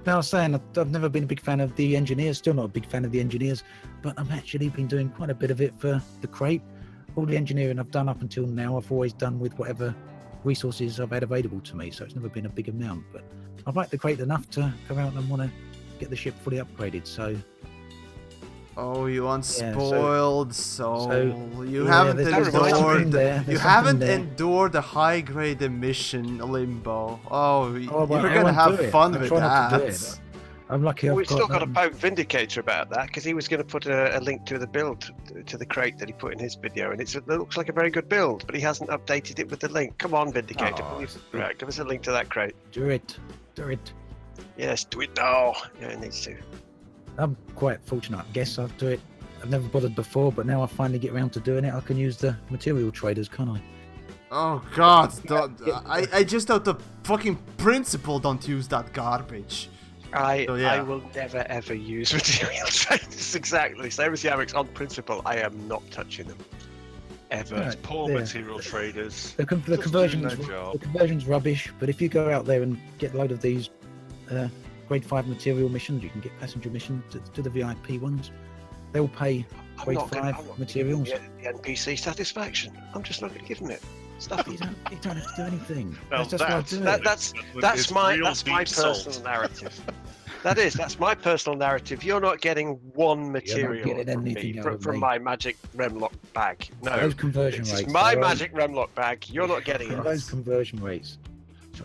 Now I was saying I've never been a big fan of the engineers. Still not a big fan of the engineers, but I've actually been doing quite a bit of it for the crate. All the engineering I've done up until now, I've always done with whatever resources I've had available to me. So it's never been a big amount, but I've liked the crate enough to come out and want to get the ship fully upgraded. So. Oh, you unspoiled soul. You haven't endured the high-grade emission limbo. You're gonna have fun with that. I'm lucky. We've still got to poke Vindicator about that because he was going to put a link to the build to the crate that he put in his video, and it looks like a very good build, but he hasn't updated it with the link. Come on, Vindicator, please give us a link to that crate. Do it. Yes, do it now. Yeah, it needs to. I'm quite fortunate, I guess. I'll do it. I've never bothered before, but now I finally get around to doing it. I can use the material traders, can't I? Oh God! I just out of fucking principle don't use that garbage. I will never ever use material traders. Exactly. Same as TheYamiks on principle. I am not touching them. Ever. It's poor material traders. The conversion's rubbish, but if you go out there and get a load of these grade 5 material missions, you can get passenger missions to the VIP ones. They'll pay grade 5 materials. The NPC satisfaction. I'm just not going to give them it. Stuff. You don't have to do anything. Well, that's my personal narrative. That's my personal narrative. You're not getting one material from my magic remlock bag. No, those conversion rates. It's my magic remlock bag. You're not getting it. Those conversion rates.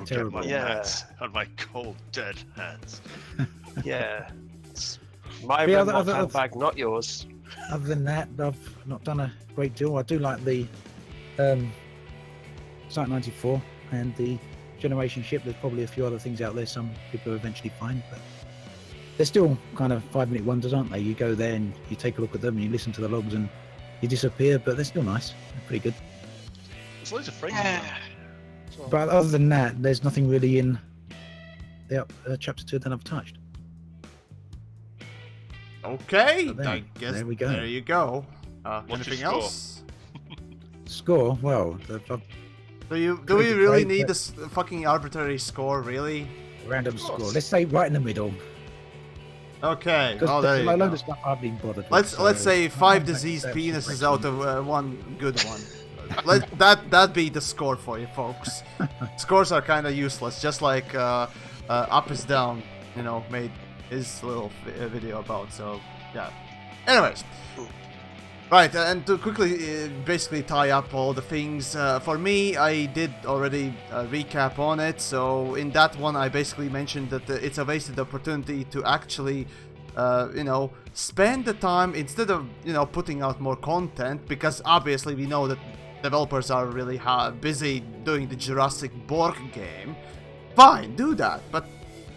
Terrible. On my cold, dead hands. Yeah. It's my remlock bag, not yours. Other than that, I've not done a great deal. I do like the Site 94 and the generation ship. There's probably a few other things out there some people will eventually find, but they're still kind of 5-minute wonders, aren't they? You go there and you take a look at them and you listen to the logs and you disappear, but they're still nice. They're pretty good. There's loads of frames. But other than that, there's nothing really in the chapter 2 that I've touched. Okay, There, I guess there we go. There you go. What's Anything your score? else? Score? Well, Do we really need this fucking arbitrary score, really? random score. Let's say right in the middle. Okay. Because Oh, there there's you a load go. of stuff I've been bothered with. Let's say 5 I'm diseased like, penises out of 1 good one. That be the score for you, folks. Scores are kind of useless, just like Up is Down, you know, made his little video about. So yeah. Anyways. Right, and to quickly basically tie up all the things, for me, I did already recap on it, so in that one I basically mentioned that it's a wasted opportunity to actually, you know, spend the time, instead of, you know, putting out more content, because obviously we know that developers are really busy doing the Jurassic Borg game. Fine, do that, but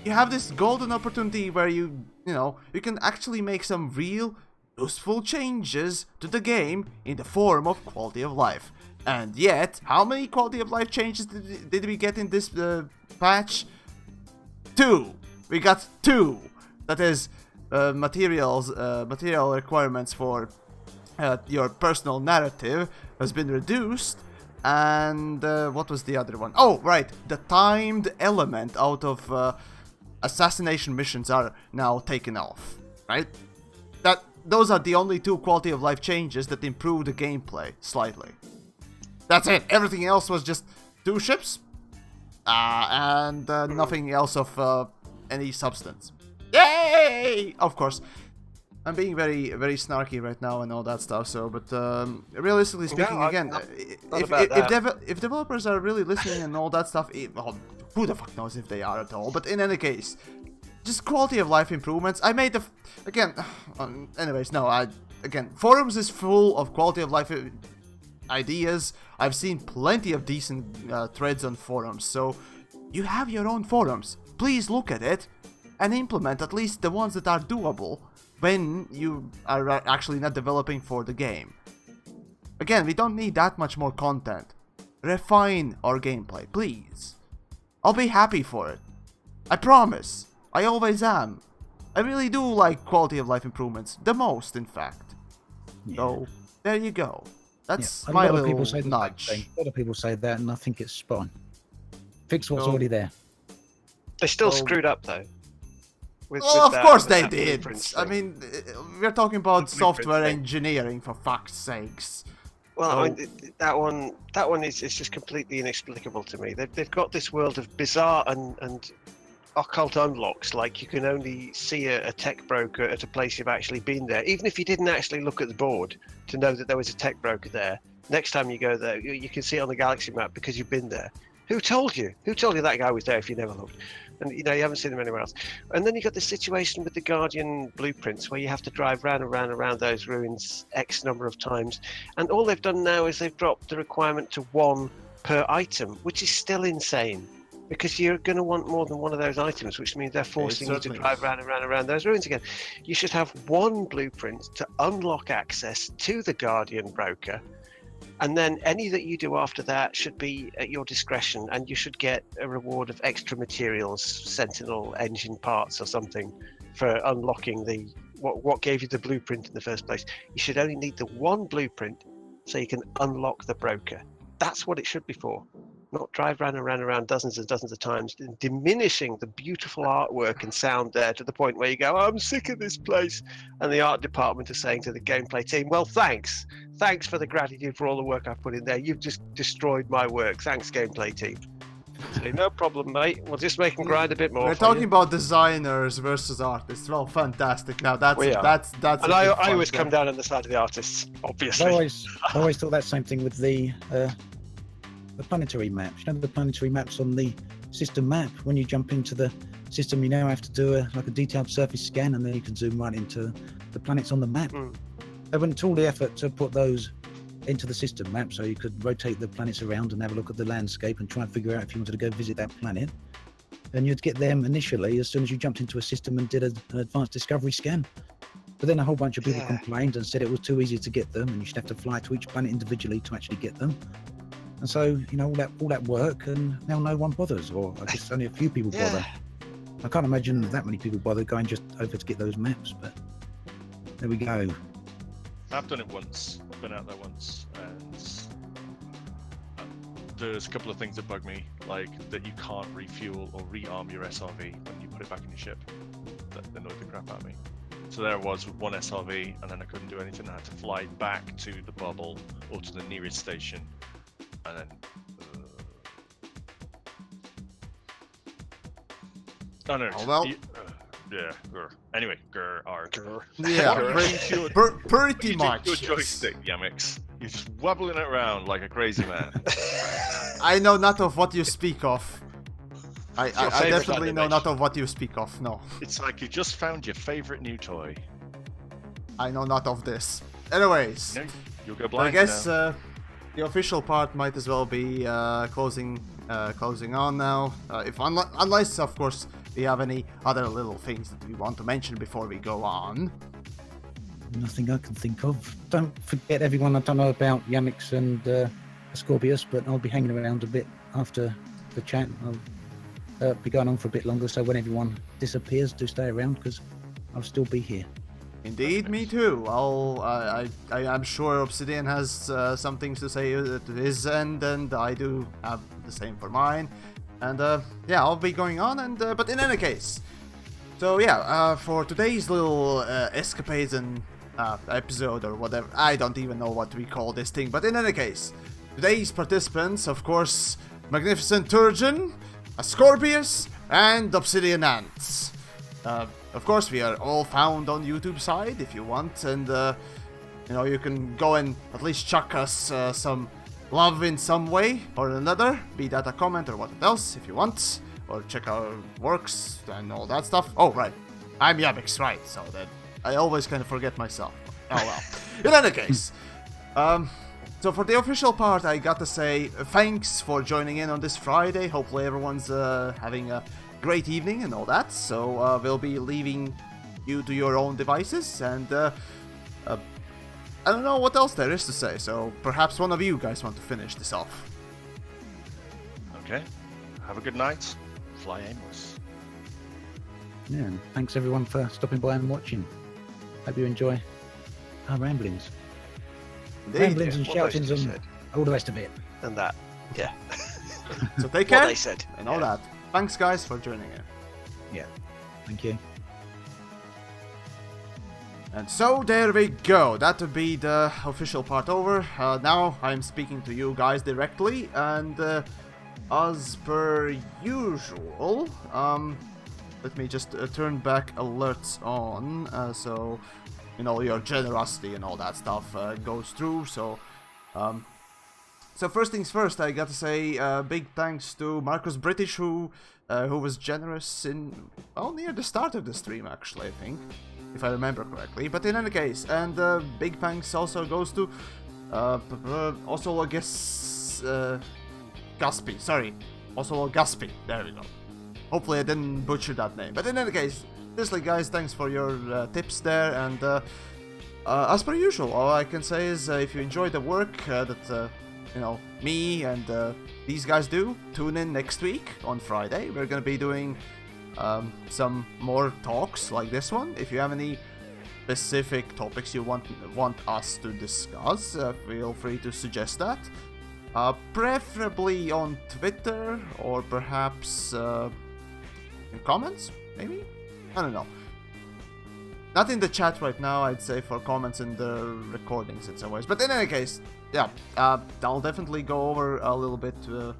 you have this golden opportunity where you know, you can actually make some real useful changes to the game in the form of quality of life. And yet, how many quality of life changes did we get in this patch? 2. We got 2. That is, material requirements for your personal narrative has been reduced. And what was the other one? Oh, right, the timed element out of assassination missions are now taken off, right? Those are the only 2 quality of life changes that improve the gameplay slightly. That's it. Everything else was just 2 ships, and nothing else of any substance. Yay! Of course, I'm being very, very snarky right now and all that stuff. So, but realistically speaking, if developers are really listening and all that stuff, well, who the fuck knows if they are at all? But in any case, just quality of life improvements. I made forums is full of quality of life ideas. I've seen plenty of decent threads on forums, so you have your own forums. Please look at it and implement at least the ones that are doable when you are actually not developing for the game. Again, we don't need that much more content. Refine our gameplay, please. I'll be happy for it. I promise. I always am. I really do like quality of life improvements, the most, in fact. Yeah. So, there you go. That's my little nudge. A lot of people say that, and I think it's spot on. Fix what's already there. They still screwed up, though. Of course they did. I mean, we're talking about software engineering, for fuck's sakes. Well, I mean, that one is just completely inexplicable to me. They've got this world of bizarre and occult unlocks, like you can only see a tech broker at a place you've actually been there, even if you didn't actually look at the board to know that there was a tech broker there. Next time you go there, you can see it on the galaxy map because you've been there. Who told you that guy was there if you never looked? And you know, you haven't seen him anywhere else. And then you got the situation with the Guardian blueprints where you have to drive round and round and round those ruins X number of times, and all they've done now is they've dropped the requirement to 1 per item, which is still insane. Because you're going to want more than one of those items, which means they're forcing you to drive round and round and round those ruins again. You should have 1 blueprint to unlock access to the Guardian broker, and then any that you do after that should be at your discretion, and you should get a reward of extra materials, Sentinel engine parts or something, for unlocking the what gave you the blueprint in the first place. You should only need the 1 blueprint so you can unlock the broker. That's what it should be for. Not drive round and round and round dozens and dozens of times, diminishing the beautiful artwork and sound there to the point where you go, I'm sick of this place. And the art department is saying to the gameplay team, well, thanks for the gratitude for all the work I've put in there. You've just destroyed my work. Thanks, gameplay team. So, no problem, mate. We'll just make them grind a bit more. We're talking about designers versus artists. Well, fantastic. Now that's. And I always come down on the side of the artists, obviously. I always thought that same thing with the planetary maps. You know, the planetary maps on the system map. When you jump into the system, you now have to do a detailed surface scan, and then you can zoom right into the planets on the map. They went to all the effort to put those into the system map, so you could rotate the planets around and have a look at the landscape and try and figure out if you wanted to go visit that planet. And you'd get them initially as soon as you jumped into a system and did an advanced discovery scan. But then a whole bunch of people complained and said it was too easy to get them, and you should have to fly to each planet individually to actually get them. And so, all that work, and now no one bothers, or I guess only a few people bother. I can't imagine that many people bother going just over to get those maps, but there we go. I've done it once. I've been out there once, and there's a couple of things that bug me, like that you can't refuel or rearm your SRV when you put it back in your ship. That annoyed the crap out of me. So there I was with one SRV, and then I couldn't do anything. I had to fly back to the bubble or to the nearest station, and then. Oh no! Well, yeah. Anyway, yeah, pretty much. Your joystick, Yamiks. You're just wobbling it around like a crazy man. I know not of what you speak of. I definitely know animation. not of what you speak of. No. It's like you just found your favorite new toy. I know not of this. Anyways, You'll go blind. I guess now. the official part might as well be closing on now. Unless, of course, we have any other little things that we want to mention before we go on. Nothing I can think of. Don't forget, everyone, I don't know about TheYamiks and Ascorbius, but I'll be hanging around a bit after the chat. I'll be going on for a bit longer, so when everyone disappears, do stay around, because I'll still be here. Indeed, me too. I'm sure Obsidian has some things to say to his end, and I do have the same for mine. And yeah, I'll be going on. And but in any case, so yeah, for today's little escapades and episode or whatever, I don't even know what we call this thing. But in any case, today's participants, of course, Magnificent Turjan, Ascorbius, and Obsidian Ant. Of course, we are all found on YouTube side if you want, and you can go and at least chuck us some love in some way or another, be that a comment or what else if you want, or check our works and all that stuff. Oh right, I'm TheYamiks, right? So that I always kind of forget myself. Oh well. In any case, so for the official part, I got to say thanks for joining in on this Friday. Hopefully everyone's having a great evening and all that. So we'll be leaving you to your own devices, and I don't know what else there is to say. So perhaps one of you guys want to finish this off. Okay. Have a good night. Fly aimless. Yeah, and thanks everyone for stopping by and watching. Hope you enjoy our ramblings. Indeed. Ramblings and What shoutings those two and said. all the rest of it. And that, yeah. So take care What they said. and all that. Thanks guys for joining in. Yeah, thank you. And so there we go, that would be the official part over. Now I'm speaking to you guys directly, and as per usual, let me just turn back alerts on, so your generosity and all that stuff goes through. So first things first, I gotta say big thanks to Marcus British, who was generous in near the start of the stream, actually, I think, if I remember correctly. But in any case, and big thanks also goes to also I guess Gaspi. Sorry, also Gaspi. There we go. Hopefully I didn't butcher that name. But in any case, seriously guys, thanks for your tips there. And as per usual, all I can say is if you enjoy the work that me and these guys do, tune in next week on Friday. We're gonna be doing some more talks like this one. If you have any specific topics you want us to discuss, feel free to suggest that. Preferably on Twitter, or perhaps in comments, maybe? I don't know. Not in the chat right now, I'd say, for comments in the recordings in some ways. But in any case, yeah, I'll definitely go over a little bit, a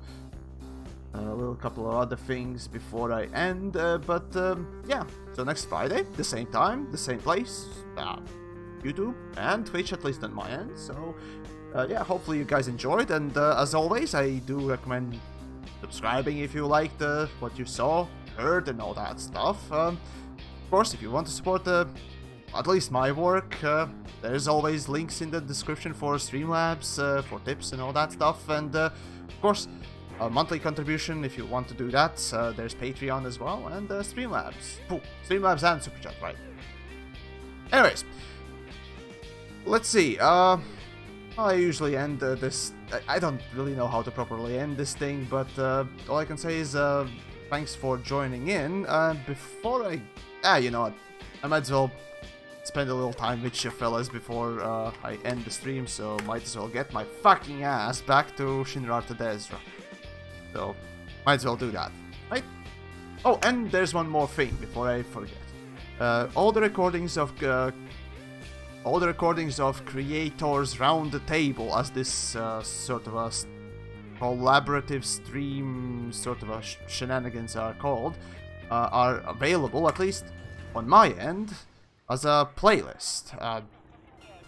little couple of other things before I end. Yeah, so next Friday, the same time, the same place, YouTube and Twitch, at least on my end. So yeah, hopefully you guys enjoyed, and as always, I do recommend subscribing if you liked what you saw, heard, and all that stuff. Of course, if you want to support the at least my work, there's always links in the description for Streamlabs, for tips and all that stuff, and of course, a monthly contribution if you want to do that. There's Patreon as well, and Streamlabs. Ooh, Streamlabs and Super Chat, right? Anyways, let's see. I usually end this. I don't really know how to properly end this thing, but all I can say is thanks for joining in. Before you know what, I might as well spend a little time with you fellas before I end the stream, so might as well get my fucking ass back to Shinra Tedesra. So, might as well do that, right? Oh, and there's one more thing before I forget. All the recordings of creators round the table, as this sort of a collaborative stream sort of a shenanigans are called, are available, at least on my end, as a playlist.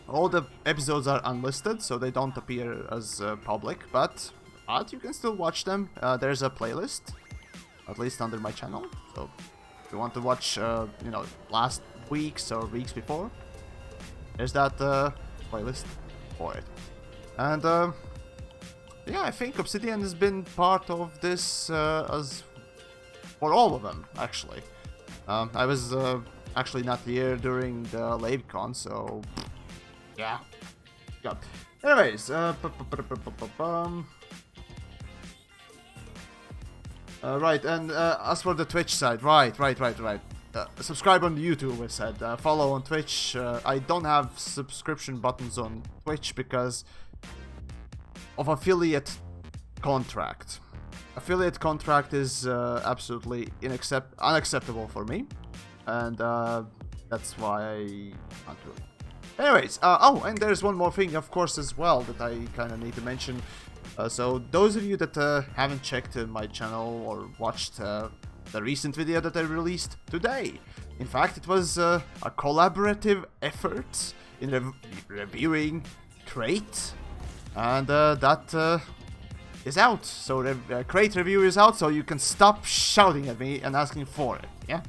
All the episodes are unlisted, so they don't appear as public, but you can still watch them. There's a playlist, at least under my channel. So if you want to watch, you know, last week's or weeks before, there's that playlist for it. And yeah, I think Obsidian has been part of this as for all of them, actually. I was actually not here during the LaveCon, so yeah. Anyways, right, and as for the Twitch side, right. Subscribe on YouTube, I said. Follow on Twitch. I don't have subscription buttons on Twitch because of affiliate contract. Affiliate contract is absolutely unacceptable for me, and that's why I can't do it. Anyways, oh, and there's one more thing, of course, as well that I kind of need to mention. So those of you that haven't checked my channel or watched the recent video that I released today, in fact, it was a collaborative effort in reviewing Crate, and that is out. So the Crate review is out, so you can stop shouting at me and asking for it, yeah?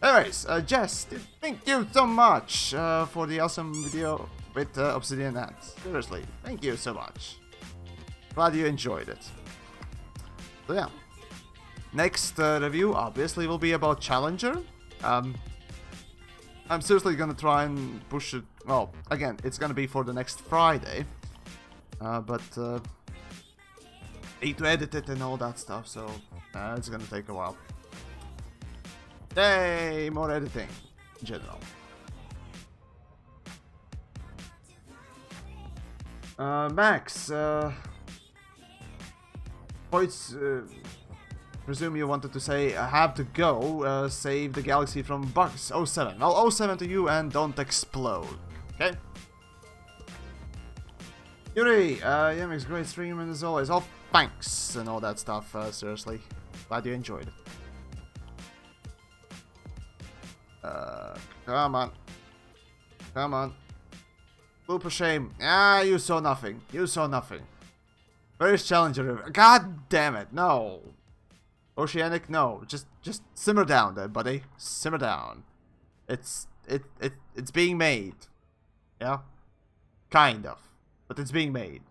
Anyways, Jess, thank you so much for the awesome video with Obsidian Ant. Seriously, thank you so much. Glad you enjoyed it. So yeah, next review obviously will be about Challenger. I'm seriously gonna try and push it. Well, again, it's gonna be for the next Friday, but need to edit it and all that stuff, so it's gonna take a while. Yay, more editing in general. Max, Voice, presume you wanted to say, I have to go, save the galaxy from bugs. 07. Well, 07 to you and don't explode. Okay? Yuri, TheYamiks, great stream and as always. Oh, thanks and all that stuff, seriously. Glad you enjoyed it. Come on. Come on. Blooper shame. Ah, you saw nothing. You saw nothing. Where's Challenger? God damn it, no. Oceanic, no. Just simmer down there, buddy. Simmer down. It's being made. Yeah? Kind of. But it's being made.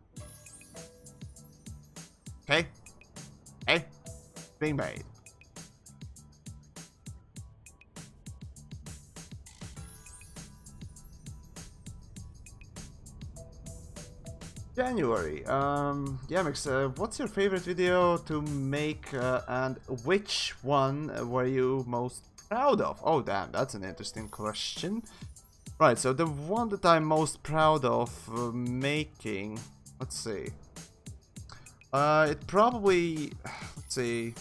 Okay? Okay? It's being made. January. TheYamiks, what's your favorite video to make and which one were you most proud of? Oh damn, that's an interesting question. Right, so the one that I'm most proud of making, let's see. It probably, let's see.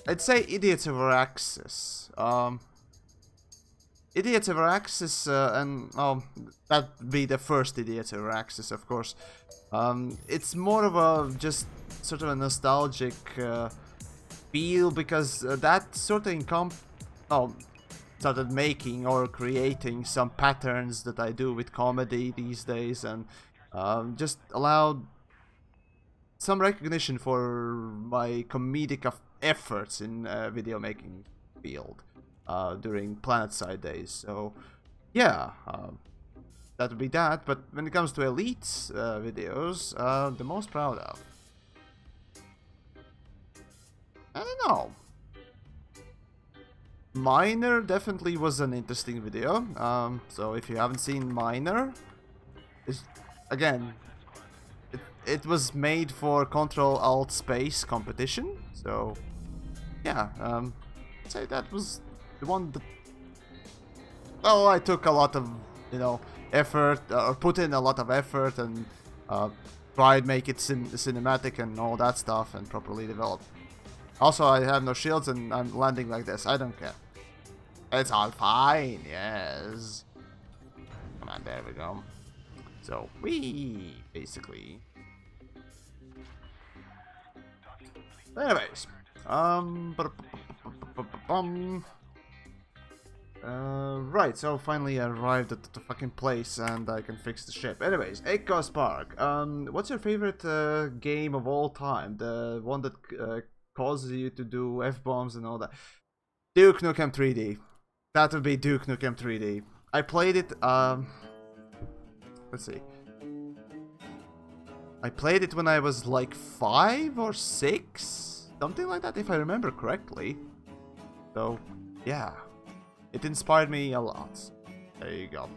I'd say Idiots Over Axis. Idiots Over Axis, and that'd be the first Idiots Over Axis, of course. It's more of a just sort of a nostalgic feel because that sort of started making or creating some patterns that I do with comedy these days, and just allowed some recognition for my comedic efforts in video making field during PlanetSide days. So yeah, that would be that. But when it comes to Elite videos, the most proud of, I don't know. Miner definitely was an interesting video. So if you haven't seen Miner, again, it was made for Control-Alt-Space competition. So yeah, I'd say that was the one that, well, I took a lot of, you know, effort, or put in a lot of effort, and tried make it cinematic and all that stuff, and properly developed. Also, I have no shields and I'm landing like this. I don't care. It's all fine, yes. Come on, there we go. So, basically. Anyways. Right, so finally I arrived at the fucking place and I can fix the ship. Anyways, Echo Spark. What's your favorite game of all time? The one that causes you to do F-bombs and all that. Duke Nukem 3D. That would be Duke Nukem 3D. I played it, let's see. I played it when I was like 5 or 6? Something like that, if I remember correctly. So, yeah. It inspired me a lot. There you go.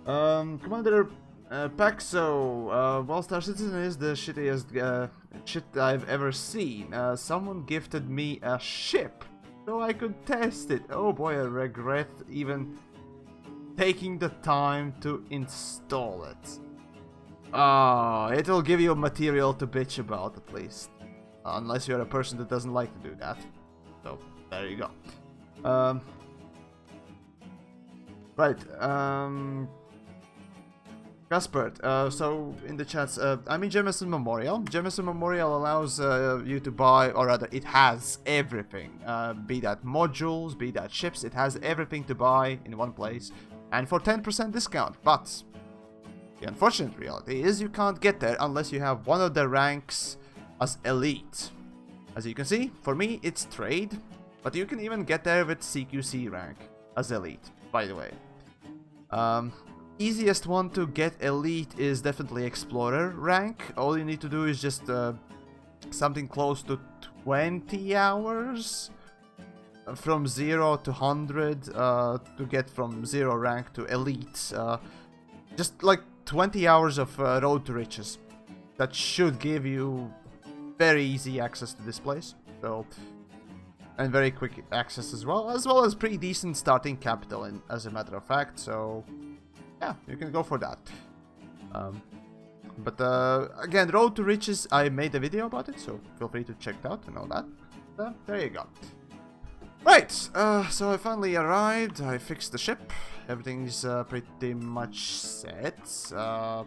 Commander Paxo. Well, Star Citizen is the shittiest shit I've ever seen. Someone gifted me a ship so I could test it. Oh boy, I regret even taking the time to install it. It'll give you material to bitch about at least. Unless you're a person that doesn't like to do that. So, there you go. Right, Gaspard, so in the chats, I'm in Jemison Memorial. Jemison Memorial allows you to buy, or rather, it has everything. Be that modules, be that ships, it has everything to buy in one place. And for 10% discount, but the unfortunate reality is you can't get there unless you have one of the ranks as Elite. As you can see, for me, it's Trade, but you can even get there with CQC rank as Elite, by the way. Easiest one to get Elite is definitely Explorer rank. All you need to do is just something close to 20 hours from 0 to 100 to get from 0 rank to Elite. Just like 20 hours of Road to Riches. That should give you very easy access to this place. So, and very quick access as well as pretty decent starting capital, as a matter of fact. So yeah, you can go for that. But again, Road to Riches, I made a video about it, so feel free to check it out and all that. There you go. Right, so I finally arrived. I fixed the ship. Everything's pretty much set. Well,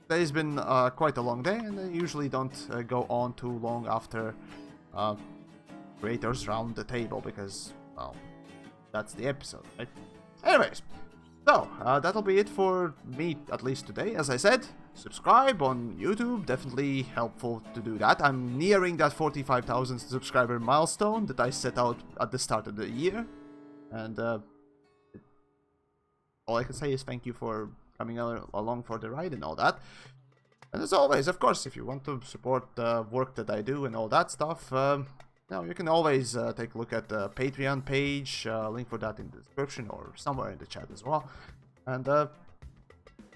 today's been quite a long day, and I usually don't go on too long after creators round the table, because, well, that's the episode, right? Anyways, so that'll be it for me, at least today. As I said, subscribe on YouTube, definitely helpful to do that. I'm nearing that 45,000 subscriber milestone that I set out at the start of the year, and all I can say is thank you for coming along for the ride and all that. And as always, of course, if you want to support the work that I do and all that stuff, now you can always take a look at the Patreon page, link for that in the description or somewhere in the chat as well. And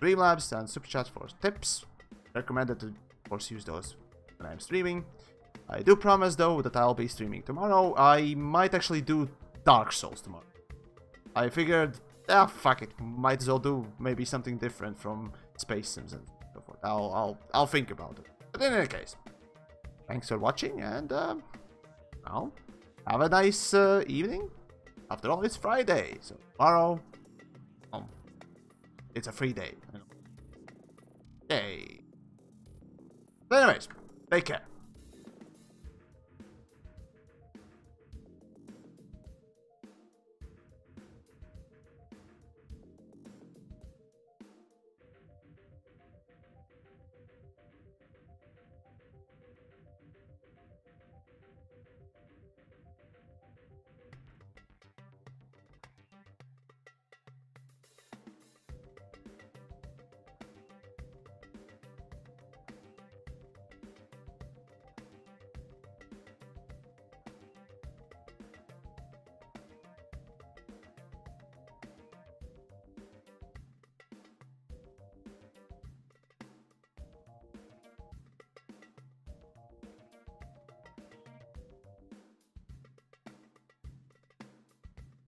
Streamlabs and Super Chat for tips. Recommended to, of course, use those when I'm streaming. I do promise, though, that I'll be streaming tomorrow. I might actually do Dark Souls tomorrow. I figured, fuck it, might as well do maybe something different from Space Sims and so forth. I'll think about it. But in any case, thanks for watching, and well, have a nice evening. After all, it's Friday, so tomorrow, it's a free day. Yay. But anyways, take care.